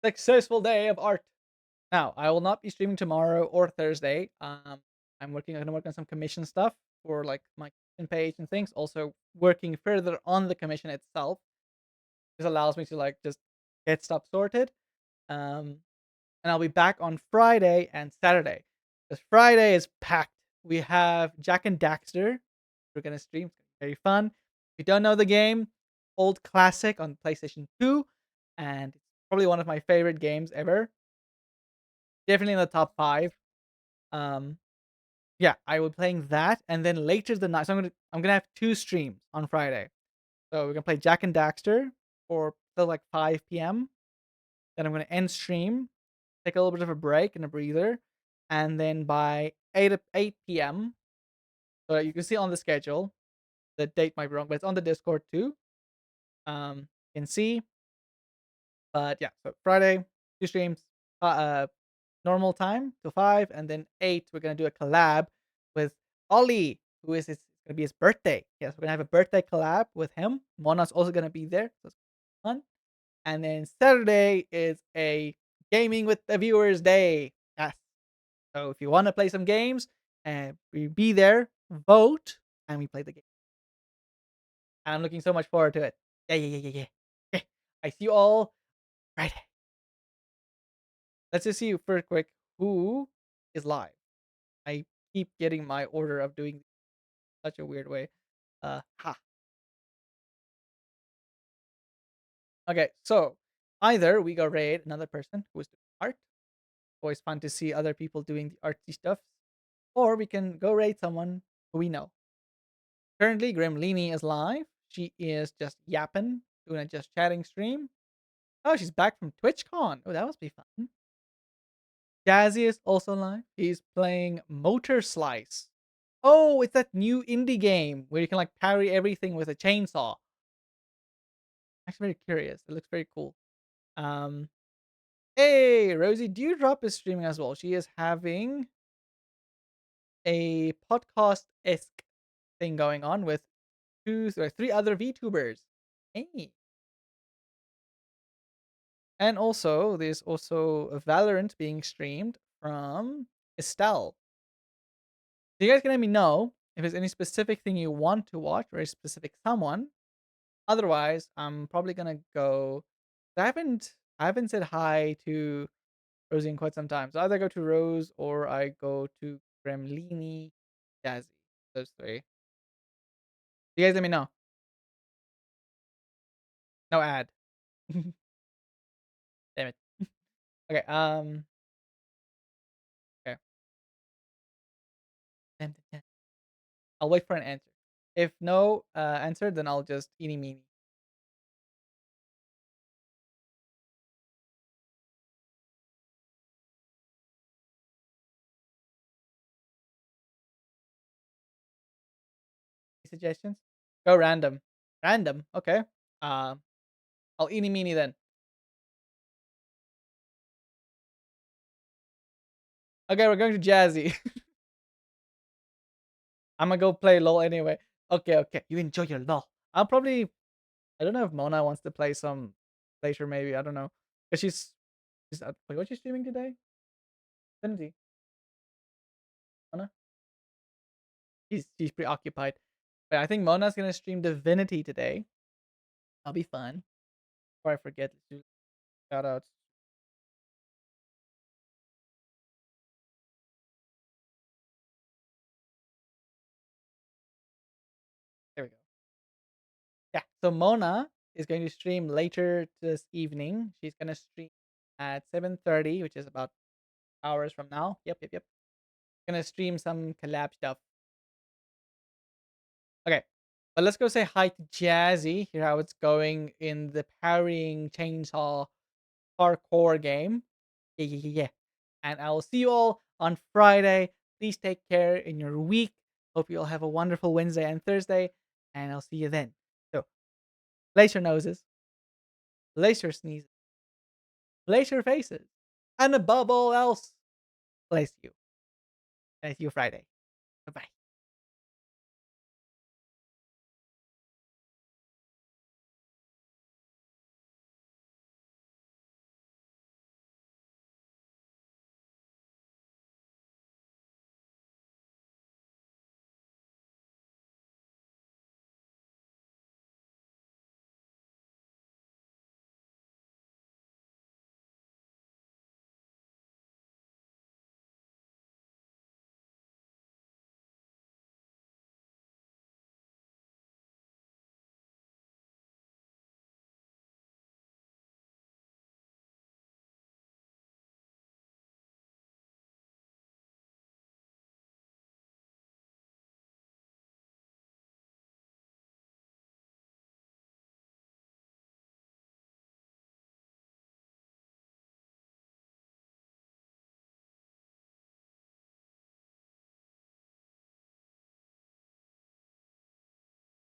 successful day of art. Now, I will not be streaming tomorrow or Thursday. I'm gonna work on some commission stuff for like my commission page and things. Also, working further on the commission itself. This allows me to like just get stuff sorted. Um, and I'll be back on Friday and Saturday. Because Friday is packed. We have Jack and Daxter. We're gonna stream. It's gonna be very fun. If you don't know the game, old classic on PlayStation 2, and it's probably one of my favorite games ever. Definitely in the top 5. Um, yeah, I will be playing that, and then later the night. So I'm gonna have 2 streams on Friday. So we're gonna play Jack and Daxter for till like 5 p.m. Then I'm gonna end stream, take a little bit of a break and a breather, and then by 8 p.m. So you can see on the schedule, the date might be wrong, but it's on the Discord too. You can see. But yeah, so Friday, 2 streams, normal time till 5, and then 8 we're gonna do a collab with Ollie, who is it's gonna be his birthday. Yes, we're gonna have a birthday collab with him. Mona's also gonna be there. So it's fun. And then Saturday is a gaming with the viewers day. Yes. So if you want to play some games, and we be there, vote, and we play the game. I'm looking so much forward to it. Yeah, yeah, yeah, yeah, yeah. Okay. I see you all Friday. Let's just see for quick who is live. I keep getting my order of doing such a weird way. Ha. Okay, so either we go raid another person who is doing art. Always fun to see other people doing the artsy stuff. Or we can go raid someone who we know. Currently, Gremlini is live. She is just yapping, doing a just chatting stream. Oh, she's back from TwitchCon. Oh, that must be fun. Jazzy is also live. He's playing Motor Slice. Oh, it's that new indie game where you can like parry everything with a chainsaw. Actually, very curious. It looks very cool. Um, hey, Rosie Dewdrop is streaming as well. She is having a podcast esque thing going on with two or three other VTubers. Hey. And also, there's also Valorant being streamed from Estelle. So you guys can let me know if there's any specific thing you want to watch or a specific someone. Otherwise, I'm probably gonna go. I haven't said hi to Rosie in quite some time. So either go to Rose or I go to Gremlini, Jazzy. Those three. You guys let me know. No ad. Damn it. Okay. Okay. I'll wait for an answer. If no answer, then I'll just eeny meeny. Suggestions? Go random. Random. Okay. I'll eeny meeny then. Okay, we're going to Jazzy. I'm gonna go play LOL anyway. Okay, okay. You enjoy your LOL. I'll probably. I don't know if Mona wants to play some later. Maybe I don't know. Cause she's like, what's she streaming today? Infinity. Mona. She's preoccupied. But I think Mona's gonna stream Divinity today. That'll be fun. Before I forget, let's do shout outs. There we go. Yeah. So Mona is going to stream later this evening. She's gonna stream at 7:30, which is about hours from now. Yep, yep, yep. Gonna stream some collab stuff. Okay. But let's go say hi to Jazzy. Hear how it's going in the parrying chainsaw parkour game. Yeah, yeah, yeah, yeah. And I will see you all on Friday. Please take care in your week. Hope you all have a wonderful Wednesday and Thursday. And I'll see you then. So, lace your noses, lace your sneezes, lace your faces, and above all else, lace you. And I see you Friday. Bye bye.